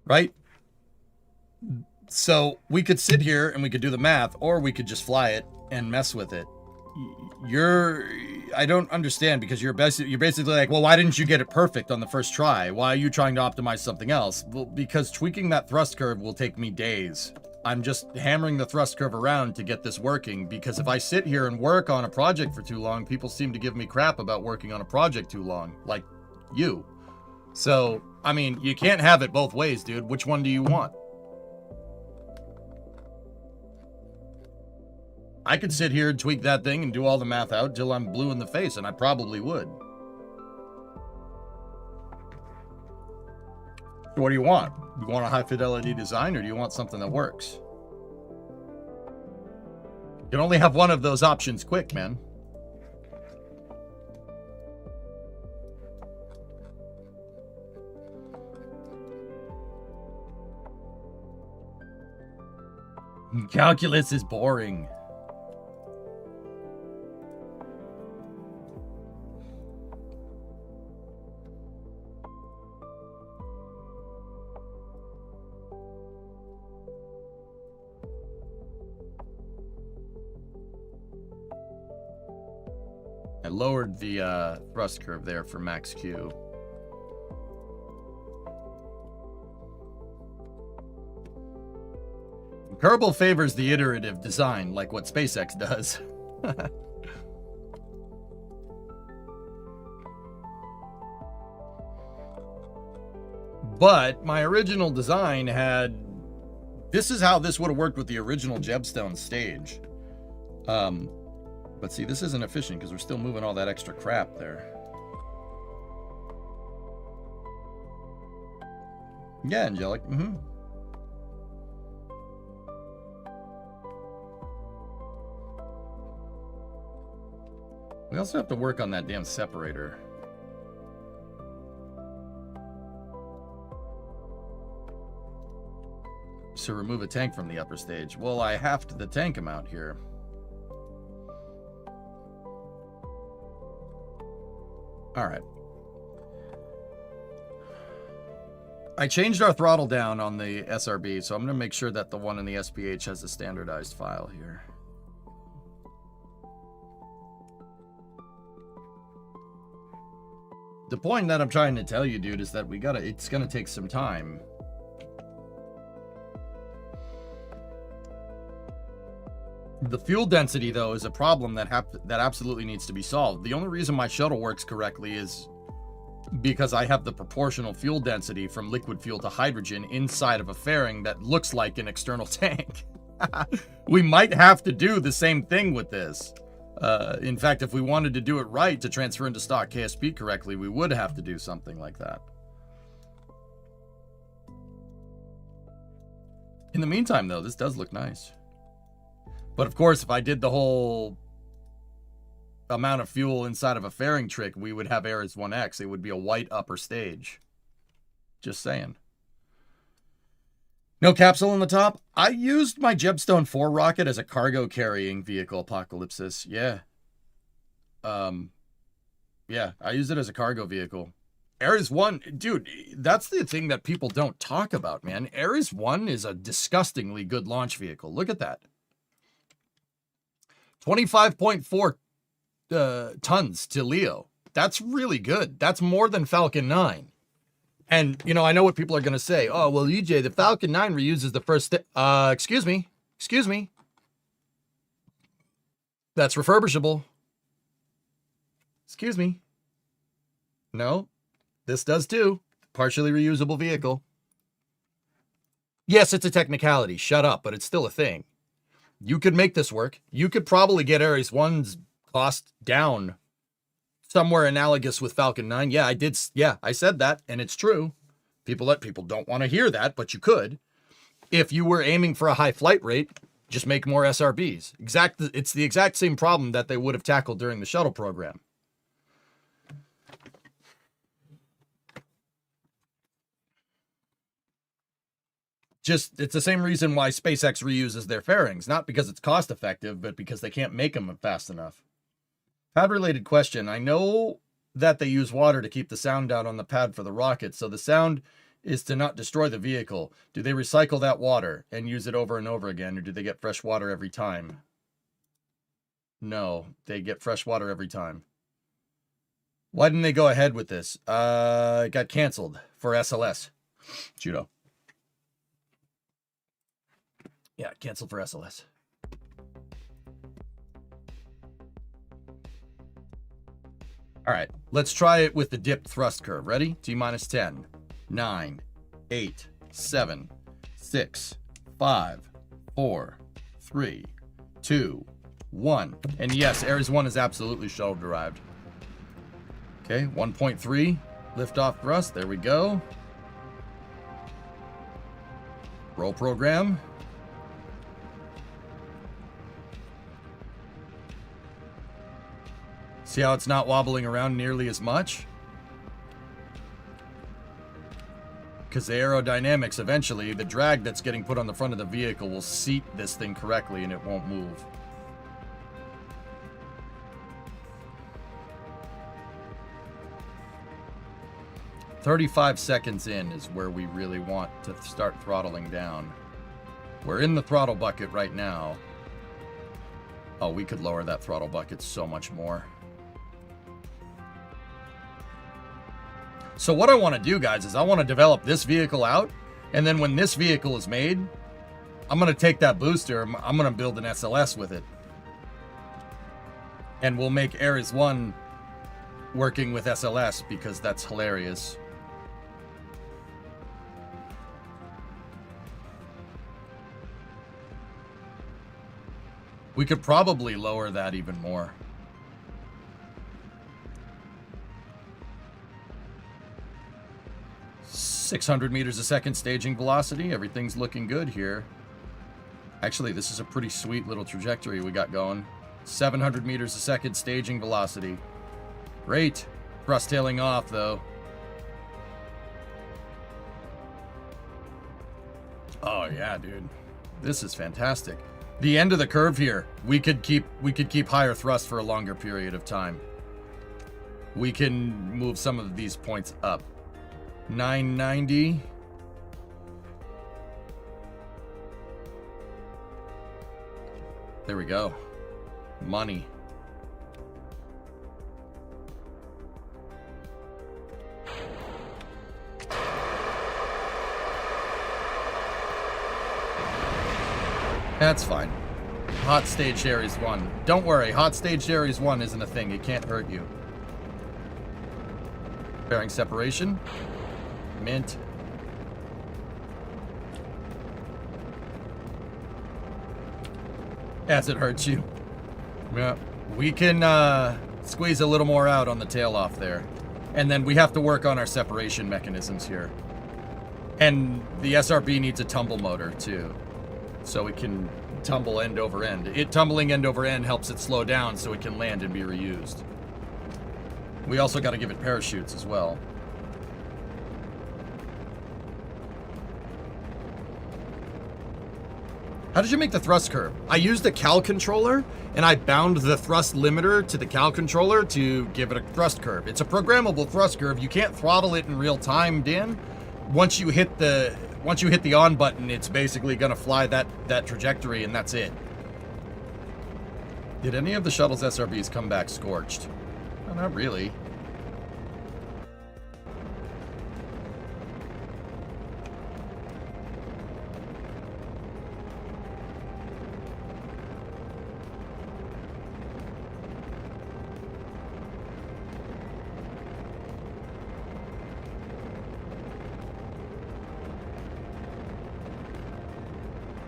Right? So we could sit here and we could do the math, or we could just fly it and mess with it. I don't understand, because you're basically like, well, why didn't you get it perfect on the first try? Why are you trying to optimize something else? Well, because tweaking that thrust curve will take me days. I'm just hammering the thrust curve around to get this working, because if I sit here and work on a project for too long, people seem to give me crap about working on a project too long, like you. So, I mean, you can't have it both ways, dude. Which one do you want? I could sit here and tweak that thing and do all the math out till I'm blue in the face, and I probably would. So what do you want? You want a high fidelity design, or do you want something that works? You can only have one of those options quick, man. Calculus is boring. I lowered the thrust curve there for max Q. Kerbal favors the iterative design, like what SpaceX does. But my original design had... This is how this would have worked with the original Jebstone stage. But see, this isn't efficient because we're still moving all that extra crap there. Yeah, Angelic. Mm-hmm. We also have to work on that damn separator. So remove a tank from the upper stage. Well, I halved the tank amount here. All right. I changed our throttle down on the SRB, so I'm going to make sure that the one in the SPH has a standardized file here. The point that I'm trying to tell you, dude, is that it's gonna take some time. The fuel density, though, is a problem that absolutely needs to be solved. The only reason my shuttle works correctly is because I have the proportional fuel density from liquid fuel to hydrogen inside of a fairing that looks like an external tank. We might have to do the same thing with this. In fact, if we wanted to do it right to transfer into stock KSP correctly, we would have to do something like that. In the meantime, though, this does look nice. But of course, if I did the whole amount of fuel inside of a fairing trick, we would have Ares-1X. It would be a white upper stage. Just saying. No capsule in the top? I used my Jebstone 4 rocket as a cargo carrying vehicle, Apocalypsis. Yeah. Yeah, I used it as a cargo vehicle. Ares-1, dude, that's the thing that people don't talk about, man. Ares-1 is a disgustingly good launch vehicle. Look at that. 25.4 tons to Leo. That's really good. That's more than Falcon 9. And, you know, I know what people are going to say. Oh, well, EJ, the Falcon 9 reuses the first... excuse me. Excuse me. That's refurbishable. Excuse me. No, this does too. Partially reusable vehicle. Yes, it's a technicality. Shut up, but it's still a thing. You could make this work. You could probably get Ares-1's cost down somewhere analogous with Falcon 9. Yeah, I did. Yeah, I said that, and it's true. People don't want to hear that, but you could. If you were aiming for a high flight rate, just make more SRBs. It's the exact same problem that they would have tackled during the shuttle program. It's the same reason why SpaceX reuses their fairings. Not because it's cost effective, but because they can't make them fast enough. Pad-related question. I know that they use water to keep the sound down on the pad for the rocket, so the sound is to not destroy the vehicle. Do they recycle that water and use it over and over again, or do they get fresh water every time? No, they get fresh water every time. Why didn't they go ahead with this? It got canceled for SLS. Judo. Yeah, canceled for SLS. All right, let's try it with the dipped thrust curve. Ready? T minus 10, 9, 8, 7, 6, 5, 4, 3, 2, 1. And yes, Ares-1 is absolutely shuttle derived. Okay, 1.3 liftoff thrust. There we go. Roll program. See how it's not wobbling around nearly as much? Because the aerodynamics, eventually, the drag that's getting put on the front of the vehicle will seat this thing correctly and it won't move. "35 seconds in is where we really want to start throttling down. We're in the throttle bucket right now. Oh, we could lower that throttle bucket so much more. So what I want to do, guys, is I want to develop this vehicle out, and then when this vehicle is made, I'm going to take that booster, I'm going to build an SLS with it. And we'll make Ares-1 working with SLS, because that's hilarious. We could probably lower that even more. 600 meters a second staging velocity. Everything's looking good here. Actually, this is a pretty sweet little trajectory we got going. 700 meters a second staging velocity. Great. Thrust tailing off, though. Oh, yeah, dude. This is fantastic. The end of the curve here, we could keep higher thrust for a longer period of time. We can move some of these points up. 990. There we go. Money. That's fine. Hot staged Ares-1. Don't worry, hot staged Ares-1 isn't a thing. It can't hurt you. Bearing separation. Mint. As it hurts you. Yeah. We can squeeze a little more out on the tail off there. And then we have to work on our separation mechanisms here. And the SRB needs a tumble motor too. So it can tumble end over end. Tumbling end over end helps it slow down so it can land and be reused. We also got to give it parachutes as well. How did you make the thrust curve? I used a cal controller and I bound the thrust limiter to the cal controller to give it a thrust curve. It's a programmable thrust curve. You can't throttle it in real time, Dan. Once you hit the on button, it's basically gonna fly that trajectory and that's it. Did any of the shuttle's SRBs come back scorched? Oh, not really.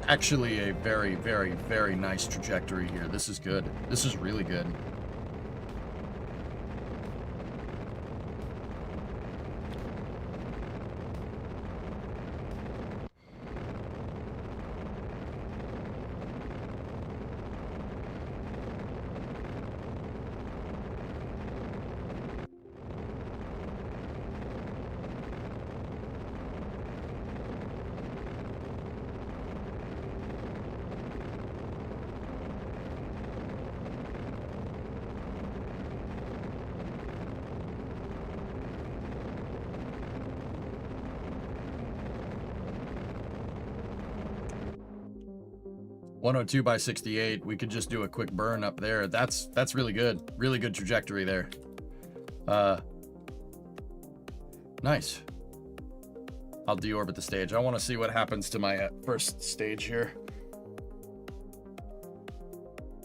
Actually a very, very, very nice trajectory here. This is good. This is really good. (102/68). We could just do a quick burn up there. That's really good. Really good trajectory there. Nice. I'll deorbit the stage. I want to see what happens to my first stage here.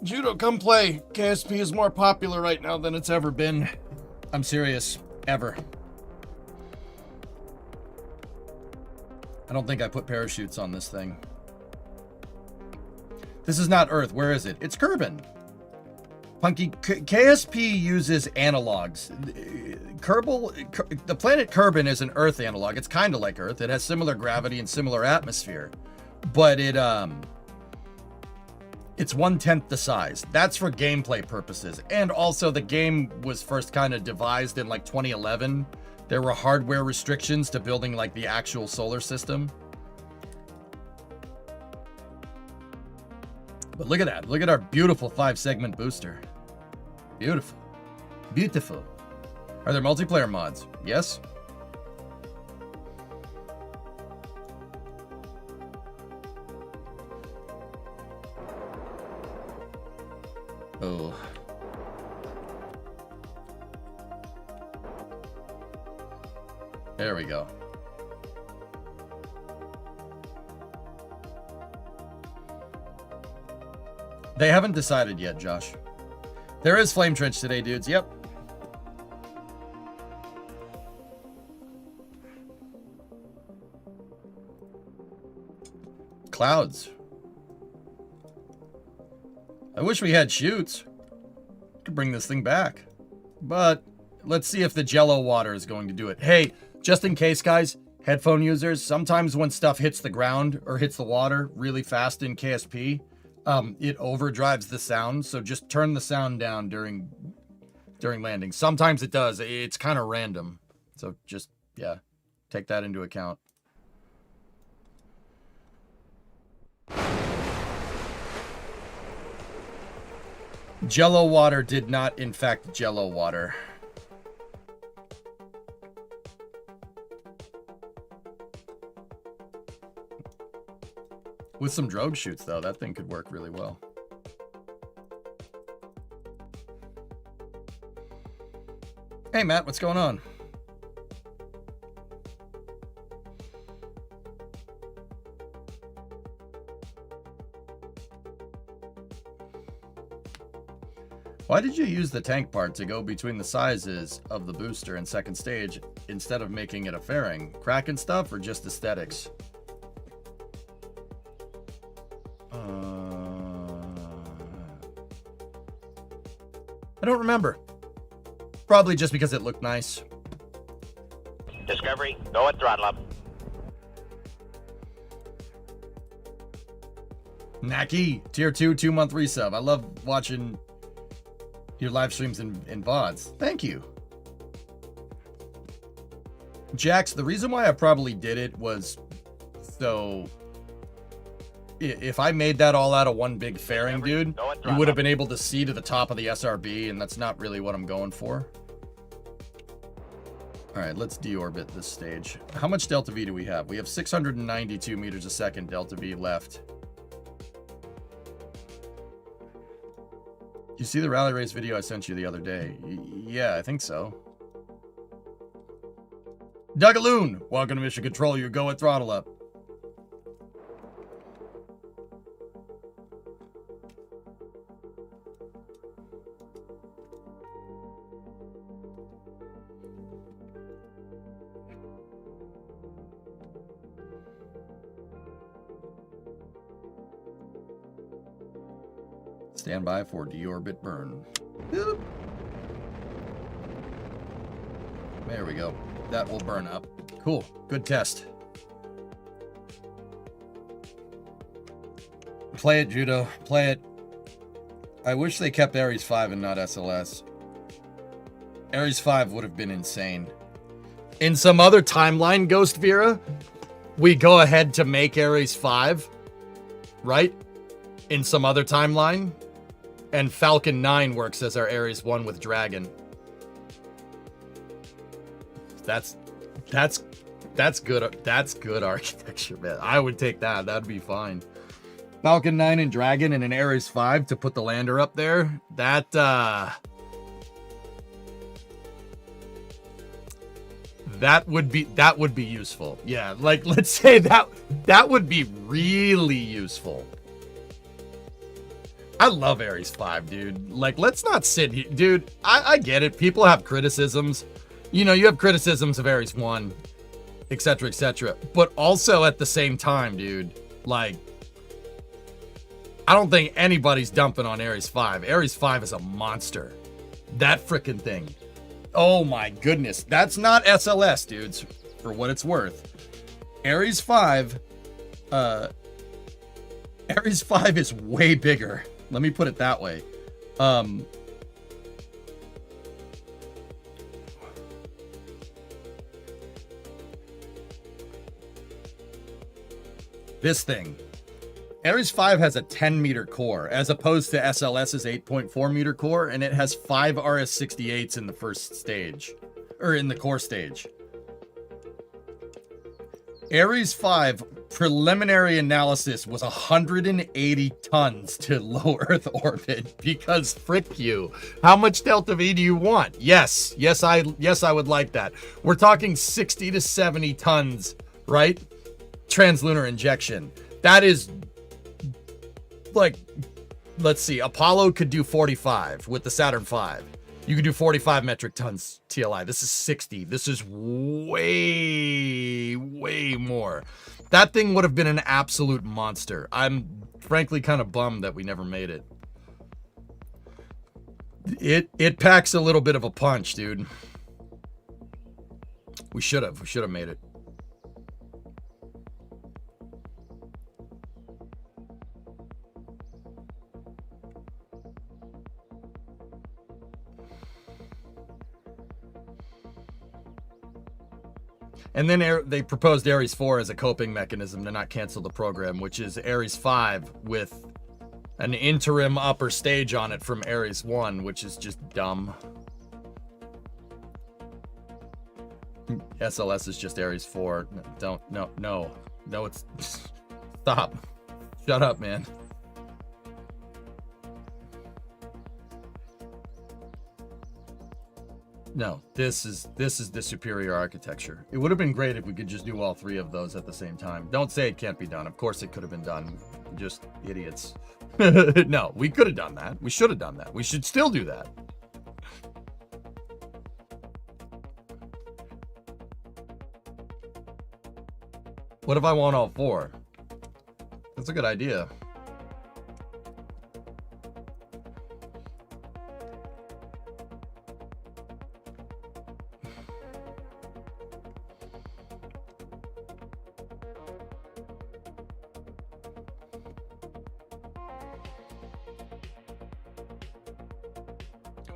Judo, come play. KSP is more popular right now than it's ever been. I'm serious. Ever. I don't think I put parachutes on this thing. This is not Earth. Where is it? It's Kerbin. Punky, KSP uses analogs. The planet Kerbin is an Earth analog. It's kind of like Earth. It has similar gravity and similar atmosphere, but it's 1/10 the size. That's for gameplay purposes. And also the game was first kind of devised in like 2011. There were hardware restrictions to building like the actual solar system. But look at that. Look at our beautiful 5-segment booster. Beautiful. Beautiful. Are there multiplayer mods? Yes. Oh. There we go. They haven't decided yet, Josh. There is Flame Trench today, dudes. Yep. Clouds. I wish we had chutes. Could bring this thing back. But let's see if the Jello water is going to do it. Hey, just in case, guys, headphone users, sometimes when stuff hits the ground or hits the water really fast in KSP, it overdrives the sound, so just turn the sound down during landing. Sometimes it does. It's kind of random. So just, yeah, take that into account. Jello water did not, in fact, Jello water. With some drogue shoots, though, that thing could work really well. Hey, Matt, what's going on? Why did you use the tank part to go between the sizes of the booster and second stage instead of making it a fairing? Cracking stuff or just aesthetics? I don't remember. Probably just because it looked nice. Discovery, go at throttle up. Naki, tier 2, 2-month resub. I love watching your live streams and VODs. Thank you. Jax, the reason why I probably did it was so if I made that all out of one big fairing, dude, you would have been able to see to the top of the SRB, and that's not really what I'm going for. All right, let's deorbit this stage. How much delta V do we have? We have 692 meters a second delta V left. You see the rally race video I sent you the other day? Yeah, I think so. Dougaloon, welcome to Mission Control. You go at throttle up. Stand by for deorbit burn. Boop. There we go. That will burn up. Cool. Good test. Play it, Judo. Play it. I wish they kept Ares-1 and not SLS. Ares-1 would have been insane. In some other timeline, Ghost Vera, we go ahead to make Ares-1, right? In some other timeline. And Falcon 9 works as our Ares-1 with Dragon. That's good. That's good architecture, man. I would take that. That'd be fine. Falcon 9 and Dragon and an Ares-1 to put the lander up there. That would be useful. Yeah, like let's say that would be really useful. I love Ares-1, dude. Like, let's not sit here. Dude, I get it. People have criticisms. You know, you have criticisms of Ares-1, etc., etc. But also at the same time, dude, like, I don't think anybody's dumping on Ares-1. Ares-1 is a monster. That freaking thing. Oh my goodness. That's not SLS, dudes, for what it's worth. Ares-1, Ares-1 is way bigger. Let me put it that way. This thing. Ares-1 has a 10-meter core, as opposed to SLS's 8.4 meter core, and it has 5 RS-68s in the first stage, or in the core stage. Ares-1 preliminary analysis was 180 tons to low Earth orbit because frick you. How much delta V do you want? Yes, I would like that. We're talking 60 to 70 tons, right? Translunar injection. That is like, let's see, Apollo could do 45 with the Saturn V. You could do 45 metric tons TLI. This is 60. This is way more. That thing would have been an absolute monster. I'm frankly kind of bummed that we never made it. It packs a little bit of a punch, dude. We should have made it. And then they proposed Ares-4 as a coping mechanism to not cancel the program, which is Ares-5 with an interim upper stage on it from Ares-1, which is just dumb. SLS is just Ares-4. No, it's... Stop. Shut up, man. No, this is the superior architecture. It would have been great if we could just do all three of those at the same time. Don't say it can't be done. Of course it could have been done. Just idiots. No, we could have done that. We should have done that. We should still do that. What if I want all four? That's a good idea.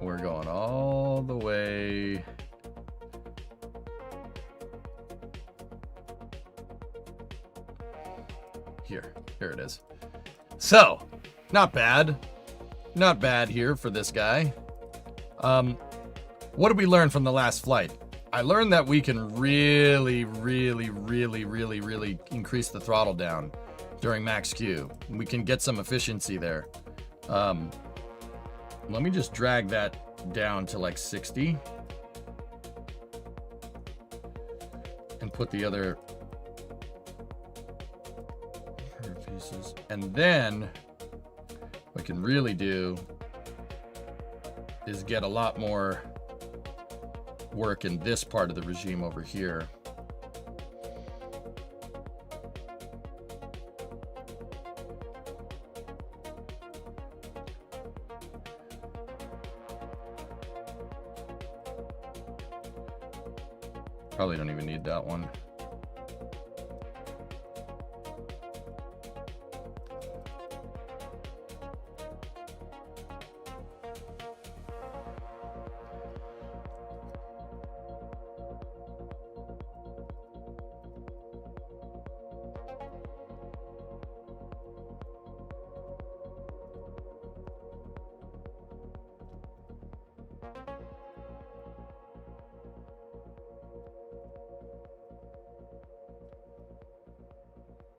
We're going all the way. Here it is. So, not bad. Not bad here for this guy. What did we learn from the last flight? I learned that we can really increase the throttle down during max Q. We can get some efficiency there. Let me just drag that down to like 60. And put the other pieces. And then what we can really do is get a lot more work in this part of the regime over here. Probably don't even need that one.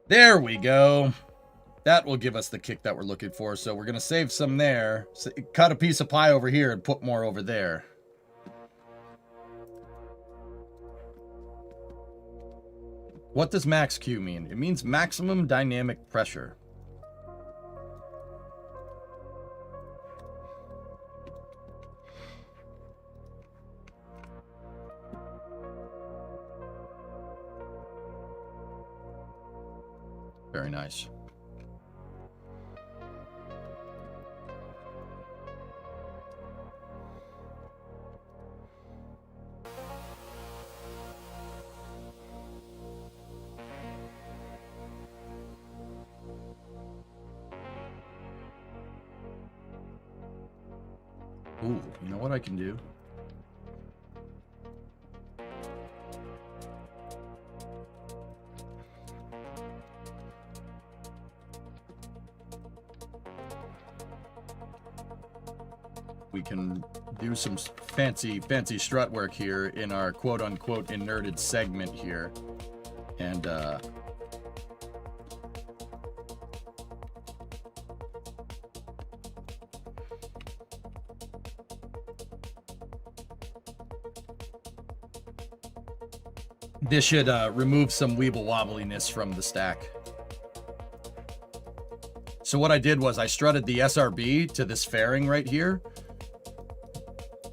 There we go. That will give us the kick that we're looking for. So we're going to save some there. So cut a piece of pie over here and put more over there. What does max Q mean? It means maximum dynamic pressure. Very nice. Ooh, you know what I can do? We can do some fancy strut work here in our quote-unquote inerted segment here. And this should remove some weeble wobbliness from the stack. So what I did was I strutted the SRB to this fairing right here.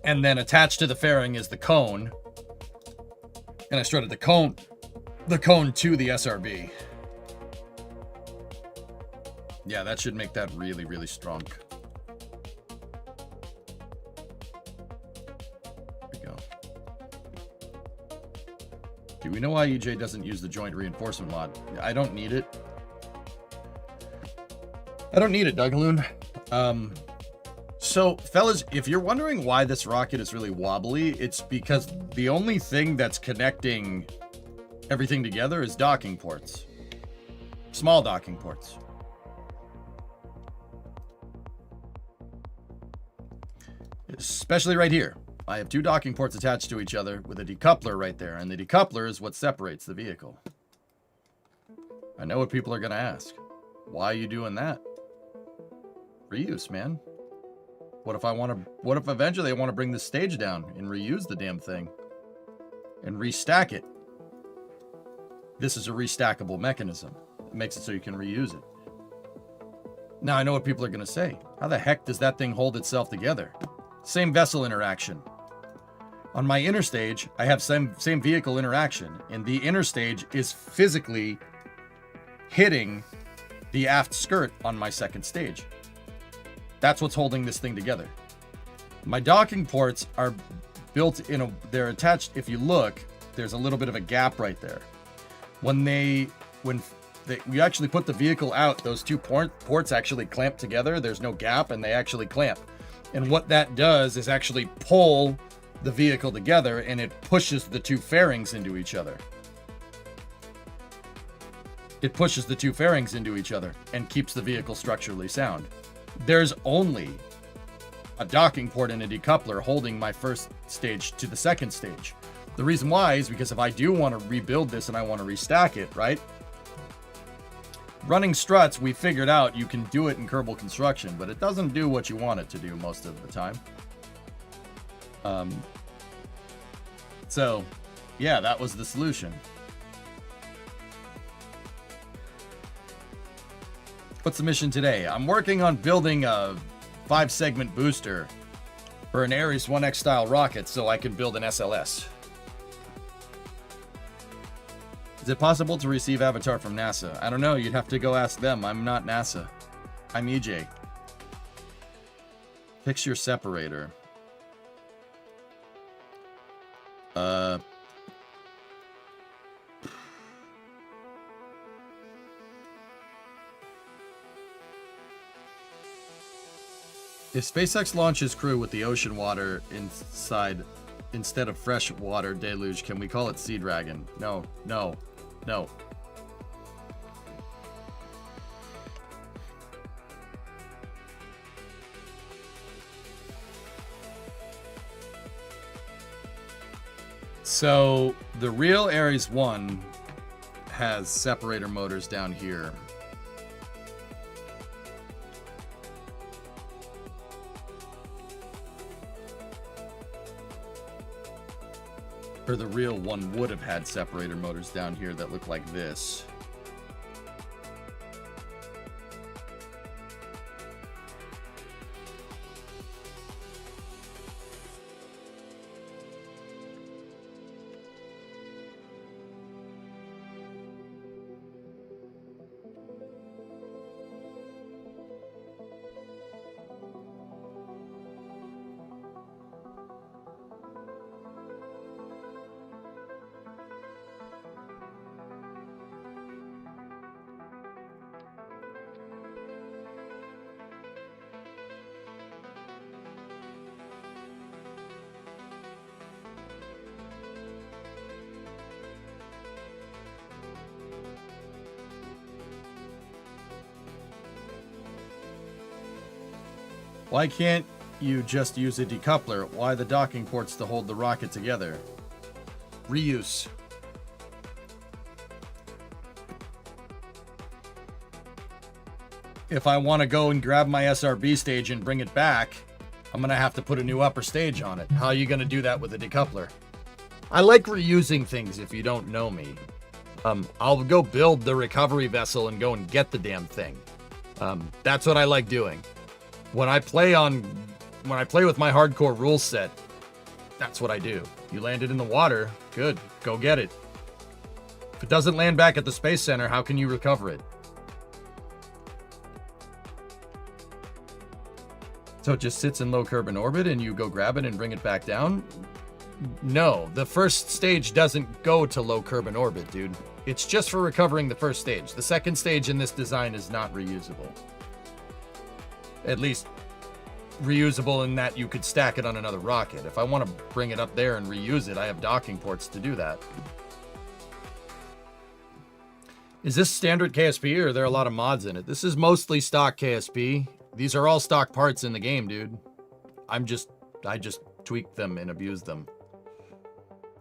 And then attached to the fairing is the cone. And I strutted the cone to the SRB. Yeah, that should make that really strong. There we go. Do we know why EJ doesn't use the joint reinforcement mod? I don't need it. I don't need it, Dugaloon. So, fellas, if you're wondering why this rocket is really wobbly, it's because the only thing that's connecting everything together is docking ports. Small docking ports. Especially right here. I have two docking ports attached to each other with a decoupler right there, and the decoupler is what separates the vehicle. I know what people are going to ask. Why are you doing that? Reuse, man. What if eventually I want to bring this stage down and reuse the damn thing and restack it? This is a restackable mechanism. It makes it so you can reuse it. Now I know what people are going to say. How the heck does that thing hold itself together? Same vessel interaction. On my inner stage, I have same vehicle interaction, and the inner stage is physically hitting the aft skirt on my second stage. That's what's holding this thing together. My docking ports are built in they're attached. If you look, there's a little bit of a gap right there. When we actually put the vehicle out, those two ports actually clamp together. There's no gap, and they actually clamp. And what that does is actually pull the vehicle together, and it pushes the two fairings into each other. It pushes the two fairings into each other and keeps the vehicle structurally sound. There's only a docking port and a decoupler holding my first stage to the second stage. The reason why is because if I do want to rebuild this and I want to restack it, right? Running struts, we figured out you can do it in Kerbal Construction, but it doesn't do what you want it to do most of the time. So, yeah, that was the solution. What's the mission today? I'm working on building a 5-segment booster for an Ares-1 style rocket so I can build an SLS. Is it possible to receive Avatar from NASA? I don't know. You'd have to go ask them. I'm not NASA. I'm EJ. Fix your separator. If SpaceX launches crew with the ocean water inside instead of fresh water deluge, can we call it Sea Dragon? No, no, no. So the real Ares-1 has separator motors down here. Or the real one would have had separator motors down here that look like this. Why can't you just use a decoupler? Why the docking ports to hold the rocket together? Reuse. If I want to go and grab my SRB stage and bring it back, I'm going to have to put a new upper stage on it. How are you going to do that with a decoupler? I like reusing things if you don't know me. I'll go build the recovery vessel and go and get the damn thing. That's what I like doing. When I play with my hardcore rule set, that's what I do. You land it in the water, good, go get it. If it doesn't land back at the Space Center, how can you recover it? So it just sits in low Kerbin orbit and you go grab it and bring it back down? No, the first stage doesn't go to low Kerbin orbit, dude. It's just for recovering the first stage. The second stage in this design is not reusable. At least reusable in that you could stack it on another rocket. If I want to bring it up there and reuse it, I have docking ports to do that. Is this standard KSP or are there a lot of mods in it? This is mostly stock KSP. These are all stock parts in the game, dude. I just tweak them and abuse them.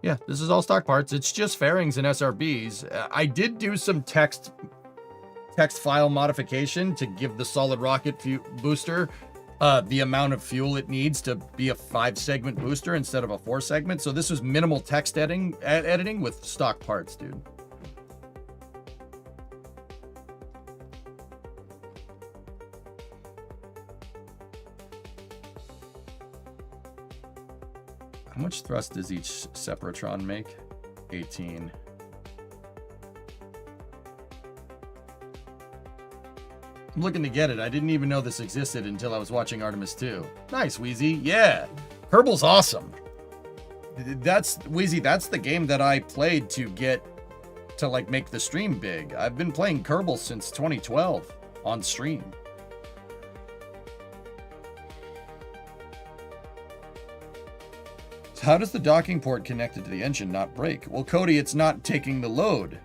Yeah, this is all stock parts. It's just fairings and SRBs. I did do some text file modification to give the solid rocket booster the amount of fuel it needs to be a 5-segment booster instead of a 4-segment. So this was minimal text editing with stock parts, dude. How much thrust does each Separatron make? 18. I'm looking to get it. I didn't even know this existed until I was watching Artemis 2. Nice, Wheezy. Yeah. Kerbal's awesome. That's, Wheezy, that's the game that I played to get to, like, make the stream big. I've been playing Kerbal since 2012 on stream. How does the docking port connected to the engine not break? Well, Cody, it's not taking the load.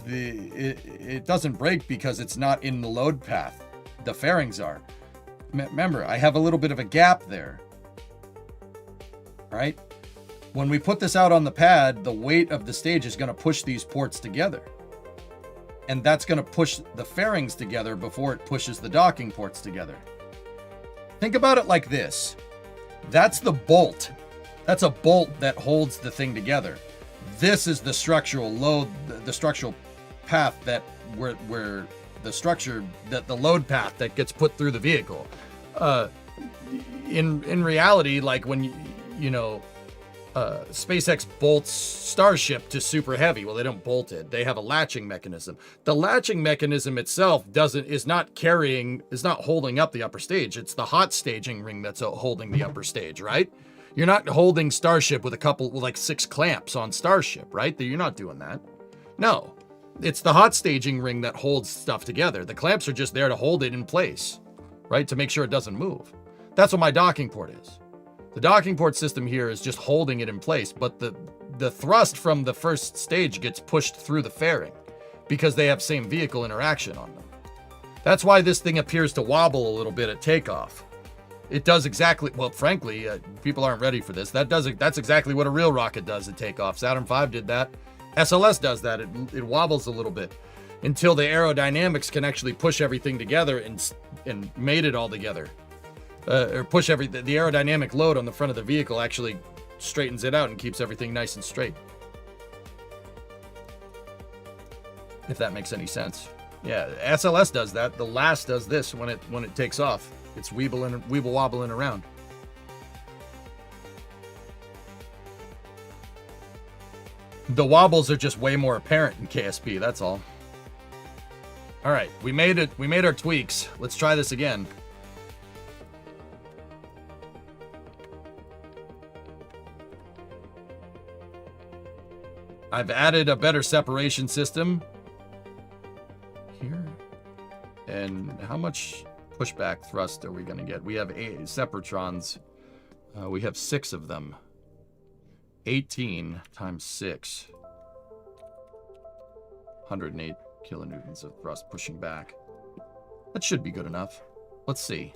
It doesn't break because it's not in the load path. The fairings are. Remember, I have a little bit of a gap there. Right? When we put this out on the pad, the weight of the stage is going to push these ports together. And that's going to push the fairings together before it pushes the docking ports together. Think about it like this. That's the bolt. That's a bolt that holds the thing together. This is the structural load, the structural path that where the structure, that the load path that gets put through the vehicle. In reality, like when SpaceX bolts Starship to super heavy. Well, they don't bolt it. They have a latching mechanism. The latching mechanism itself is not holding up the upper stage. It's the hot staging ring that's holding the upper stage, right? You're not holding Starship with like 6 clamps on Starship, right? You're not doing that. No, it's the hot staging ring that holds stuff together. The clamps are just there to hold it in place, right? To make sure it doesn't move. That's what my docking port is. The docking port system here is just holding it in place, but the thrust from the first stage gets pushed through the fairing because they have same vehicle interaction on them. That's why this thing appears to wobble a little bit at takeoff. It does exactly, well, frankly, people aren't ready for this. That's exactly what a real rocket does at takeoff. Saturn V did that. SLS does that. It wobbles a little bit until the aerodynamics can actually push everything together and mate it all together. Or push the aerodynamic load on the front of the vehicle actually straightens it out and keeps everything nice and straight. If that makes any sense. Yeah, SLS does that. The LAS does this when it takes off. It's weeble wobbling around. The wobbles are just way more apparent in KSP, that's all. All right, we made it. We made our tweaks. Let's try this again. I've added a better separation system here. And how much pushback thrust are we going to get? We have 8 Separatrons. We have 6 of them. 18 times 6. 108 kilonewtons of thrust pushing back. That should be good enough. Let's see.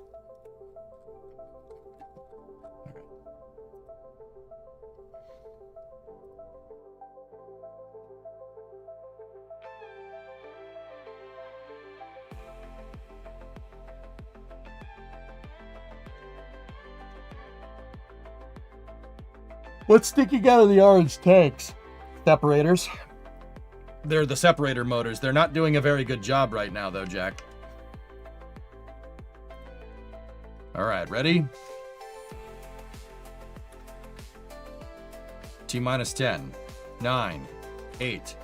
What's sticking out of the orange tanks? Separators. They're the separator motors. They're not doing a very good job right now, though, Jack. All right, ready? T-minus 10, 9, 8,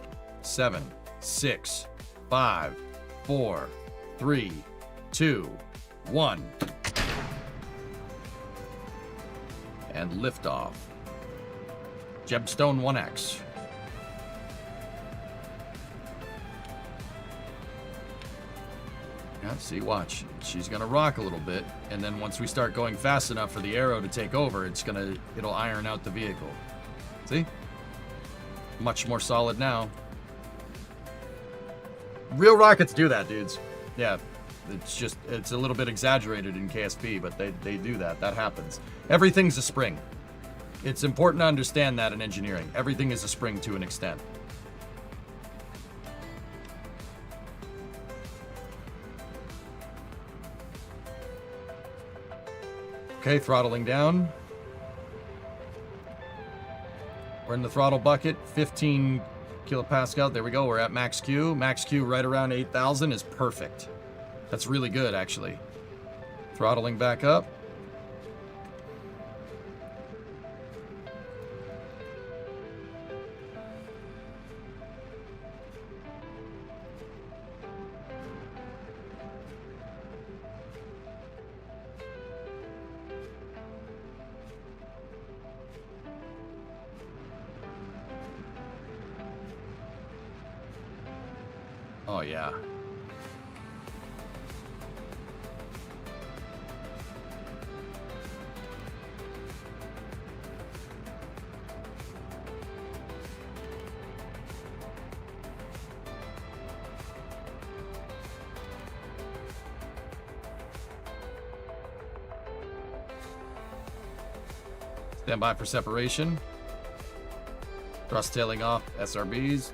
7, 6, 5, 4, 3, 2, 1. And liftoff. Jebstone 1X. Yeah, see, watch. She's gonna rock a little bit, and then once we start going fast enough for the arrow to take over, it'll iron out the vehicle. See? Much more solid now. Real rockets do that, dudes. Yeah, it's a little bit exaggerated in KSP, but they do that. That happens. Everything's a spring. It's important to understand that in engineering. Everything is a spring to an extent. Okay, throttling down. We're in the throttle bucket, 15 kilopascal. There we go, we're at max Q. Max Q right around 8,000 is perfect. That's really good, actually. Throttling back up. Oh, yeah. Stand by for separation. Thrust tailing off SRBs.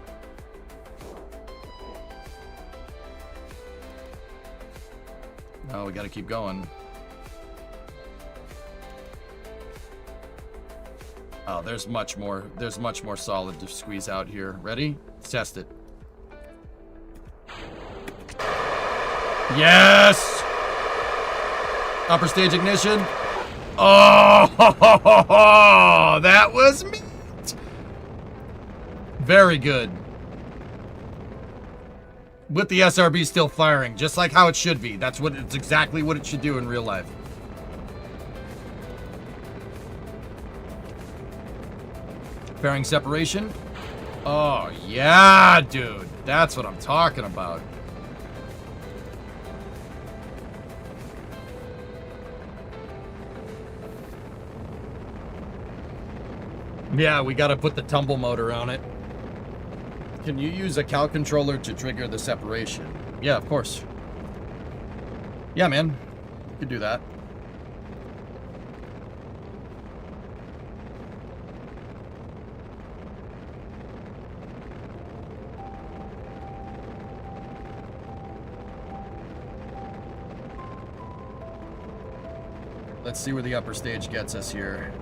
Oh, we got to keep going. Oh, there's much more. There's much more solid to squeeze out here. Ready? Let's test it. Yes! Upper stage ignition. Oh, that was meat. Very good. With the SRB still firing, just like how it should be. It's exactly what it should do in real life. Fairing separation. Oh, yeah, dude. That's what I'm talking about. Yeah, we got to put the tumble motor on it. Can you use a cow controller to trigger the separation? Yeah, of course. Yeah, man. You could do that. Let's see where the upper stage gets us here.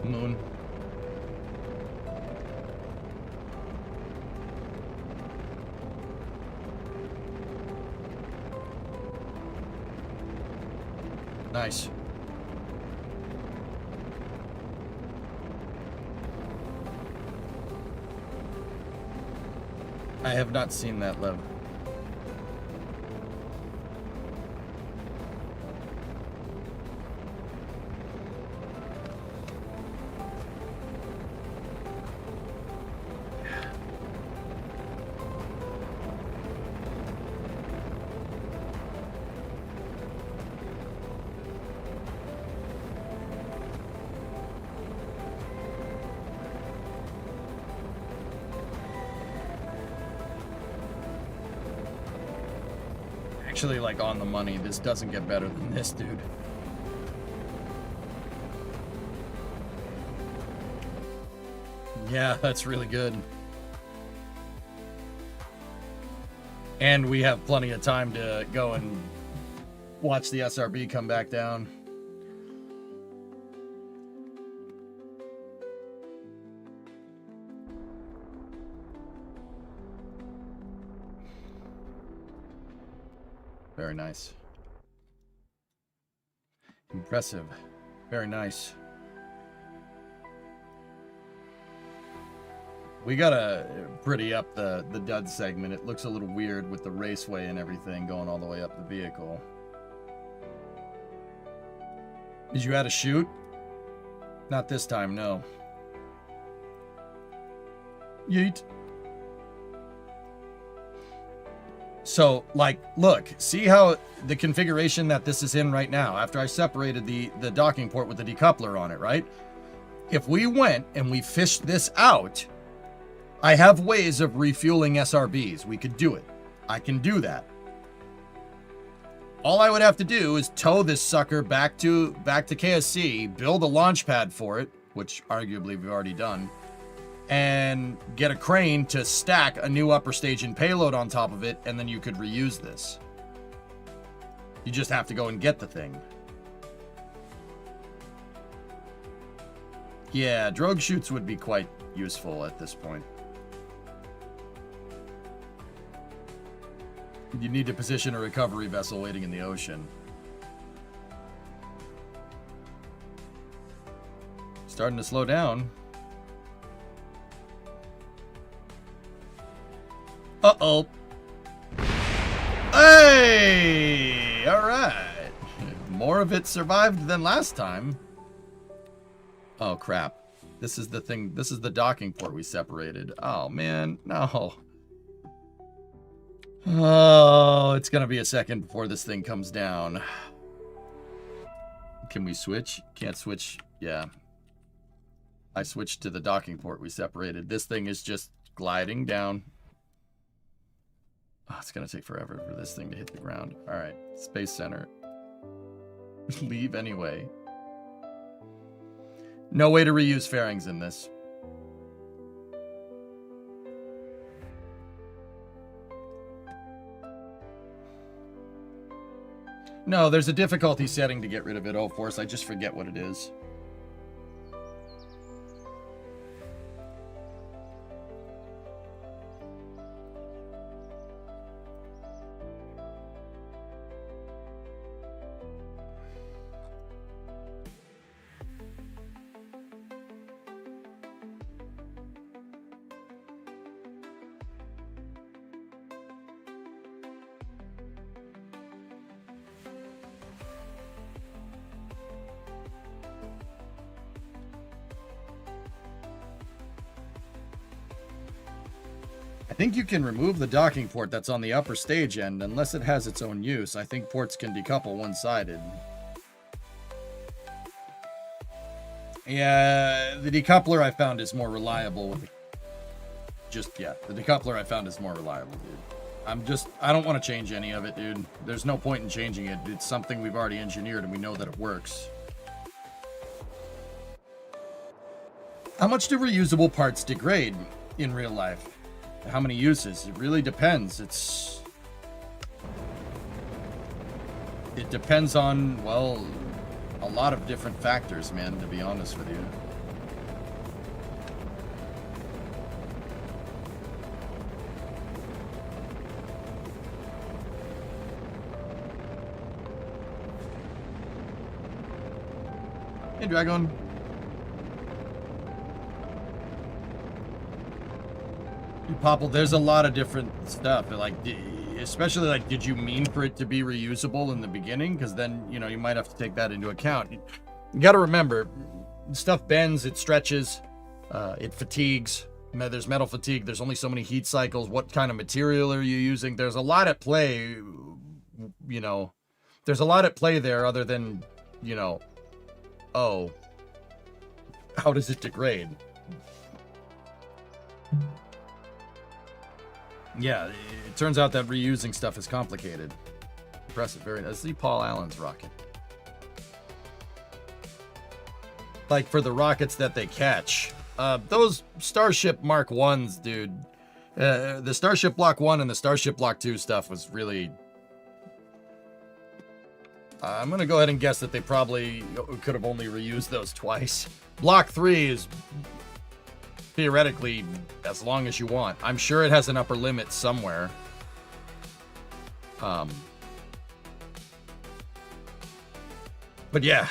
Moon. Nice. I have not seen that, Lev. Actually, like, on the money. This doesn't get better than this, dude. Yeah, that's really good. And we have plenty of time to go and watch the SRB come back down. Very nice. Impressive. Very nice. We gotta pretty up the dud segment. It looks a little weird with the raceway and everything going all the way up the vehicle. Did you add a chute? Not this time, no. Yeet. So, like, look, see how the configuration that this is in right now, after I separated the docking port with the decoupler on it, right? If we went and we fished this out, I have ways of refueling SRBs. We could do it. I can do that. All I would have to do is tow this sucker back to KSC, build a launch pad for it, which arguably we've already done, and get a crane to stack a new upper stage and payload on top of it, and then you could reuse this. You just have to go and get the thing. Yeah, drogue chutes would be quite useful at this point. You need to position a recovery vessel waiting in the ocean. Starting to slow down. Uh-oh. Hey! All right. More of it survived than last time. Oh, crap. This is the thing. This is the docking port we separated. Oh, man. No. Oh, it's going to be a second before this thing comes down. Can we switch? Can't switch. Yeah. I switched to the docking port we separated. This thing is just gliding down. Oh, it's going to take forever for this thing to hit the ground. All right. Space Center. Leave anyway. No way to reuse fairings in this. No, there's a difficulty setting to get rid of it. Oh, Force, I just forget what it is. I think you can remove the docking port that's on the upper stage end unless it has its own use. I think ports can decouple one-sided. Yeah, the decoupler I found is more reliable with the decoupler I found is more reliable, dude. I don't want to change any of it, dude. There's no point in changing it. It's something we've already engineered and we know that it works. How much do reusable parts degrade in real life? How many uses? It really depends. It depends on, well, a lot of different factors, man, to be honest with you. Hey, Dragon. Popple, there's a lot of different stuff. Like, especially like, did you mean for it to be reusable in the beginning? Because then, you know, you might have to take that into account. You got to remember, stuff bends, it stretches, it fatigues. There's metal fatigue. There's only so many heat cycles. What kind of material are you using? There's a lot at play, you know. There's a lot at play there other than, you know, oh, how does it degrade? Yeah, it turns out that reusing stuff is complicated. Impressive, very nice. See Paul Allen's rocket. Like for the rockets that they catch, those Starship Mark 1s, dude. The Starship Block 1 and the Starship Block 2 stuff was really... I'm going to go ahead and guess that they probably could have only reused those twice. Block 3 is... theoretically, as long as you want. I'm sure it has an upper limit somewhere. But yeah.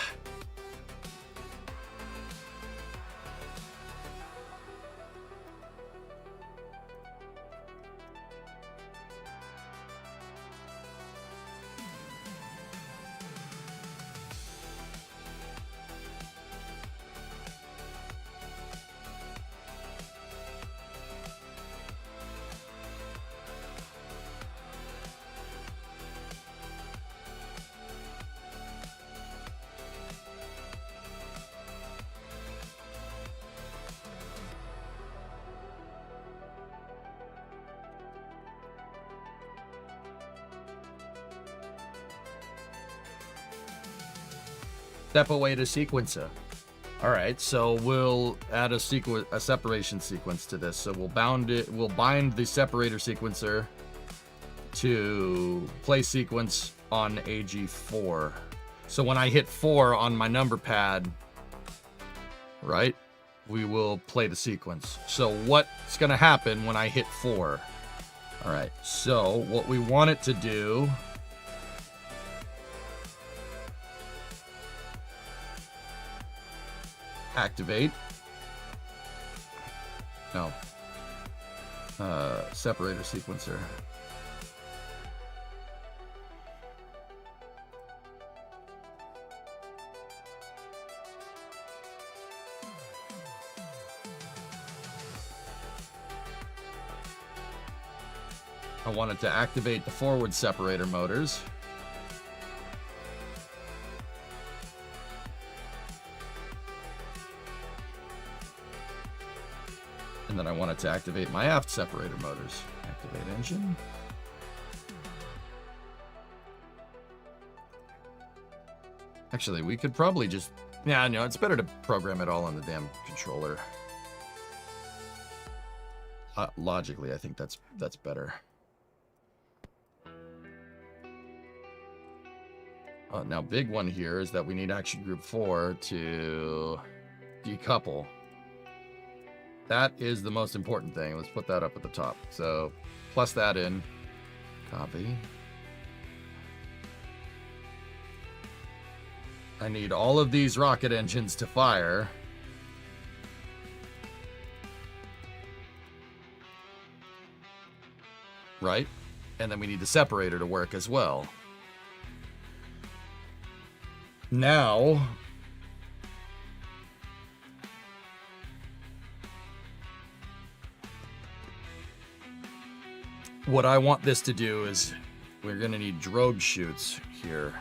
Step away to sequencer. All right, so we'll add a separation sequence to this. So we'll bind the separator sequencer to play sequence on AG4. So when I hit 4 on my number pad, right, we will play the sequence. So what's gonna happen when I hit 4? All right, so what we want it to do, activate. No. Separator sequencer. I wanted to activate the forward separator motors. And then I wanted to activate my aft separator motors. Activate engine. Actually, we could probably just... Yeah, no, it's better to program it all on the damn controller. Logically, I think that's better. Now, big one here is that we need Action Group 4 to decouple. That is the most important thing. Let's put that up at the top. So, plus that in. Copy. I need all of these rocket engines to fire. Right? And then we need the separator to work as well. Now, what I want this to do is we're going to need drogue chutes here.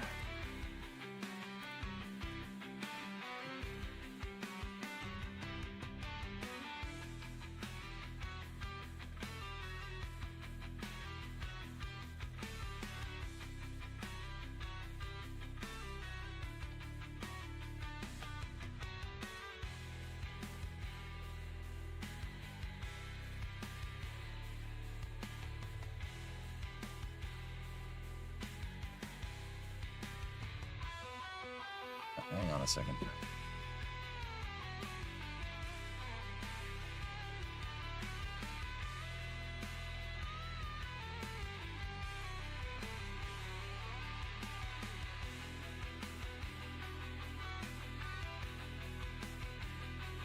Hang on a second.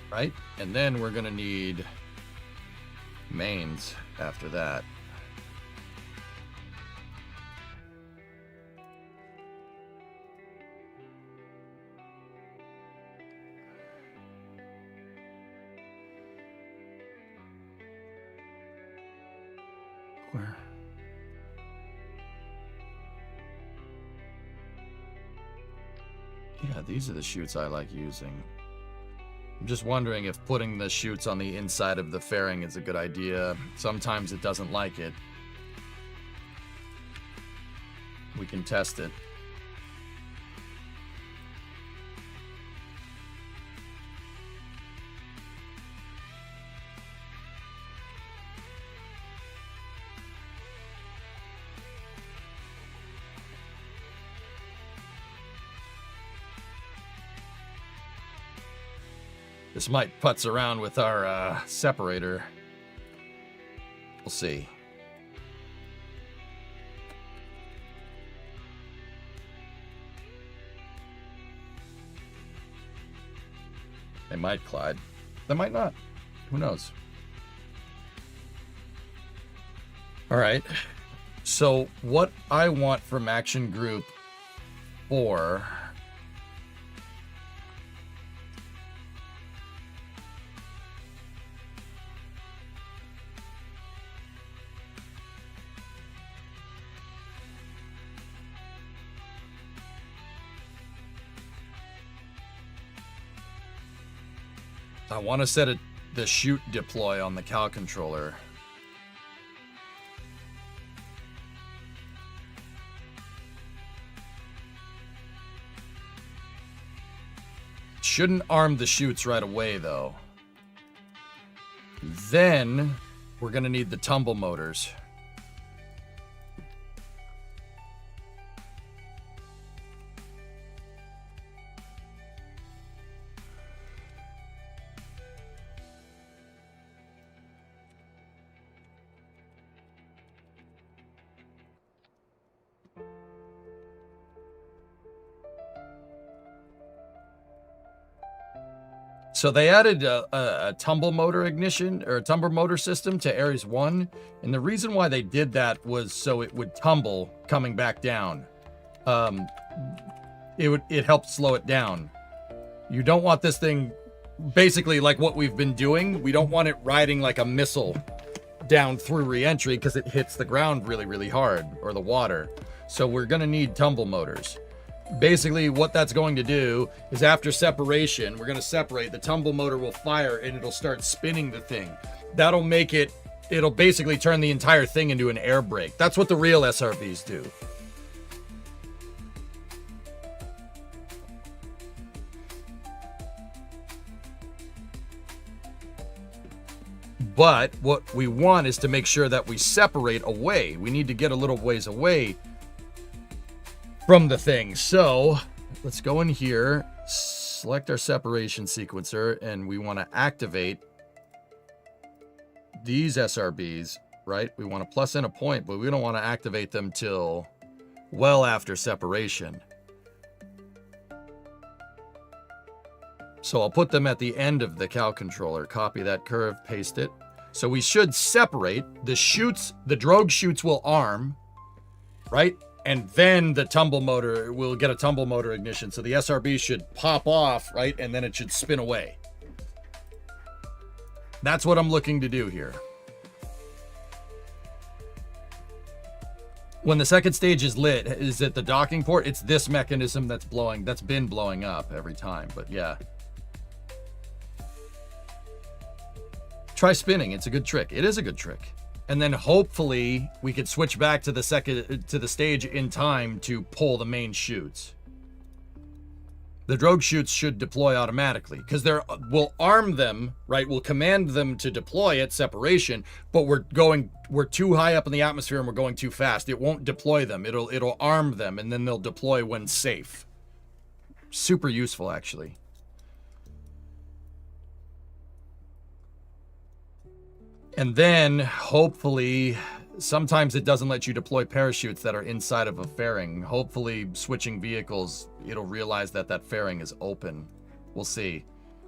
Right? And then we're going to need mains after that. Where? Yeah, these are the chutes I like using. I'm just wondering if putting the chutes on the inside of the fairing is a good idea. Sometimes it doesn't like it. We can test it. This might putz around with our separator. We'll see. They might, Clyde. They might not. Who knows? All right. So what I want from Action Group 4... I want to set the chute deploy on the Cal controller. shouldn't arm the chutes right away, though. Then we're going to need the tumble motors. So they added a tumble motor ignition or a tumble motor system to Ares-1, and the reason why they did that was so it would tumble coming back down. It helped slow it down. You don't want this thing, basically like what we've been doing. We don't want it riding like a missile down through re-entry because it hits the ground really, really hard, or the water. So we're gonna need tumble motors. Basically, what that's going to do is after separation, we're going to separate, the tumble motor will fire and it'll start spinning the thing. That'll make it, it'll basically turn the entire thing into an air brake. That's what the real SRVs do. But what we want is to make sure that we separate away. We need to get a little ways away from the thing. So let's go in here, select our separation sequencer, and we want to activate these SRBs, right? We want to plus in a point, but we don't want to activate them till well after separation. So I'll put them at the end of the cow controller, copy that curve, paste it. So we should separate the chutes, the drogue chutes will arm, right? And then the tumble motor will get a tumble motor ignition. So the SRB should pop off, right? And then it should spin away. That's what I'm looking to do here. When the second stage is lit, is it the docking port? It's this mechanism that's been blowing up every time, but yeah. Try spinning, it's a good trick. It is a good trick. And then hopefully we could switch back to the stage in time to pull the main chutes. The drogue chutes should deploy automatically because we'll arm them, right? We'll command them to deploy at separation, but we're too high up in the atmosphere and we're going too fast. It won't deploy them. It'll arm them and then they'll deploy when safe. Super useful, actually. And then, hopefully, sometimes it doesn't let you deploy parachutes that are inside of a fairing. Hopefully, switching vehicles, it'll realize that that fairing is open. We'll see.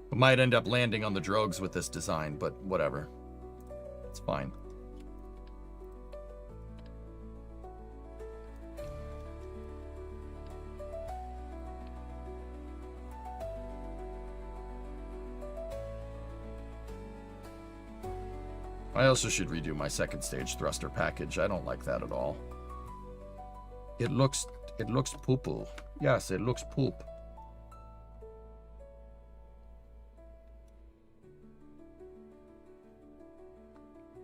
We might end up landing on the drogues with this design, but whatever. It's fine. I also should redo my second stage thruster package. I don't like that at all. It looks poo-poo. Yes, it looks poop.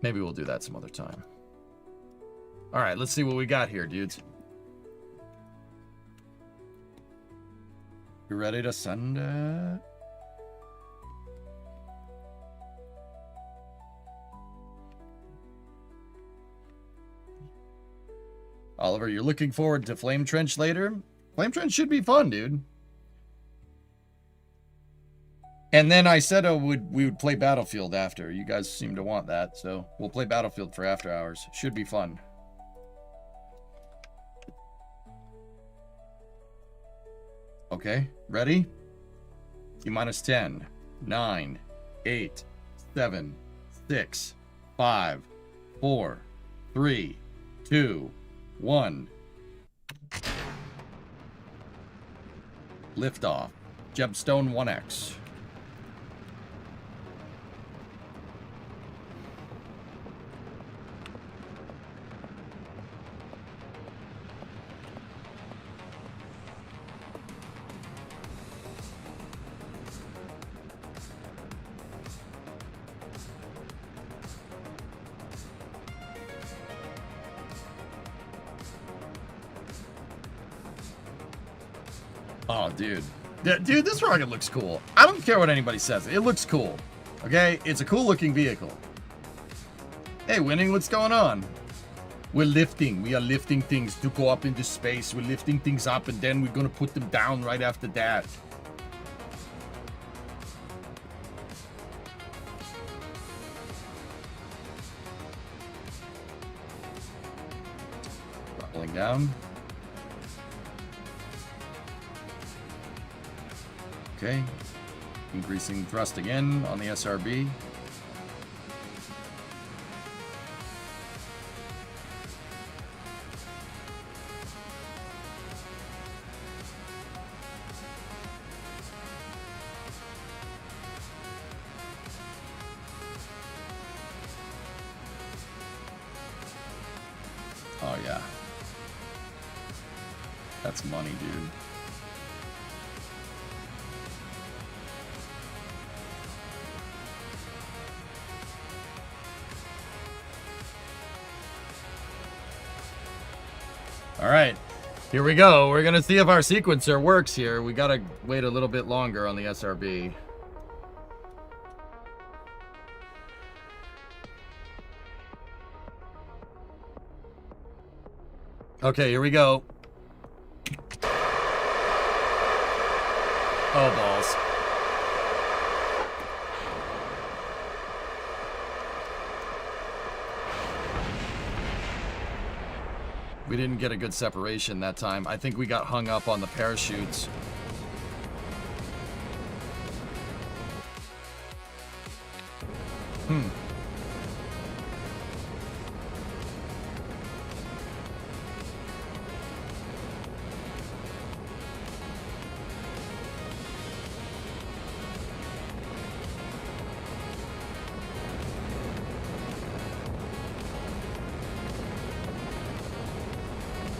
Maybe we'll do that some other time. All right, let's see what we got here, dudes. You ready to send it? Oliver, you're looking forward to Flame Trench later? Flame Trench should be fun, dude. And then I said we would play Battlefield after. You guys seem to want that, so we'll play Battlefield for after hours. Should be fun. Okay, ready? T-minus 10, 9, 8, 7, 6, 5, 4, 3, 2, 1. Liftoff. Gemstone 1X. Oh, dude. Dude, this rocket looks cool. I don't care what anybody says. It looks cool. Okay? It's a cool looking vehicle. Hey, Winning, what's going on? We're lifting. We are lifting things to go up into space. We're lifting things up and then we're going to put them down right after that. Throttling down. Okay. Increasing thrust again on the SRB. Oh yeah. That's money, dude. All right, here we go. We're gonna see if our sequencer works here. We gotta wait a little bit longer on the SRB. Okay, here we go. Oh, balls. We didn't get a good separation that time. I think we got hung up on the parachutes.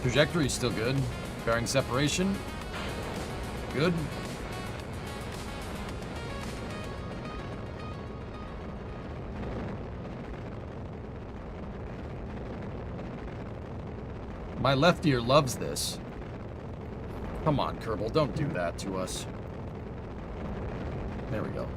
Trajectory is still good. Bearing separation. Good. My left ear loves this. Come on, Kerbal, don't do that to us. There we go.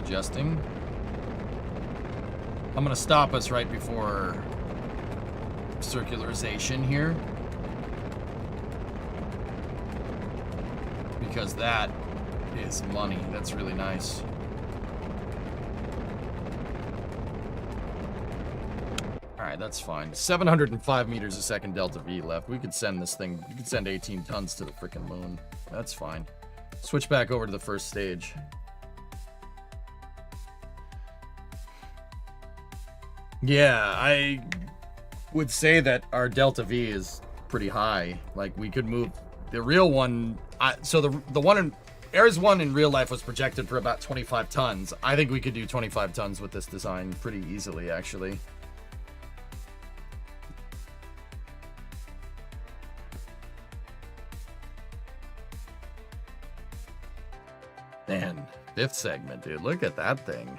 Adjusting. I'm gonna stop us right before circularization here, because that is money. That's really nice. Alright, that's fine. 705 meters a second delta V left. We could send this thing, we could send 18 tons to the frickin' moon. That's fine. Switch back over to the first stage. Yeah, I would say that our delta V is pretty high. Like, we could move the real one. So the one in Ares-1 in real life was projected for about 25 tons. I think we could do 25 tons with this design pretty easily, actually. Man, fifth segment, dude. Look at that thing.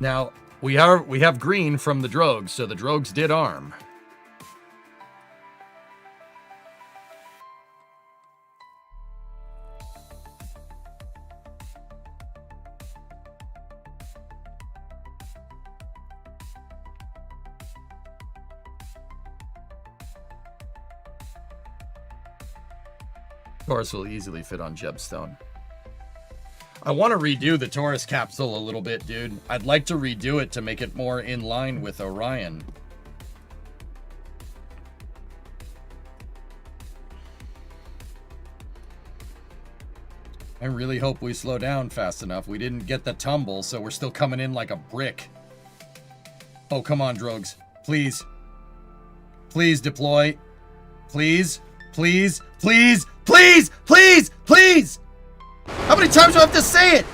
Now, we have green from the drogues, so the drogues did arm. Taurus will easily fit on Jebstone. I want to redo the Taurus capsule a little bit, dude. I'd like to redo it to make it more in line with Orion. I really hope we slow down fast enough. We didn't get the tumble, so we're still coming in like a brick. Oh, come on, Drogues. Please. Please deploy. Please. Please. Please. Please. Please. Please. How many times do I have to say it?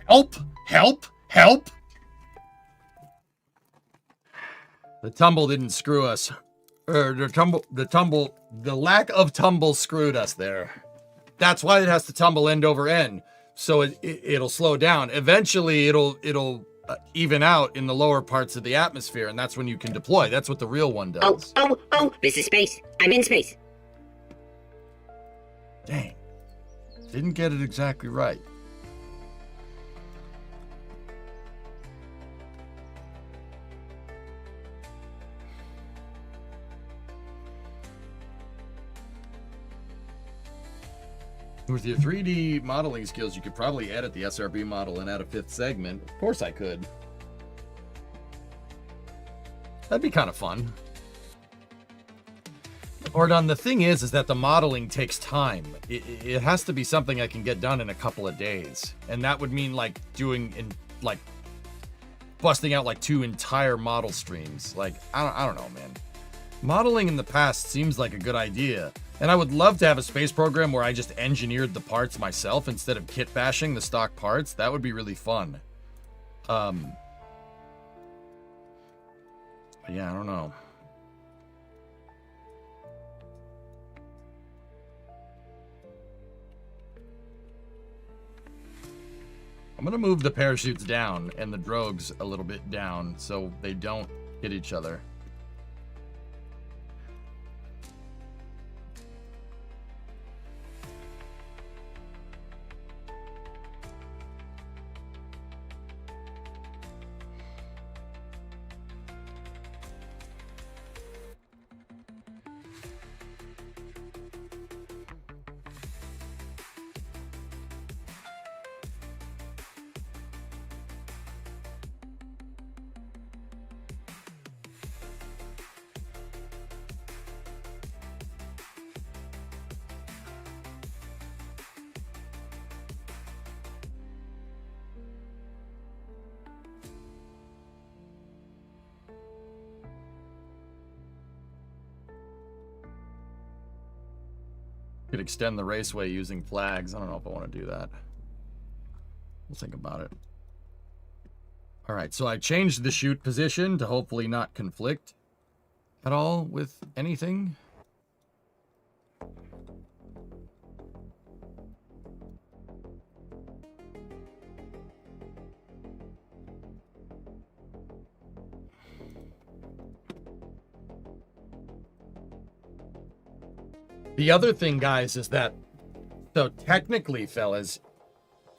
Help. Help. Help. The tumble didn't screw us. The lack of tumble screwed us there. That's why it has to tumble end over end. So it'll slow down. Eventually it'll even out in the lower parts of the atmosphere, and that's when you can deploy. That's what the real one does. Oh, this is space. I'm in space. Dang. Didn't get it exactly right. With your 3D modeling skills, you could probably edit the SRB model and add a 5th segment. Of course I could. That'd be kind of fun. Ordon, the thing is that the modeling takes time. It has to be something I can get done in a couple of days. And that would mean like busting out like 2 entire model streams. Like, I don't know, man. Modeling in the past seems like a good idea. And I would love to have a space program where I just engineered the parts myself instead of kit bashing the stock parts. That would be really fun. Yeah, I don't know. I'm gonna move the parachutes down and the drogues a little bit down so they don't hit each other. Could extend the raceway using flags. I don't know if I want to do that. We'll think about it. All right, so I changed the shoot position to hopefully not conflict at all with anything. The other thing, guys, is that, so technically, fellas,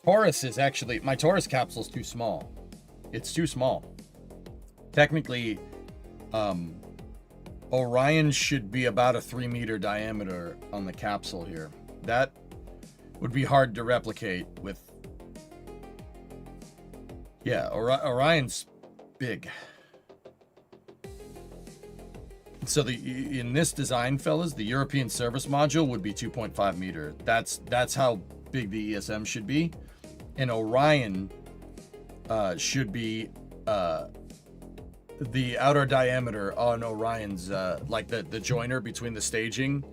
Taurus is actually, my Taurus capsule's too small. It's too small. Technically, Orion should be about a 3-meter diameter on the capsule here. That would be hard to replicate with, yeah, Orion's big. So in this design, fellas, the European service module would be 2.5 meter. That's how big the ESM should be. And Orion should be the outer diameter on Orion's, like the joiner between the staging,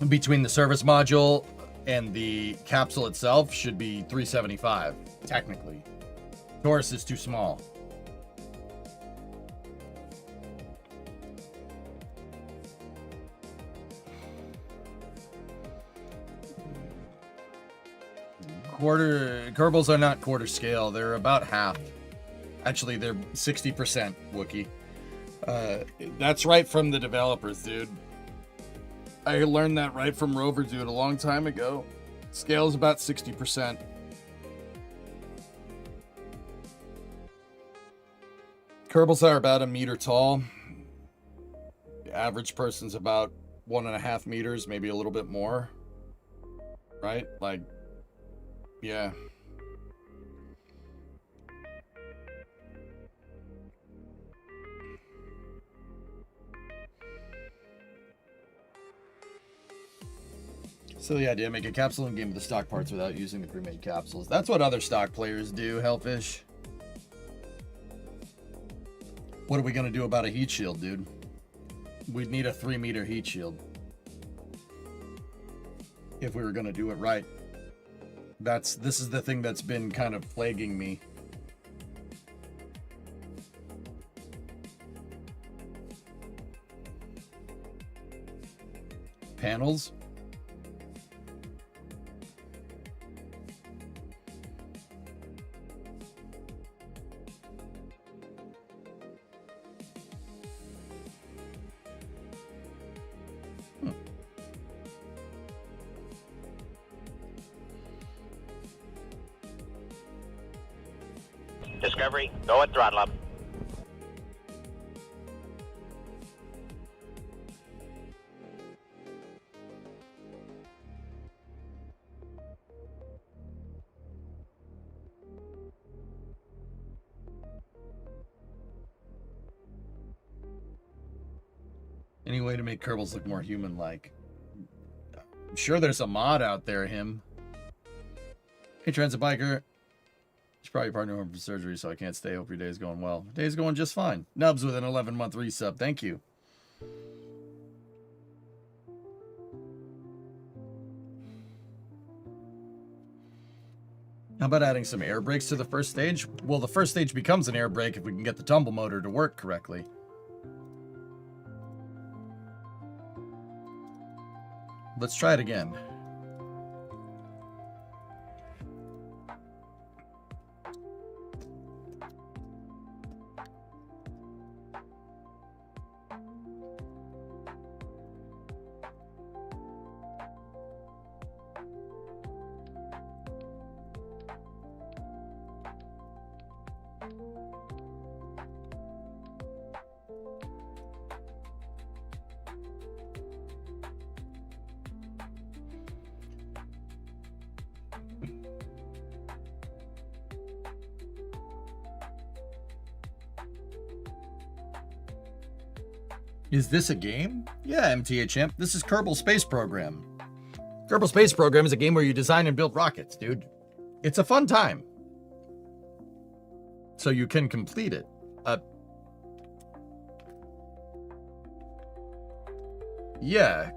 between the service module and the capsule itself should be 375, technically. Taurus is too small. Kerbals are not quarter scale. They're about half. Actually, they're 60% Wookiee. That's right from the developers, dude. I learned that right from Rover Dude a long time ago. Scale is about 60%. Kerbals are about 1 meter tall. The average person's about 1.5 meters, maybe a little bit more. Right? Like, yeah. Silly idea, make a capsule in game with the stock parts without using the pre-made capsules. That's what other stock players do, Hellfish. What are we gonna do about a heat shield, dude? We'd need a 3-meter heat shield. If we were gonna do it right. This is the thing that's been kind of plaguing me. Panels? Discovery, go at throttle up. Any way to make Kerbals look more human-like? I'm sure there's a mod out there, him. Hey, Transit Biker. He's probably partner home for surgery, so I can't stay. Hope your day's going well. Day's going just fine. Nubs with an 11-month resub. Thank you. How about adding some air brakes to the first stage? Well, the first stage becomes an air brake if we can get the tumble motor to work correctly. Let's try it again. Is this a game? Yeah, MTA Champ. This is Kerbal Space Program. Kerbal Space Program is a game where you design and build rockets, dude. It's a fun time. So you can complete it. Yeah.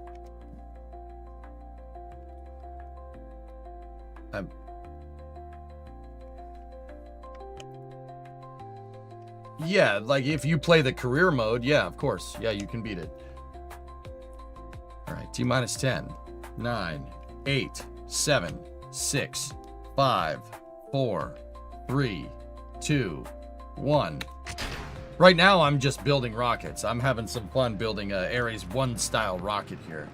Yeah, like if you play the career mode, yeah, of course. Yeah, you can beat it. All right, T minus 10, 9, 8, 7, 6, 5, 4, 3, 2, 1. Right now, I'm just building rockets. I'm having some fun building a Ares-1 style rocket here.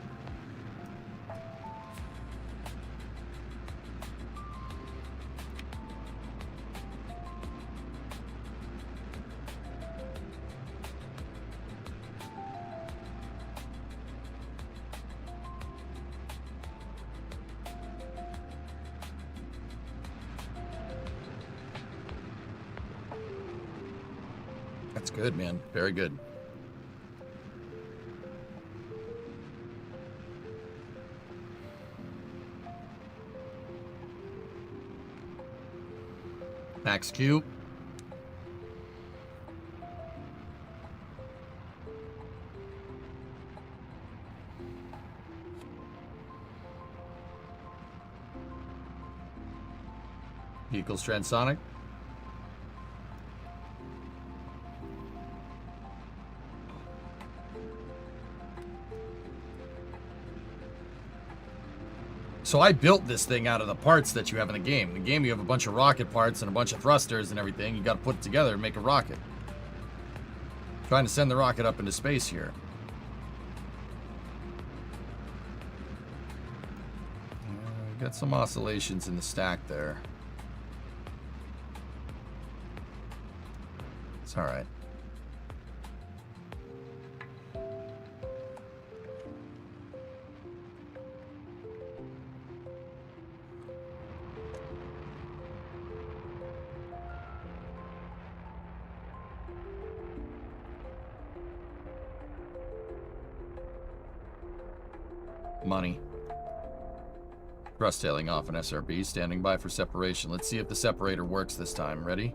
That's good, man. Very good. Max Q. Equals transonic. So I built this thing out of the parts that you have in the game. In the game, you have a bunch of rocket parts and a bunch of thrusters and everything. You got to put it together and make a rocket. Trying to send the rocket up into space here. Got some oscillations in the stack there. It's all right. Money. Thrust tailing off an SRB, standing by for separation. Let's see if the separator works this time. Ready?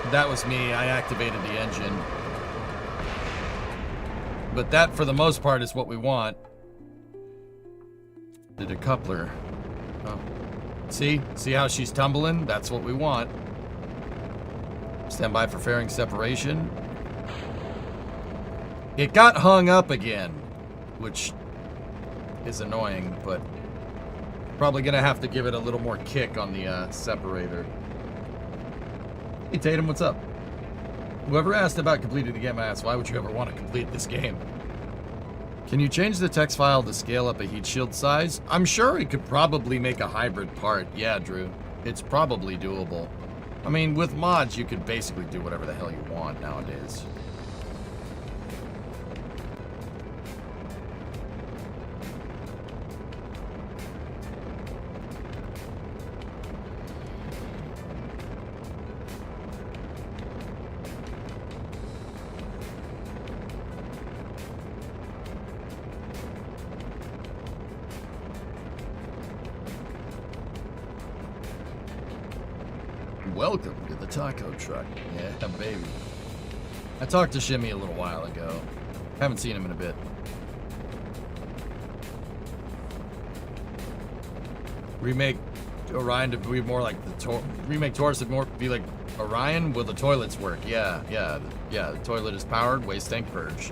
That was me. I activated the engine. But that, for the most part, is what we want. Did a coupler. Oh. See? See how she's tumbling? That's what we want. Stand by for fairing separation. It got hung up again, which is annoying, but probably gonna have to give it a little more kick on the separator. Hey Tatum, what's up? Whoever asked about completing the game asked, why would you ever want to complete this game? Can you change the text file to scale up a heat shield size? I'm sure it could probably make a hybrid part. Yeah, Drew. It's probably doable. I mean, with mods, you could basically do whatever the hell you want nowadays. Welcome to the taco truck. Yeah, baby. I talked to Shimmy a little while ago. Haven't seen him in a bit. Remake Orion to be more like the remake Taurus to more be like Orion. Will the toilets work? Yeah. The toilet is powered. Waste tank purge.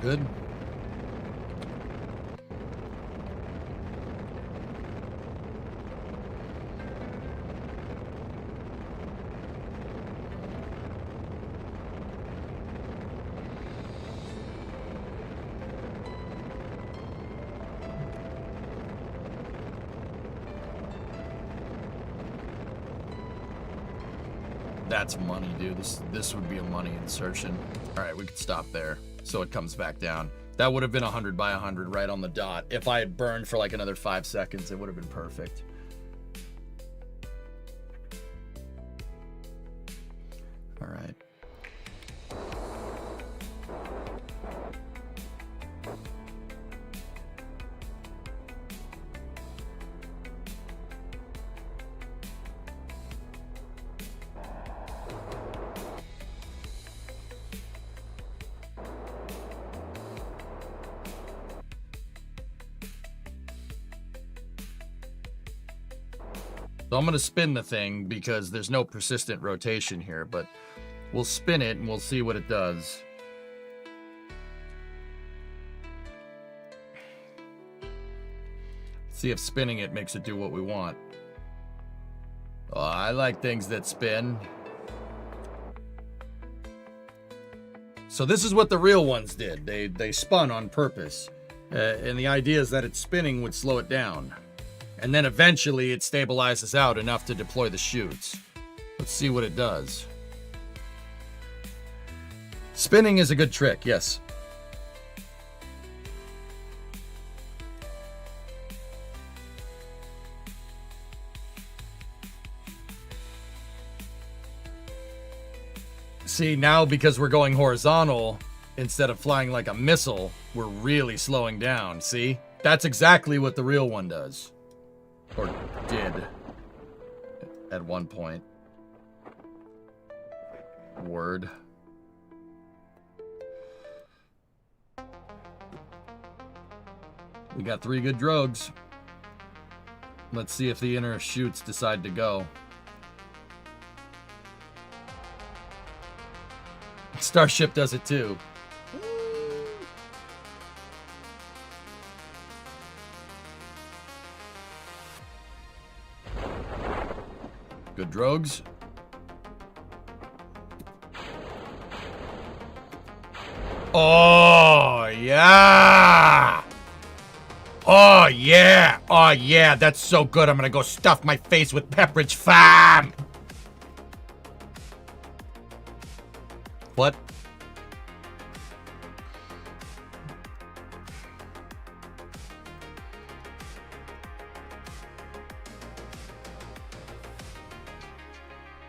Good. That's money, dude. This would be a money insertion. All right, we could stop there. So it comes back down. That would have been 100 by 100 right on the dot. If I had burned for like another 5 seconds, it would have been perfect. All right. So I'm going to spin the thing because there's no persistent rotation here, but we'll spin it and we'll see what it does. See if spinning it makes it do what we want. Oh, I like things that spin. So this is what the real ones did. They spun on purpose. And the idea is that its spinning would slow it down. And then eventually it stabilizes out enough to deploy the chutes. Let's see what it does. Spinning is a good trick, yes. See, now because we're going horizontal, instead of flying like a missile, we're really slowing down, see? That's exactly what the real one does. Or did. At one point. Word. We got 3 good drogues. Let's see if the inner chutes decide to go. Starship does it too. Good drogues. Oh, yeah. Oh, yeah. Oh, yeah. That's so good. I'm going to go stuff my face with Pepperidge Farm. What?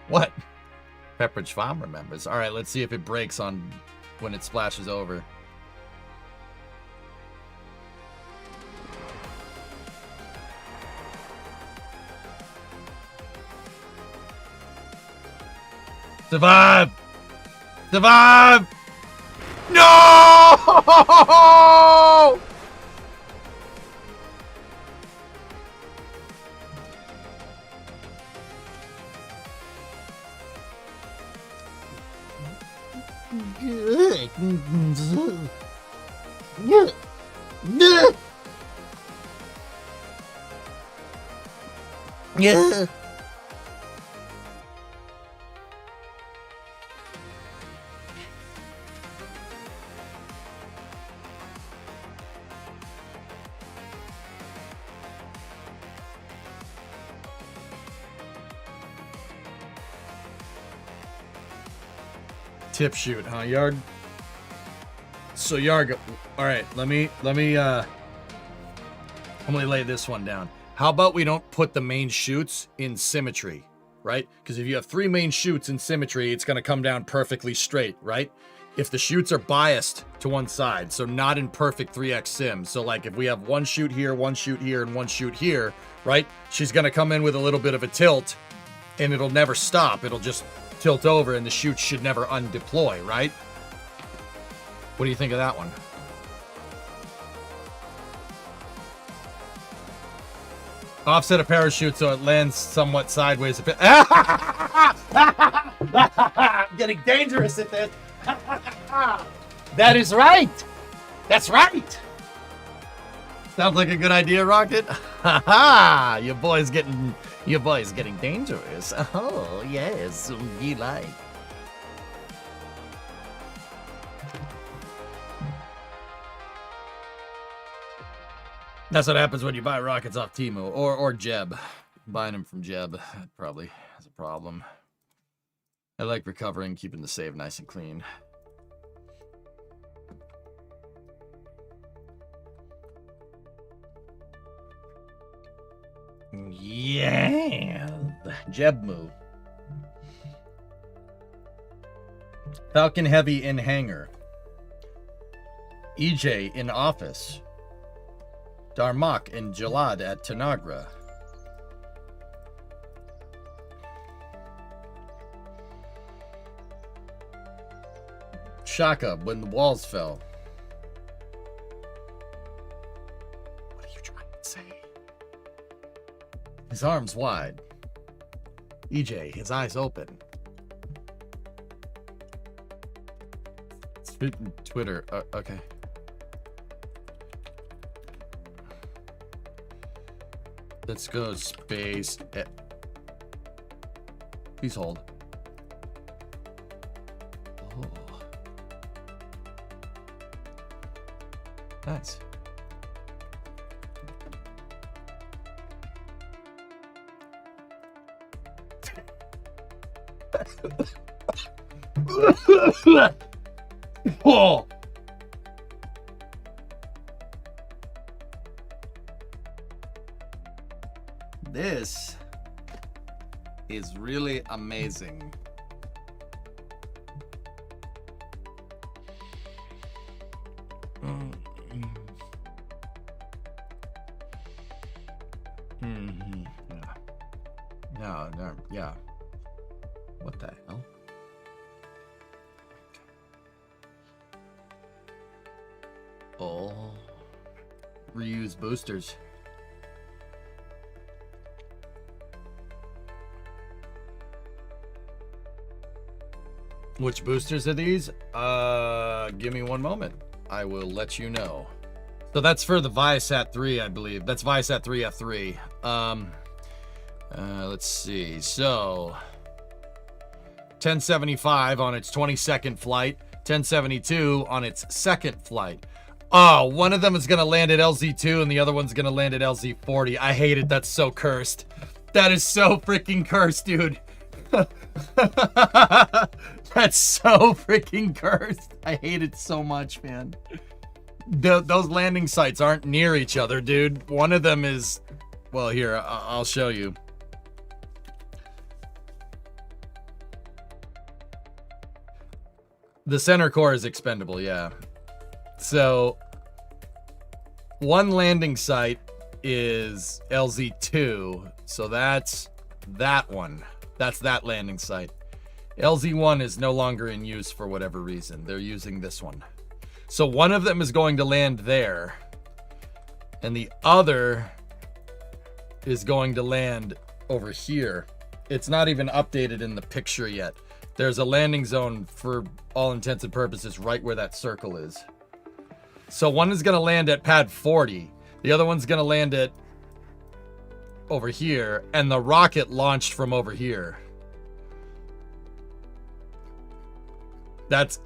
What? Pepperidge Farm remembers. All right, let's see if it breaks on when it splashes over. Survive! Survive! No! Yeah. Tip shoot, huh, Yarg? So Yarg, all right, let me I'm gonna lay this one down. How about we don't put the main chutes in symmetry, right? Because if you have 3 main chutes in symmetry, it's gonna come down perfectly straight, right? If the chutes are biased to one side, so not in perfect 3x sim. So like if we have 1 chute here, 1 chute here, and 1 chute here, right? She's gonna come in with a little bit of a tilt, and it'll never stop. It'll just tilt over, and the chute should never undeploy, right? What do you think of that one? Offset a parachute so it lands somewhat sideways a bit. I'm getting dangerous at this. That is right. That's right. Sounds like a good idea, Rocket. Your boy's getting dangerous. Oh yes, you like. That's what happens when you buy rockets off Temu or Jeb. Buying them from Jeb probably has a problem. I like recovering, keeping the save nice and clean. Yeah, Jeb move. Falcon Heavy in hangar. EJ in office. Darmok and Jalad at Tanagra. Shaka when the walls fell. What are you trying to say? His arms wide. EJ, his eyes open. Twitter. Okay. Let's go space. Please hold. Oh. Nice. Oh. This is really amazing. Yeah. No, yeah. What the hell? Oh. Reuse boosters. Which boosters are these? Give me one moment. I will let you know. So that's for the Viasat 3, I believe. That's Viasat 3 F3. Let's see. So 1075 on its 22nd flight, 1072 on its second flight. Oh, one of them is going to land at LZ2 and the other one's going to land at LZ40. I hate it. That's so cursed. That is so freaking cursed, dude. That's so freaking cursed. I hate it so much, man. Those landing sites aren't near each other, dude. One of them is... Well, here, I'll show you. The center core is expendable, yeah. So, one landing site is LZ2. So that's that one. That's that landing site. LZ1 is no longer in use for whatever reason. They're using this one. So one of them is going to land there. And the other is going to land over here. It's not even updated in the picture yet. There's a landing zone for all intents and purposes right where that circle is. So one is going to land at pad 40. The other one's going to land at over here. And the rocket launched from over here. That's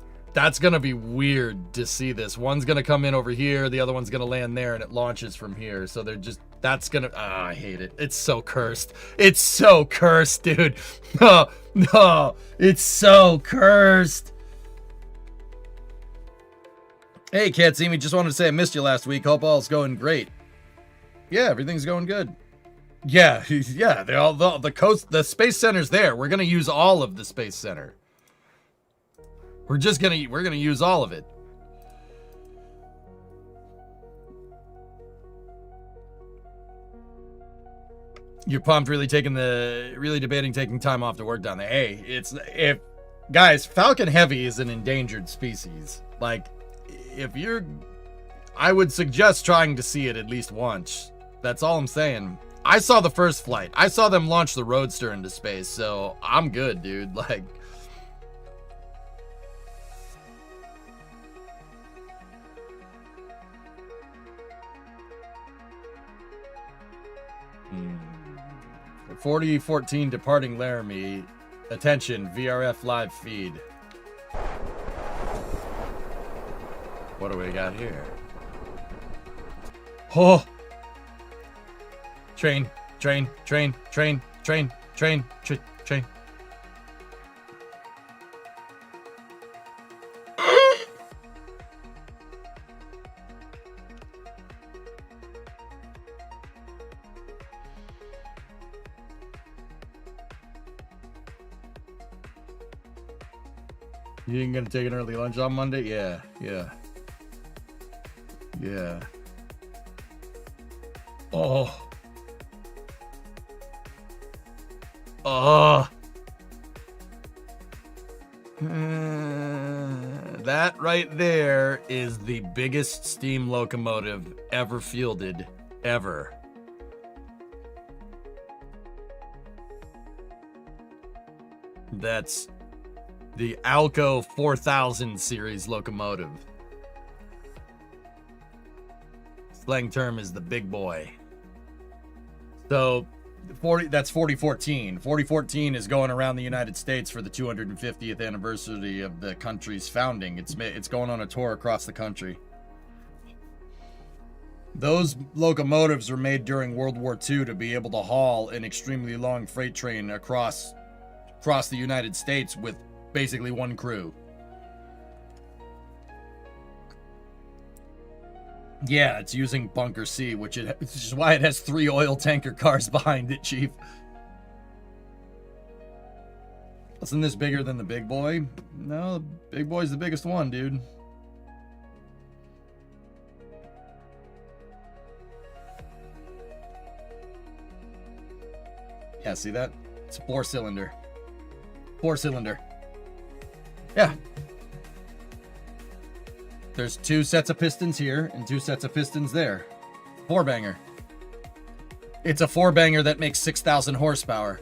going to be weird to see this. One's going to come in over here. The other one's going to land there and it launches from here. So they're just, that's going to, I hate it. It's so cursed. It's so cursed, dude. No, no, it's so cursed. Hey, Can't See Me. Just wanted to say I missed you last week. Hope all's going great. Yeah, everything's going good. Yeah, yeah. They're all the space center's there. We're going to use all of the space center. We're gonna use all of it. You're pumped, really debating taking time off to work down there. Hey, guys, Falcon Heavy is an endangered species. Like, I would suggest trying to see it at least once. That's all I'm saying. I saw the first flight. I saw them launch the Roadster into space, so I'm good, dude. Like, hmm. 4014 departing Laramie. Attention, VRF live feed. What do we got here? Oh! Train. You ain't gonna take an early lunch on Monday? Yeah. Oh. That right there is the biggest steam locomotive ever fielded, ever. That's the Alco 4000 series locomotive. Slang term is the big boy. So that's 4014. 4014 is going around the United States for the 250th anniversary of the country's founding. It's going on a tour across the country. Those locomotives were made during World War II to be able to haul an extremely long freight train across the United States with basically one crew. Yeah, it's using Bunker C, which is why it has 3 oil tanker cars behind it, Chief. Isn't this bigger than the big boy? No, the big boy's the biggest one, dude. Yeah, see that? It's a 4-cylinder. 4-cylinder. Yeah. There's 2 sets of pistons here and 2 sets of pistons there. 4-banger. It's a 4-banger that makes 6,000 horsepower.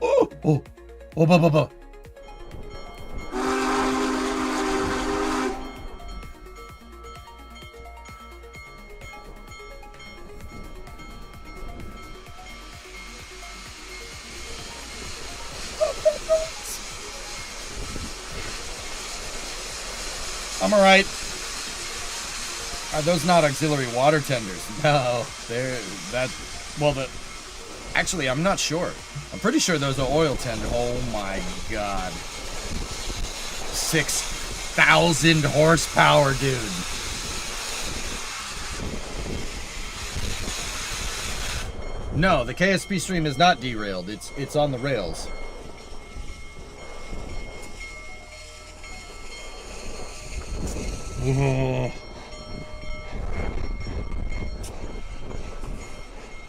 Oh. I'm all right. Are those not auxiliary water tenders? No, they're that. Well, actually, I'm not sure. I'm pretty sure those are oil tender. Oh my god, 6,000 horsepower, dude. No, the KSP stream is not derailed. It's on the rails.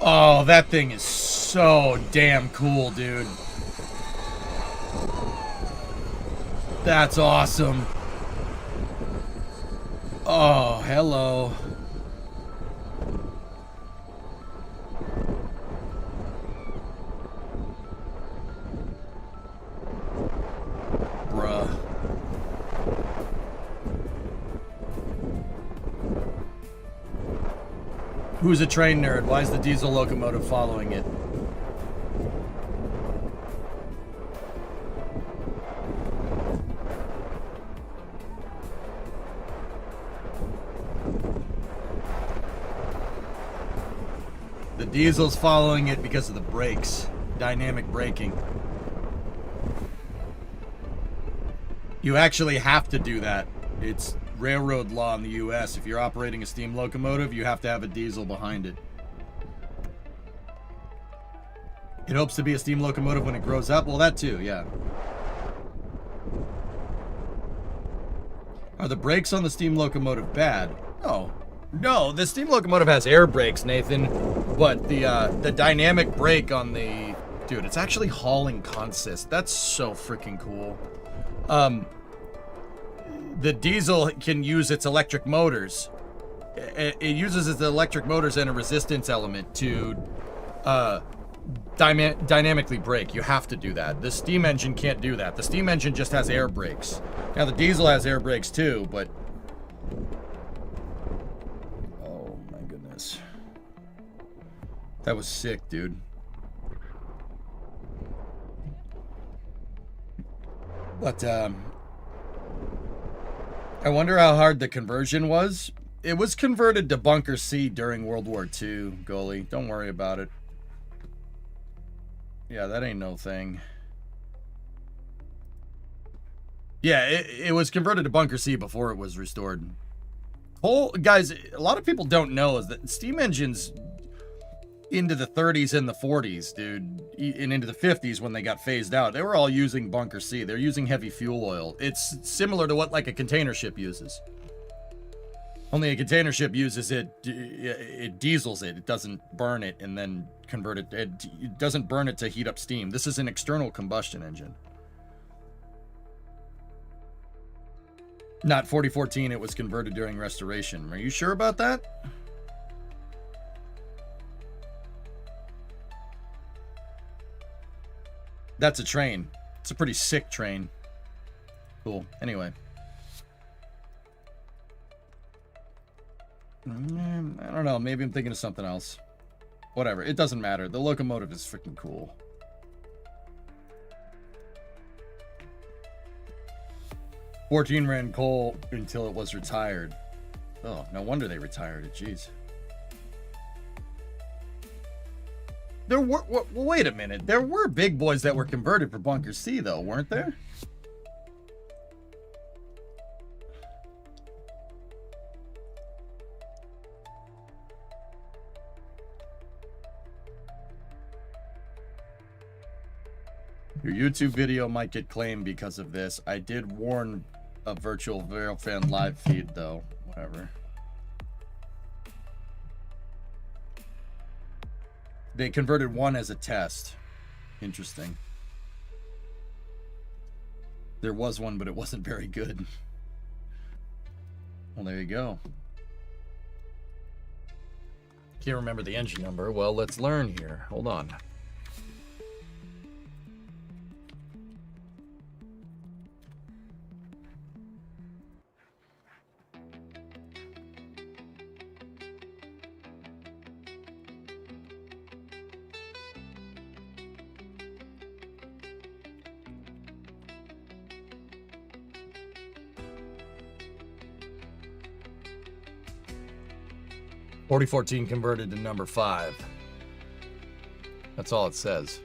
Oh, that thing is so damn cool, dude. That's awesome. Oh, hello. Bruh. Who's a train nerd? Why is the diesel locomotive following it? The diesel's following it because of the brakes. Dynamic braking. You actually have to do that. It's railroad law in the US. If you're operating a steam locomotive, you have to have a diesel behind it. It hopes to be a steam locomotive when it grows up. Well, that too, yeah. Are the brakes on the steam locomotive bad? No. No, the steam locomotive has air brakes, Nathan. But the dynamic brake on the... Dude, it's actually hauling consist. That's so freaking cool. The diesel can use its electric motors. It uses its electric motors and a resistance element to dynamically brake. You have to do that. The steam engine can't do that. The steam engine just has air brakes. Now the diesel has air brakes too, but... Oh my goodness. That was sick, dude. But, I wonder how hard the conversion was. It was converted to Bunker C during World War II, goalie. Don't worry about it. Yeah, that ain't no thing. Yeah, it was converted to Bunker C before it was restored. Guys, a lot of people don't know is that steam engines into the 30s and the 40s, dude, and into the 50s when they got phased out, they were all using Bunker C. They're using heavy fuel oil. It's similar to what like a container ship uses. Only a container ship uses it diesels it. It doesn't burn it and then convert it. It doesn't burn it to heat up steam. This is an external combustion engine. Not 4014, it was converted during restoration. Are you sure about that? That's a train. It's a pretty sick train. Cool. Anyway. I don't know. Maybe I'm thinking of something else. Whatever. It doesn't matter. The locomotive is freaking cool. '14 ran coal until it was retired. Oh, no wonder they retired it. Jeez. There were, well, wait a minute. There were big boys that were converted for Bunker C, though, weren't there? Your YouTube video might get claimed because of this. I did warn a virtual Verofan live feed, though. Whatever. They converted one as a test. Interesting. There was one, but it wasn't very good. Well, there you go. Can't remember the engine number. Well, let's learn here. Hold on. 4014 converted to number 5. That's all it says.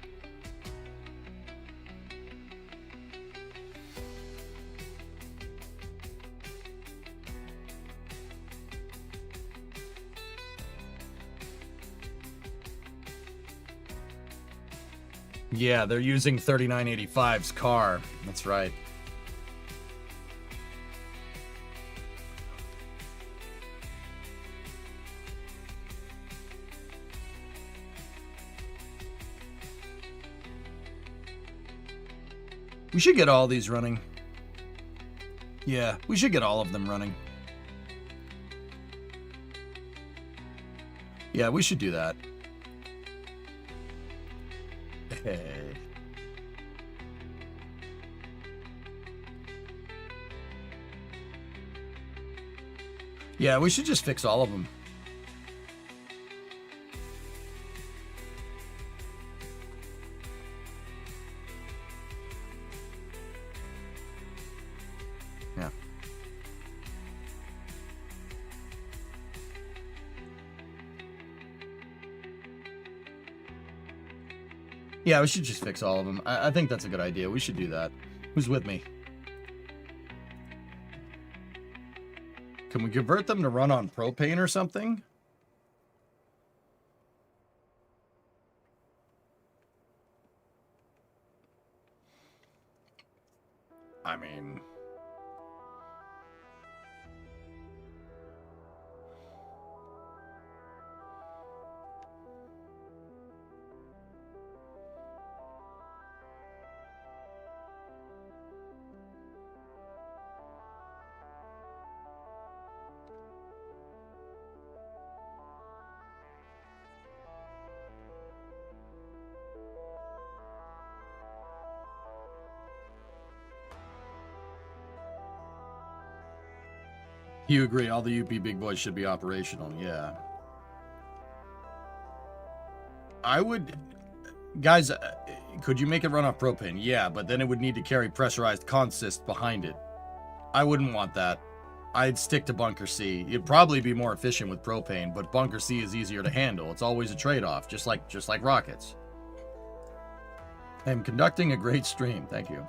Yeah, they're using 3985's car. That's right. We should get all these running. Yeah, we should get all of them running. Yeah, we should do that. Hey. Yeah, we should just fix all of them. Yeah. Yeah, we should just fix all of them. I think that's a good idea. We should do that. Who's with me? Can we convert them to run on propane or something? I mean... You agree, all the UP big boys should be operational, yeah. I would... Guys, could you make it run off propane? Yeah, but then it would need to carry pressurized consist behind it. I wouldn't want that. I'd stick to Bunker C. It'd probably be more efficient with propane, but Bunker C is easier to handle. It's always a trade-off, just like rockets. I'm conducting a great stream, thank you.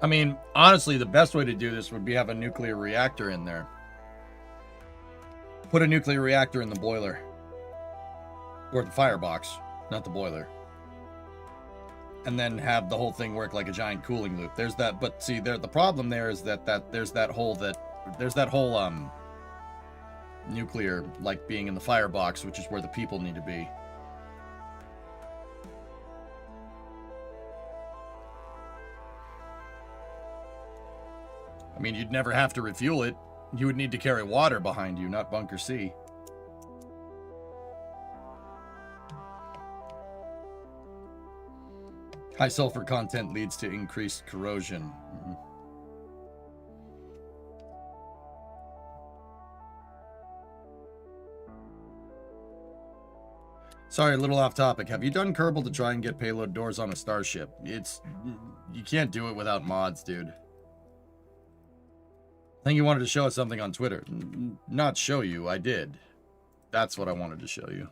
I mean, honestly, the best way to do this would be have a nuclear reactor in there. Put a nuclear reactor in the boiler. Or the firebox, not the boiler. And then have the whole thing work like a giant cooling loop. There's that, but see, the problem there is that there's that whole nuclear, like being in the firebox, which is where the people need to be. I mean, you'd never have to refuel it. You would need to carry water behind you, not Bunker C. High sulfur content leads to increased corrosion. Mm-hmm. Sorry, a little off topic. Have you done Kerbal to try and get payload doors on a starship? You can't do it without mods, dude. I think you wanted to show us something on Twitter. Not show you, I did. That's what I wanted to show you.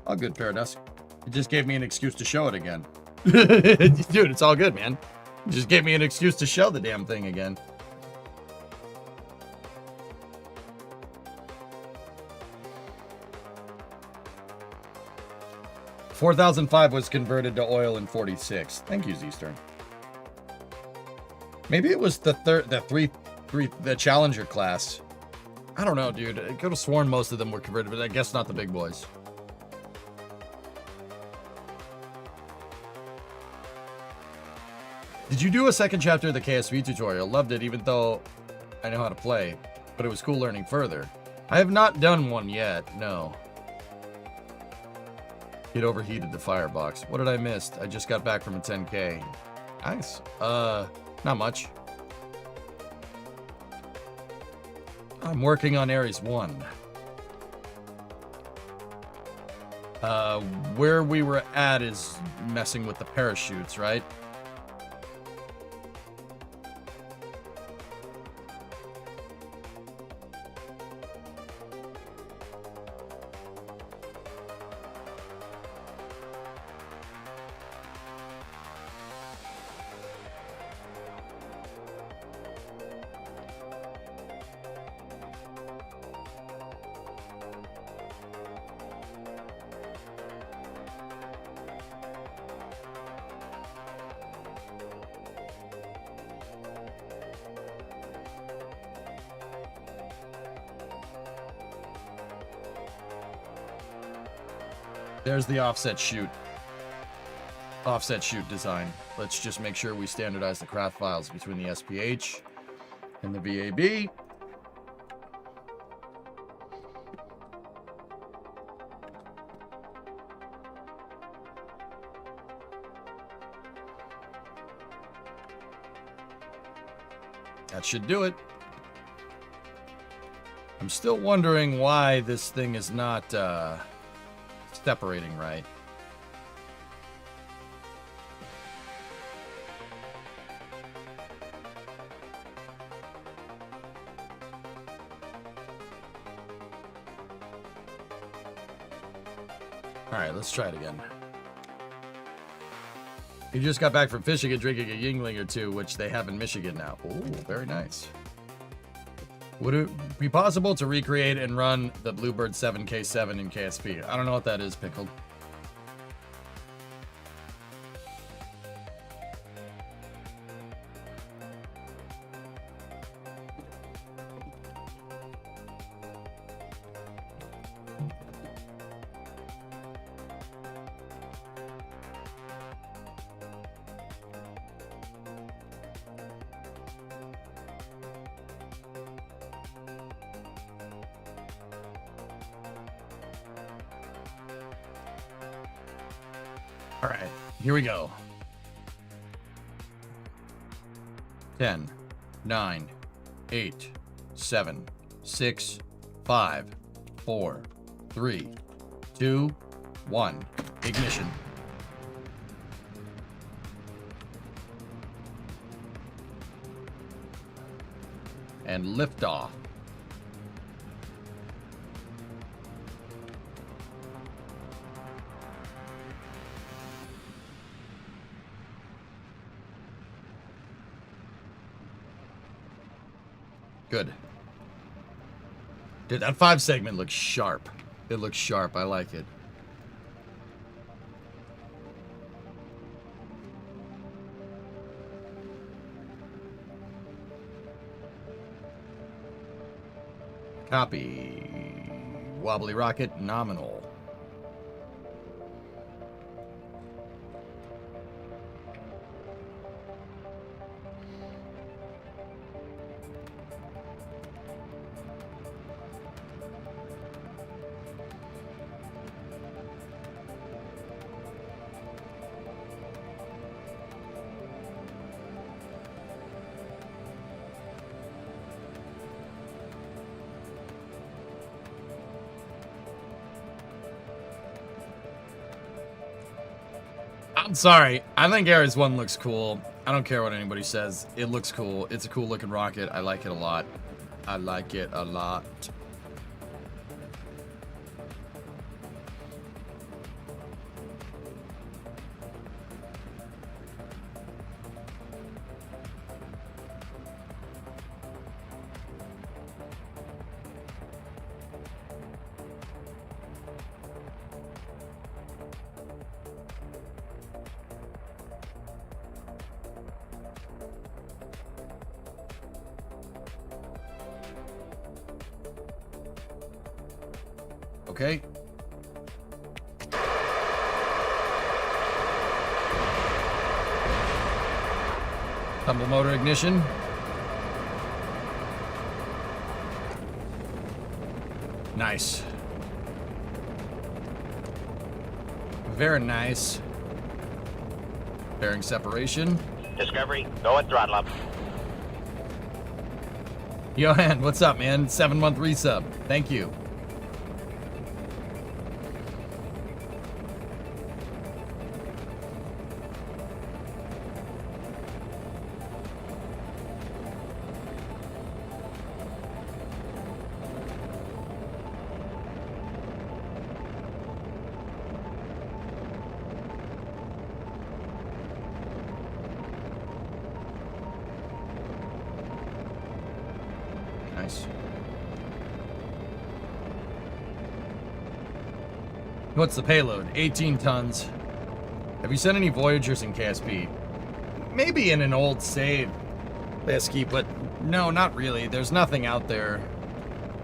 All good, Paradusk. It just gave me an excuse to show it again. Dude, it's all good, man. It just gave me an excuse to show the damn thing again. $4,005 was converted to oil in 46. Thank you, Z-Stern. Maybe it was the Challenger class. I don't know, dude. I could have sworn most of them were converted, but I guess not the big boys. Did you do a second chapter of the KSV tutorial? Loved it, even though I know how to play, but it was cool learning further. I have not done one yet, no. It overheated the firebox. What did I miss? I just got back from a 10K. Nice. Not much. I'm working on Ares-1. Where we were at is messing with the parachutes, right? There's the offset shoot. Offset shoot design. Let's just make sure we standardize the craft files between the SPH and the VAB. That should do it. I'm still wondering why this thing is not separating right. All right, let's try it again. You just got back from fishing and drinking a Yingling or two, which they have in Michigan now. Ooh, very nice. Would it be possible to recreate and run the Bluebird 7K7 in KSP? I don't know what that is, Pickled. All right, here we go. 10, 9, 8, 7, 6, 5, 4, 3, 2, 1. Ignition. And liftoff. Good. Dude, that 5 segment looks sharp. It looks sharp. I like it. Copy. Wobbly rocket nominal. I'm sorry. I think Ares-1 looks cool. I don't care what anybody says. It looks cool. It's a cool looking rocket. I like it a lot. I like it a lot. Okay. Tumble motor ignition. Nice. Very nice. Bearing separation. Discovery, go at throttle up. Johan, what's up, man? 7-month resub. Thank you. Nice. What's the payload? 18 tons. Have you sent any Voyagers in KSP? Maybe in an old save, Lesky, but no, not really. There's nothing out there,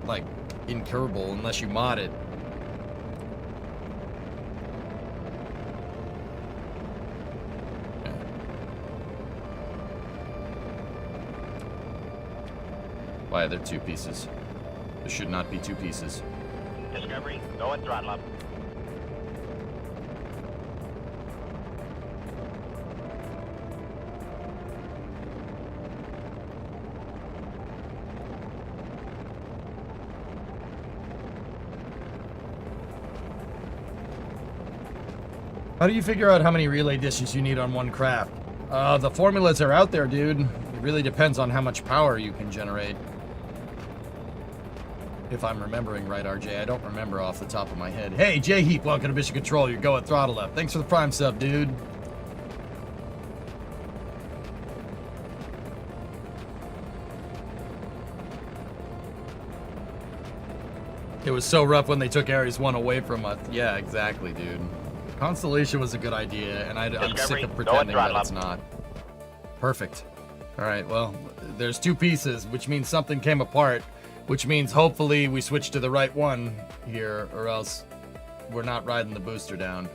like, incurable unless you mod it. Why are there 2 pieces? There should not be 2 pieces. Discovery, go at throttle up. How do you figure out how many relay dishes you need on one craft? The formulas are out there, dude. It really depends on how much power you can generate. If I'm remembering right, RJ. I don't remember off the top of my head. Hey, J-Heap, welcome to Mission Control. You're going throttle up. Thanks for the Prime sub, dude. It was so rough when they took Ares-1 away from us. Yeah, exactly, dude. Constellation was a good idea, and I'm sick of pretending that it's not. Perfect. All right, well, there's 2 pieces, which means something came apart, which means hopefully we switch to the right one here, or else we're not riding the booster down.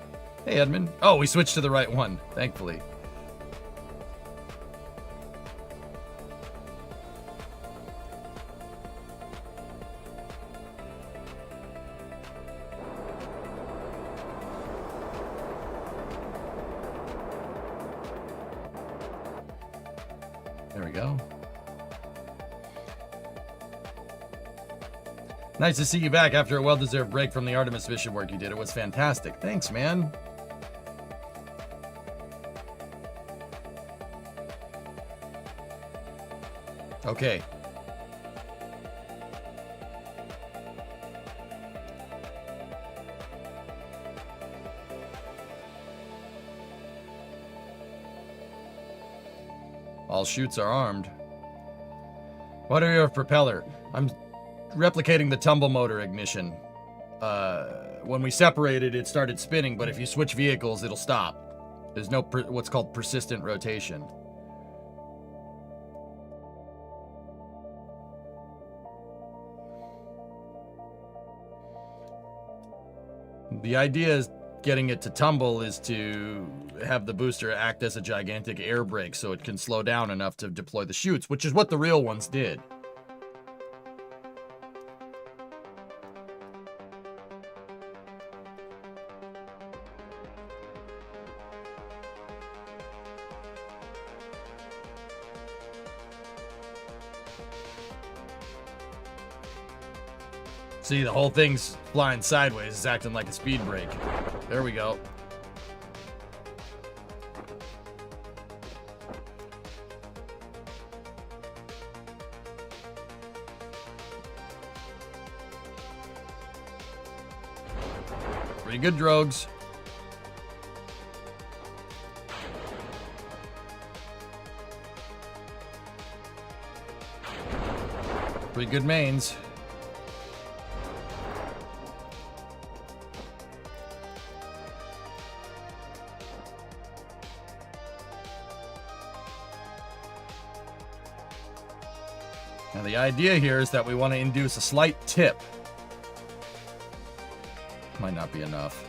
Hey, Edmund. Oh, we switched to the right one, thankfully. There we go. Nice to see you back after a well-deserved break from the Artemis mission work you did. It was fantastic. Thanks, man. Okay. All chutes are armed. What are your propeller? I'm replicating the tumble motor ignition. When we separated, it started spinning, but if you switch vehicles, it'll stop. There's no what's called persistent rotation. The idea is getting it to tumble is to have the booster act as a gigantic air brake so it can slow down enough to deploy the chutes, which is what the real ones did. See, the whole thing's flying sideways. It's acting like a speed brake. There we go. Pretty good, drogues. Pretty good mains. Now the idea here is that we want to induce a slight tip. Might not be enough.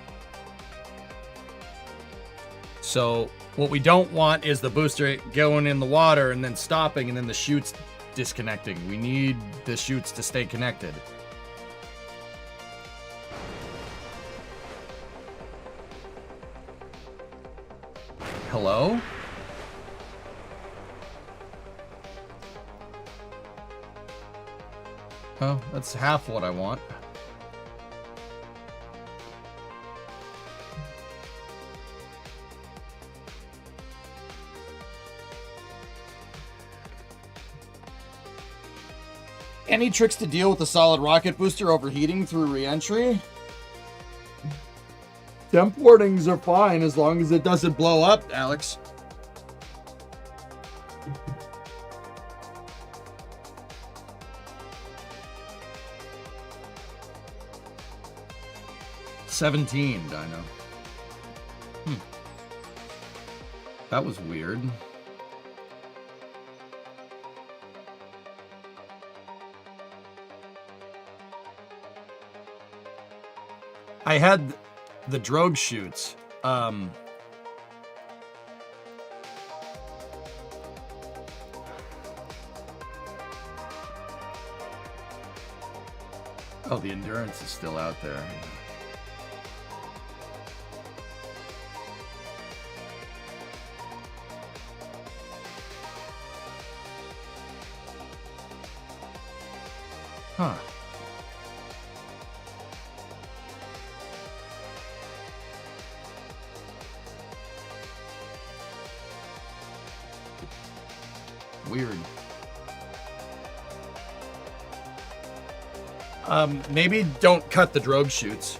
So what we don't want is the booster going in the water and then stopping and then the chutes disconnecting. We need the chutes to stay connected. Hello? Oh, that's half what I want. Any tricks to deal with the solid rocket booster overheating through re-entry? Temp warnings are fine as long as it doesn't blow up, Alex. $17, Dino. That was weird. I had the drogue chutes. Oh, the endurance is still out there. Huh. Weird. Maybe don't cut the drogue chutes.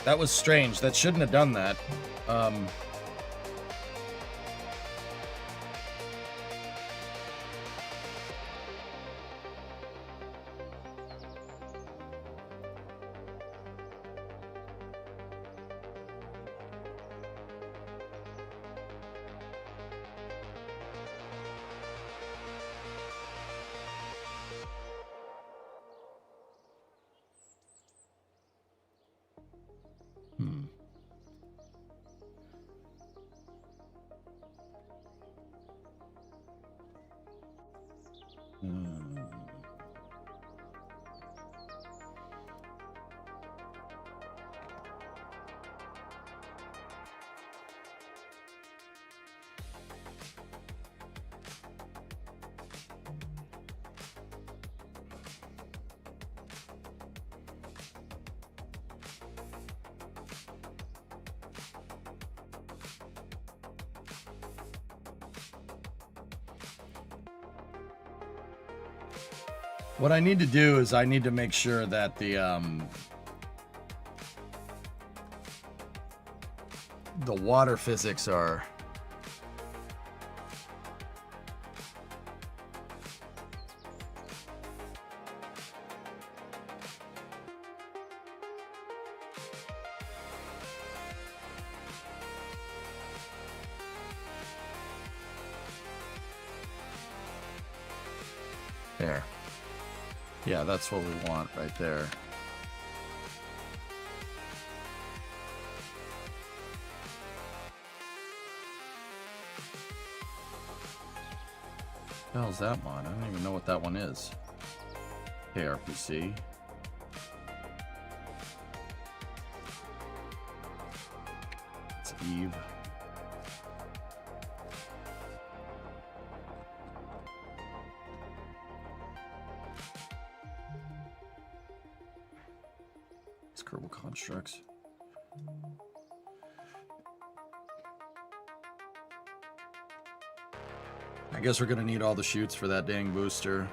That was strange. That shouldn't have done that. What I need to do is I need to make sure that the water physics are there. Yeah, that's what we want right there. What the hell's that mod? I don't even know what that one is. KRPC. It's Eve. Kerbal constructs. I guess we're gonna need all the chutes for that dang booster.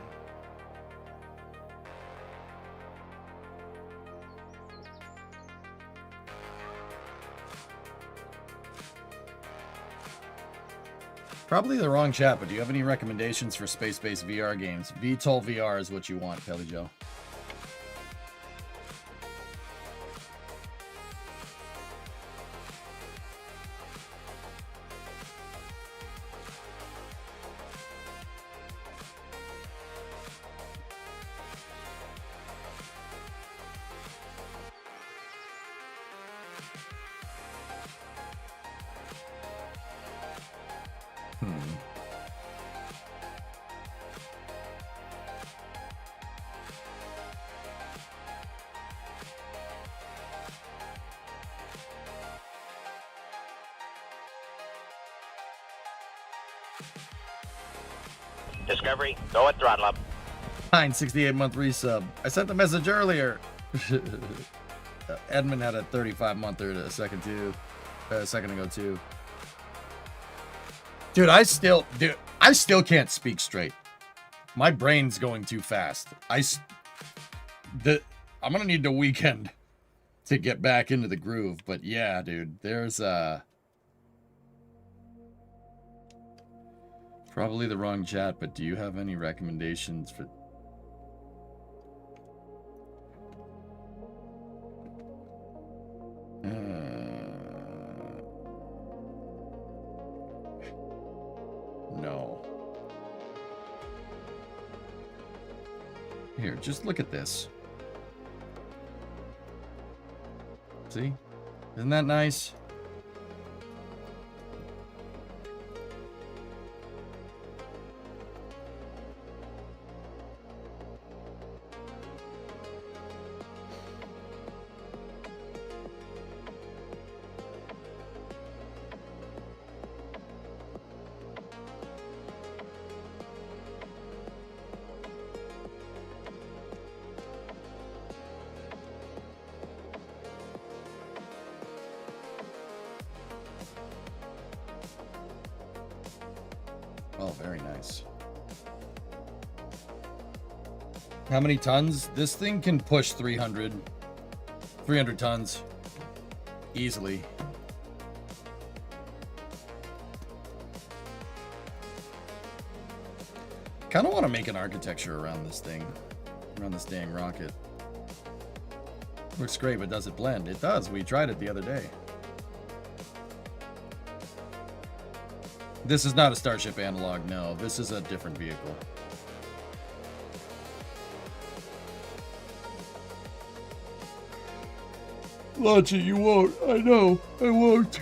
Probably the wrong chat, but do you have any recommendations for space-based VR games? VTOL VR is what you want, Kelly Joe. Discovery, go at throttle up. 968-month resub. I sent the message earlier. Edmund had a 35-monther a second ago too. Dude, I still can't speak straight. My brain's going too fast. I'm gonna need the weekend to get back into the groove. But yeah, dude, there's probably the wrong chat. But do you have any recommendations for? No. Here, just look at this. See? Isn't that nice? Oh, very nice. How many tons? This thing can push 300 tons easily. Kind of want to make an architecture around this thing, around this dang rocket. Looks great, but does it blend? It does. We tried it the other day. This is not a Starship analog, no. This is a different vehicle. Launch it, you won't. I know. I won't.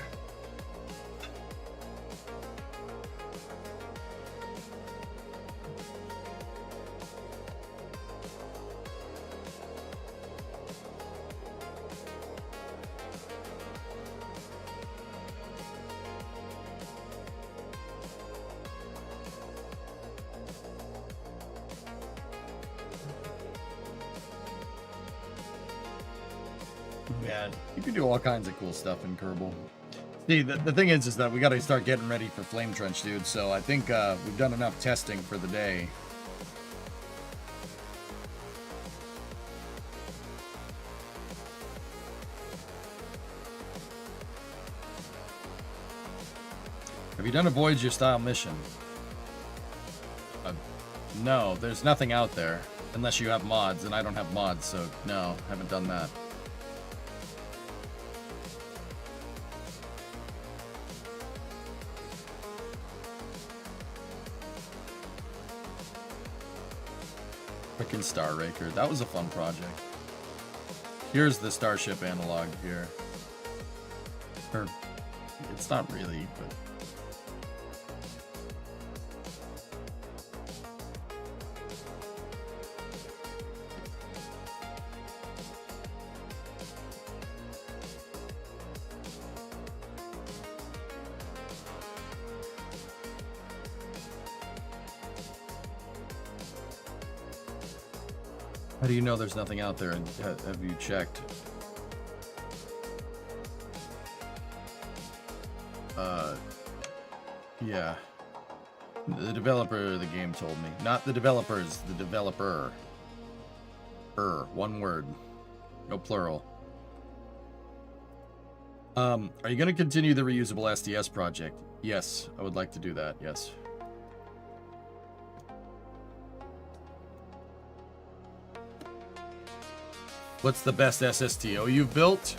Yeah, you can do all kinds of cool stuff in Kerbal. See, the thing is that we got to start getting ready for Flame Trench, dude. So I think we've done enough testing for the day. Have you done a Voyager style mission? No, there's nothing out there unless you have mods, and I don't have mods, so no, haven't done that. Frickin' Star Raker. That was a fun project. Here's the Starship analog here. Or, it's not really, but... How do you know there's nothing out there, and have you checked? Yeah. The developer of the game told me. Not the developers, the developer. One word. No plural. Are you going to continue the reusable SDS project? Yes, I would like to do that, yes. What's the best SSTO you've built?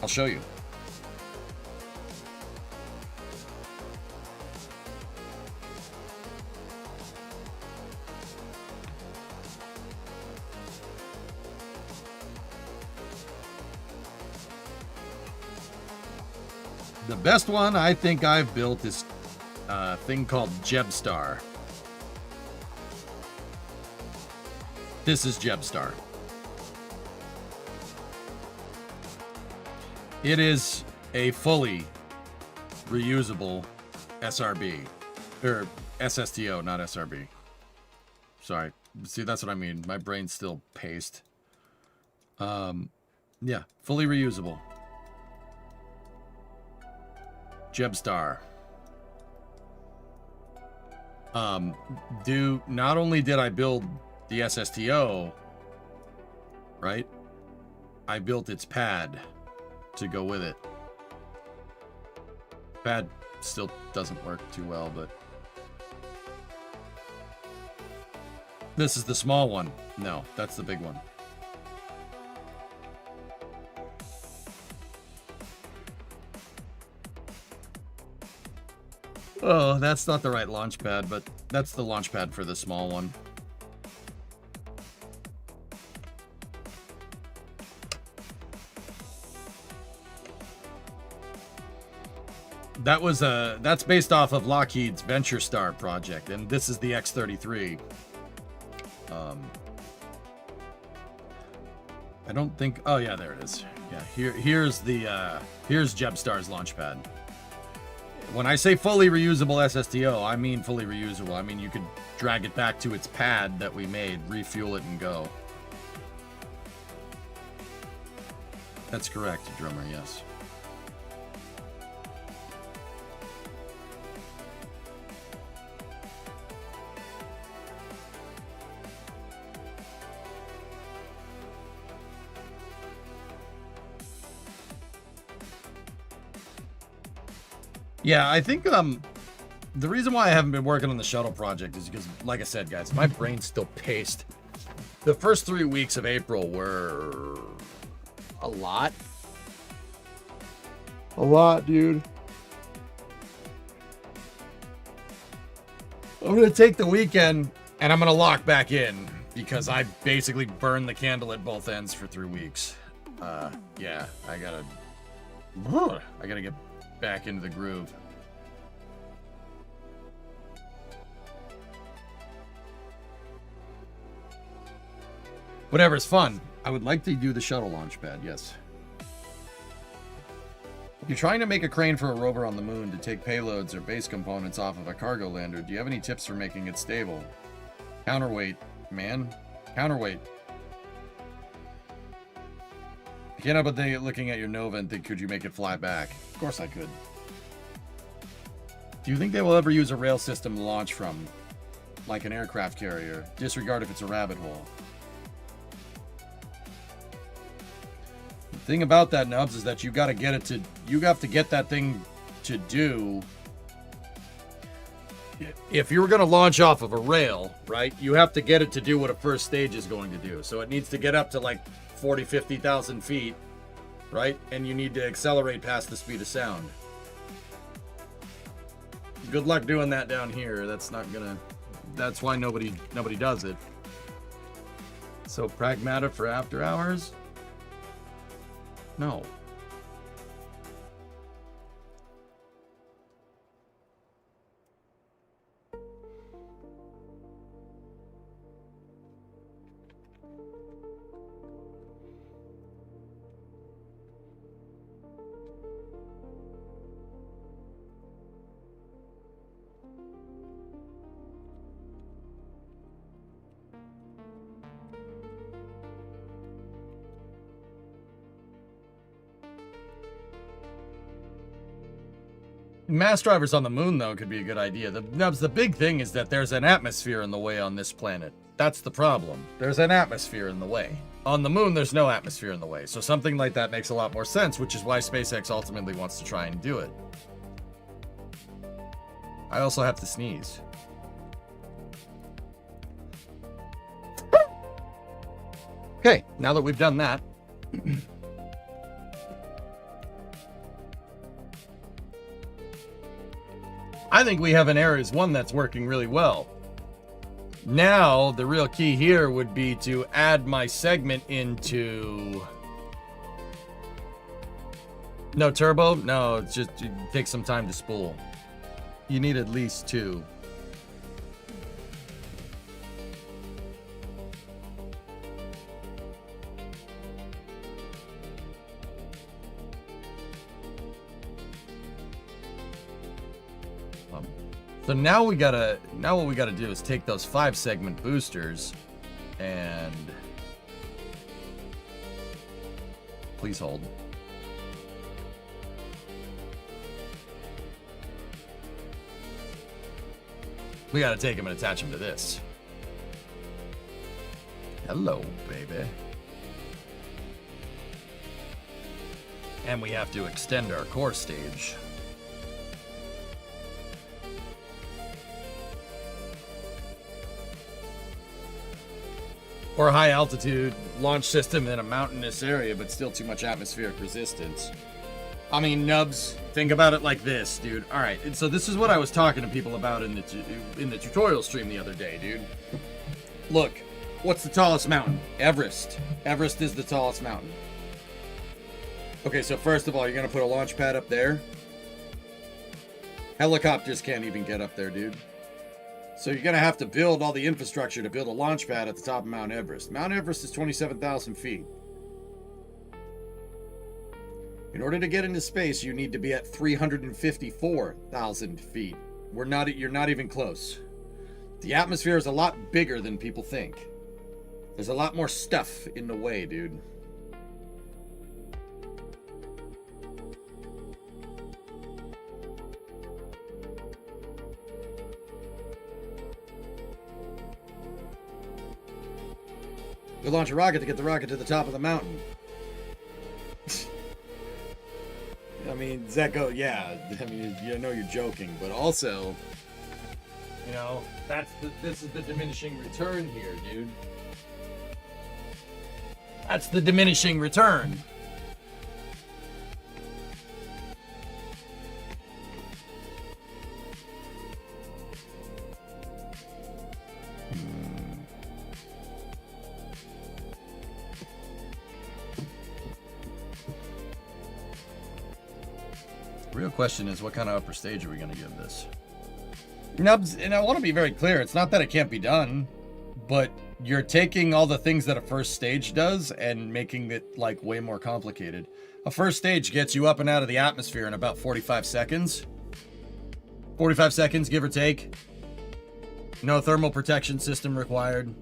I'll show you. The best one I think I've built is a thing called Jebstar. This is Jebstar. It is a fully reusable SRB. Or SSTO, not SRB. Sorry. See, that's what I mean. My brain's still paced. Yeah, fully reusable. Jebstar. Not only did I build the SSTO, right? I built its pad to go with it. Pad still doesn't work too well, but this is the small one. No, that's the big one. Oh, that's not the right launch pad, but that's the launch pad for the small one. That's based off of Lockheed's Venture Star project, and this is the X-33. I don't think. Oh yeah, there it is. Yeah, here's Jebstar's launch pad. When I say fully reusable SSTO, I mean fully reusable. I mean you could drag it back to its pad that we made, refuel it, and go. That's correct, drummer. Yes. Yeah, I think the reason why I haven't been working on the shuttle project is because, like I said, guys, my brain's still paced. The first 3 weeks of April were a lot. A lot, dude. I'm going to take the weekend and I'm going to lock back in because I basically burned the candle at both ends for 3 weeks. Yeah, I gotta get back into the groove. Whatever's fun. I would like to do the shuttle launch pad, yes. You're trying to make a crane for a rover on the moon to take payloads or base components off of a cargo lander. Do you have any tips for making it stable? Counterweight, man. Counterweight. I can't help but looking at your Nova and think, could you make it fly back? Of course I could. Do you think they will ever use a rail system to launch from? Like an aircraft carrier? Disregard if it's a rabbit hole. The thing about that, Nubs, is that you have to get that thing to do. If you were going to launch off of a rail, right, you have to get it to do what a first stage is going to do. So it needs to get up to like 40, 50,000 feet, right? And you need to accelerate past the speed of sound. Good luck doing that down here. That's why nobody does it. So pragmatic for after hours? No. Mass drivers on the moon, though, could be a good idea. The big thing is that there's an atmosphere in the way on this planet. That's the problem. There's an atmosphere in the way. On the moon, there's no atmosphere in the way. So something like that makes a lot more sense, which is why SpaceX ultimately wants to try and do it. I also have to sneeze. Okay, now that we've done that... I think we have an Ares-1 that's working really well. Now, the real key here would be to add my segment into... No turbo? No, it's just it takes some time to spool. You need at least 2. So now what we gotta do is take those 5-segment boosters and please hold. We gotta take them and attach them to this. Hello, baby. And we have to extend our core stage. Or a high altitude launch system in a mountainous area, but still too much atmospheric resistance. I mean, nubs, think about it like this, dude. All right, and so this is what I was talking to people about in the tutorial stream the other day, dude. Look, what's the tallest mountain? Everest. Everest is the tallest mountain. Okay, so first of all, you're gonna put a launch pad up there. Helicopters can't even get up there, dude. So you're gonna have to build all the infrastructure to build a launch pad at the top of Mount Everest. Mount Everest is 27,000 feet. In order to get into space, you need to be at 354,000 feet. You're not even close. The atmosphere is a lot bigger than people think. There's a lot more stuff in the way, dude. You launch a rocket to get the rocket to the top of the mountain. I mean, Zeko, yeah. I mean, you know you're joking, but also, you know, this is the diminishing return here, dude. That's the diminishing return. Real question is, what kind of upper stage are we going to give this? Nubs, and I want to be very clear, it's not that it can't be done, but you're taking all the things that a first stage does and making it like way more complicated. A first stage gets you up and out of the atmosphere in about 45 seconds. 45 seconds, give or take. No thermal protection system required.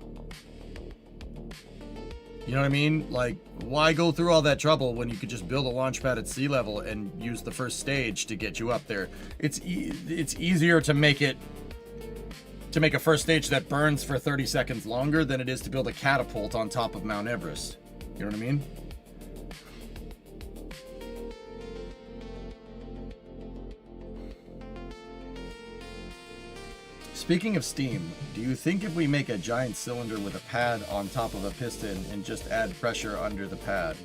You know what I mean? Like, why go through all that trouble when you could just build a launch pad at sea level and use the first stage to get you up there? It's easier to make a first stage that burns for 30 seconds longer than it is to build a catapult on top of Mount Everest. You know what I mean? Speaking of steam, do you think if we make a giant cylinder with a pad on top of a piston and just add pressure under the pad?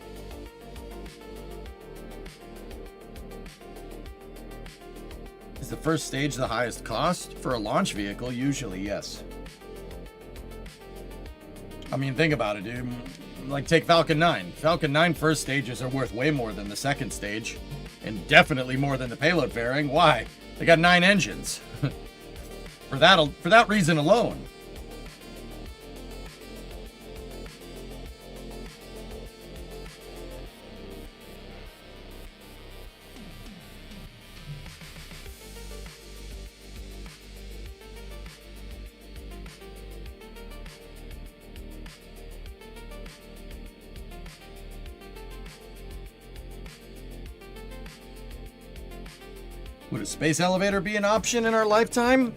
Is the first stage the highest cost? For a launch vehicle, usually yes. I mean, think about it, dude. Like, take Falcon 9. Falcon 9 first stages are worth way more than the second stage, and definitely more than the payload fairing. Why? They got 9 engines. For that reason alone. Would a space elevator be an option in our lifetime?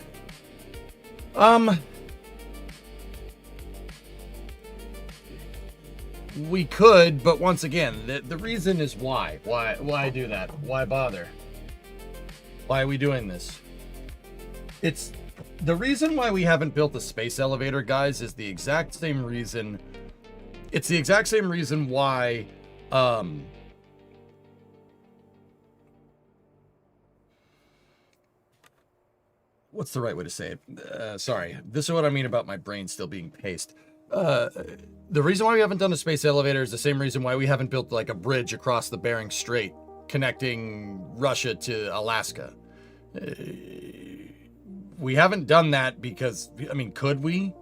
We could, but once again, the reason is why. Why do that? Why bother? Why are we doing this? It's the reason why we haven't built the space elevator, guys, is the exact same reason. It's the exact same reason why, what's the right way to say it? Sorry. This is what I mean about my brain still being paced. The reason why we haven't done a space elevator is the same reason why we haven't built like a bridge across the Bering Strait connecting Russia to Alaska. We haven't done that because, I mean, could we?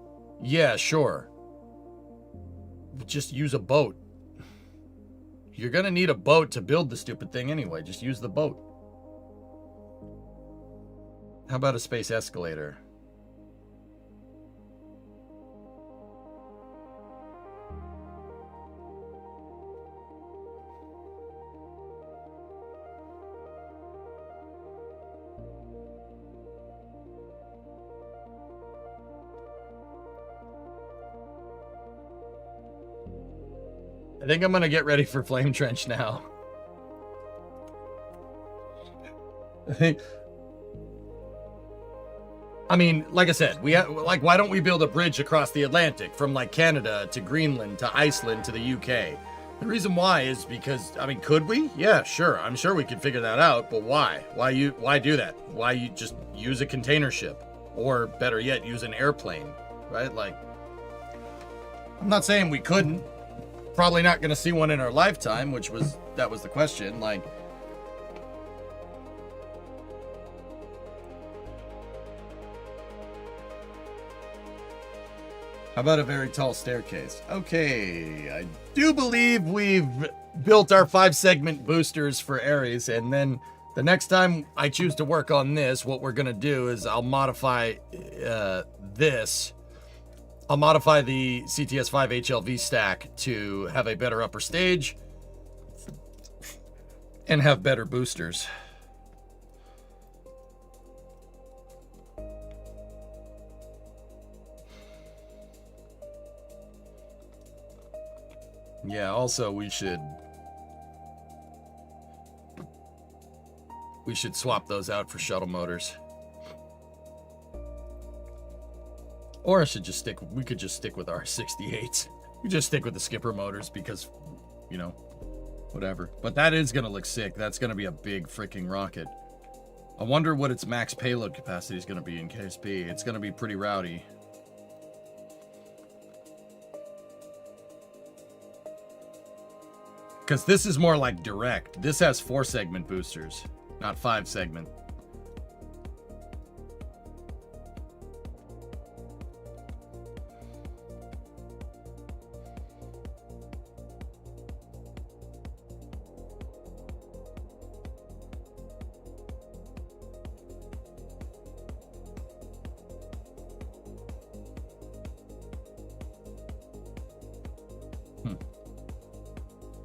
Yeah, sure. Just use a boat. You're gonna need a boat to build the stupid thing anyway. Just use the boat. How about a space escalator? I think I'm going to get ready for Flame Trench now. I mean, like I said, why don't we build a bridge across the Atlantic from like Canada to Greenland to Iceland to the UK? The reason why is because, I mean, could we? Yeah, sure. I'm sure we could figure that out, but why? Why do that? Why you just use a container ship? Or better yet, use an airplane, right? Like, I'm not saying we couldn't. Probably not going to see one in our lifetime, that was the question. Like, how about a very tall staircase? Okay, I do believe we've built our 5-segment boosters for Aries, and then the next time I choose to work on this, what we're going to do is I'll modify this. I'll modify the CTS-5 HLV stack to have a better upper stage and have better boosters. Yeah, also we should swap those out for shuttle motors. Or we could just stick with our 68s. We just stick with the skipper motors because, you know, whatever. But that is going to look sick. That's going to be a big freaking rocket. I wonder what its max payload capacity is going to be in KSP. It's going to be pretty rowdy. Because this is more like direct. This has 4-segment boosters, not 5-segment.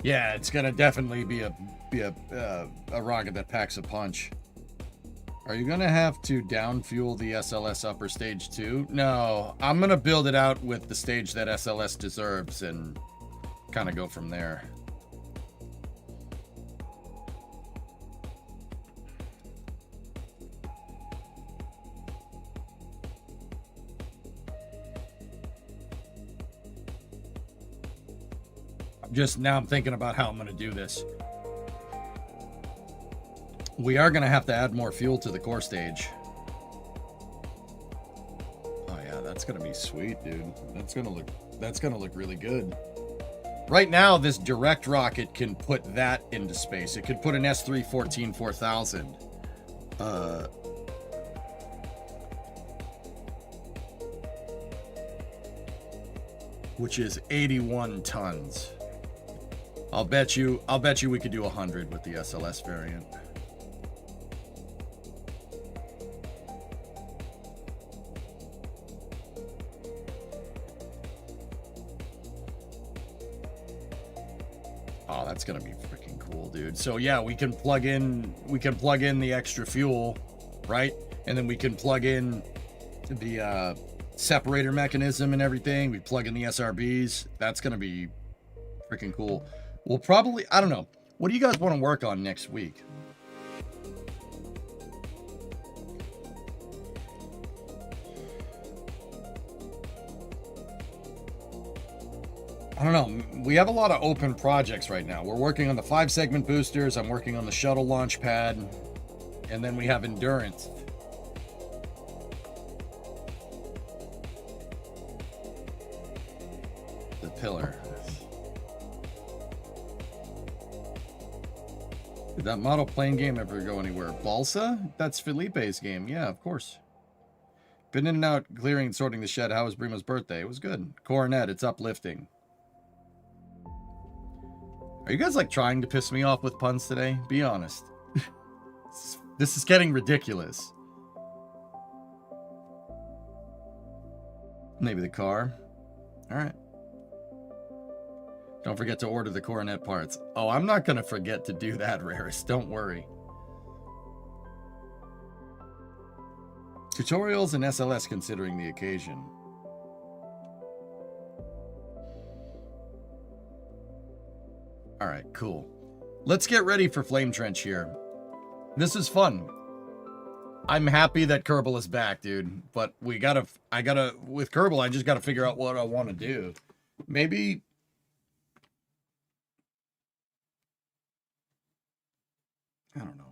Yeah, it's gonna definitely be a rocket that packs a punch. Are you gonna have to down fuel the SLS upper stage too? No, I'm gonna build it out with the stage that SLS deserves and kind of go from there. I'm thinking about how I'm going to do this. We are going to have to add more fuel to the core stage. Oh yeah, that's going to be sweet, dude. That's going to look really good. Right now, this direct rocket can put that into space. It could put an S3 4000. Which is 81 tons. I'll bet you we could do 100 with the SLS variant. Oh, that's gonna be freaking cool, dude. So yeah, we can plug in the extra fuel, right? And then we can plug in the separator mechanism and everything. We plug in the SRBs. That's gonna be freaking cool. We'll probably, I don't know. What do you guys want to work on next week? I don't know. We have a lot of open projects right now. We're working on the 5-segment boosters. I'm working on the shuttle launch pad. And then we have endurance. The pillar. Did that model plane game ever go anywhere? Balsa? That's Felipe's game. Yeah, of course. Been in and out, clearing and sorting the shed. How was Brima's birthday? It was good. Coronet, it's uplifting. Are you guys like trying to piss me off with puns today? Be honest. This is getting ridiculous. Maybe the car. All right. Don't forget to order the coronet parts. Oh, I'm not going to forget to do that, Raris. Don't worry. Tutorials and SLS considering the occasion. All right, cool. Let's get ready for Flame Trench here. This is fun. I'm happy that Kerbal is back, dude. But with Kerbal, I just gotta figure out what I want to do. Maybe... I don't know.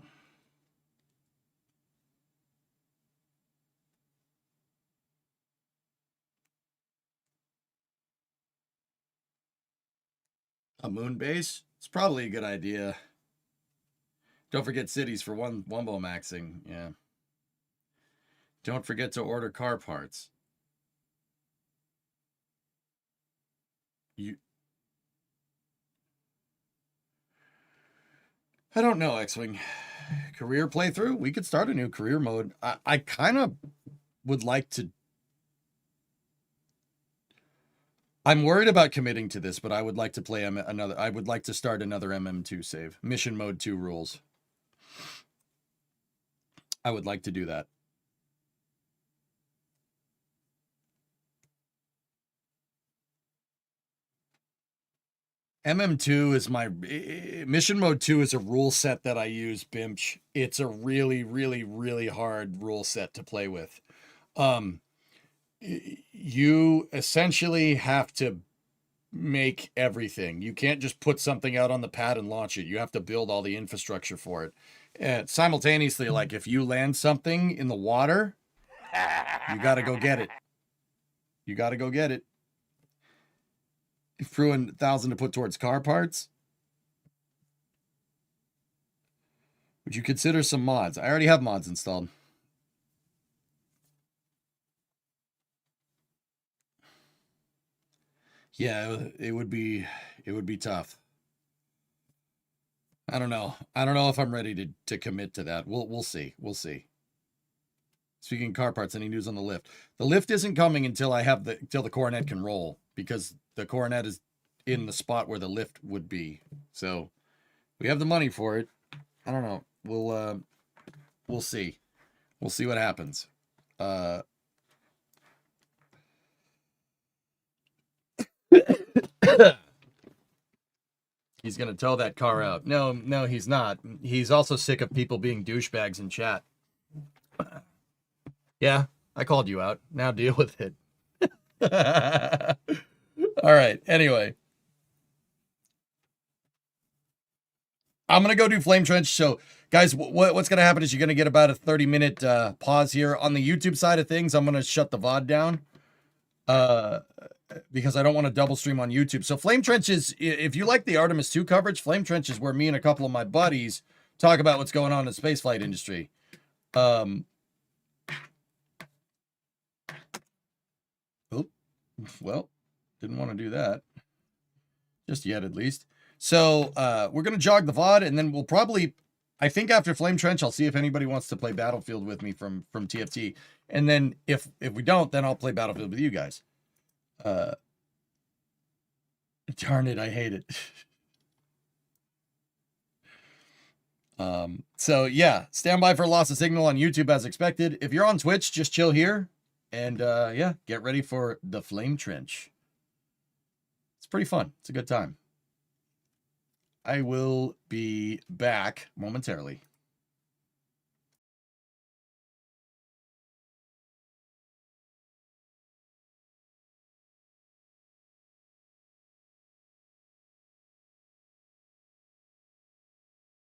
A moon base? It's probably a good idea. Don't forget cities for wombo maxing. Yeah. Don't forget to order car parts. I don't know, X-Wing. Career playthrough? We could start a new career mode. I kind of would like to... I'm worried about committing to this, but I would like to play another... I would like to start another MM2 save. Mission Mode 2 rules. I would like to do that. MM2 is my... Mission Mode 2 is a rule set that I use, Bimch. It's a really, really, really hard rule set to play with. You essentially have to make everything. You can't just put something out on the pad and launch it. You have to build all the infrastructure for it. And simultaneously, like if you land something in the water, you got to go get it. You got to go get it. You threw in 1,000 to put towards car parts. Would you consider some mods? I already have mods installed. Yeah, it would be tough. I don't know. I don't know if I'm ready to commit to that. We'll see. We'll see. Speaking of car parts, any news on the lift? The lift isn't coming until the coronet can roll, because the coronet is in the spot where the lift would be. So we have the money for it. I don't know. We'll see. We'll see what happens. He's going to tow that car out. No, he's not. He's also sick of people being douchebags in chat. Yeah, I called you out. Now deal with it. All right. Anyway. I'm going to go do Flame Trench. So, guys, what's going to happen is you're going to get about a 30-minute pause here. On the YouTube side of things, I'm going to shut the VOD down. Because I don't want to double stream on YouTube. So Flame Trench is, if you like the Artemis 2 coverage, Flame Trench is where me and a couple of my buddies talk about what's going on in the spaceflight industry. Oh, well, didn't want to do that. Just yet, at least. So we're going to jog the VOD, and then we'll probably, I think after Flame Trench, I'll see if anybody wants to play Battlefield with me from TFT. And then if we don't, then I'll play Battlefield with you guys. Darn it, I hate it. So yeah, stand by for loss of signal on YouTube as expected. If you're on Twitch, just chill here. And yeah, get ready for the Flame Trench. It's pretty fun. It's a good time. I will be back momentarily.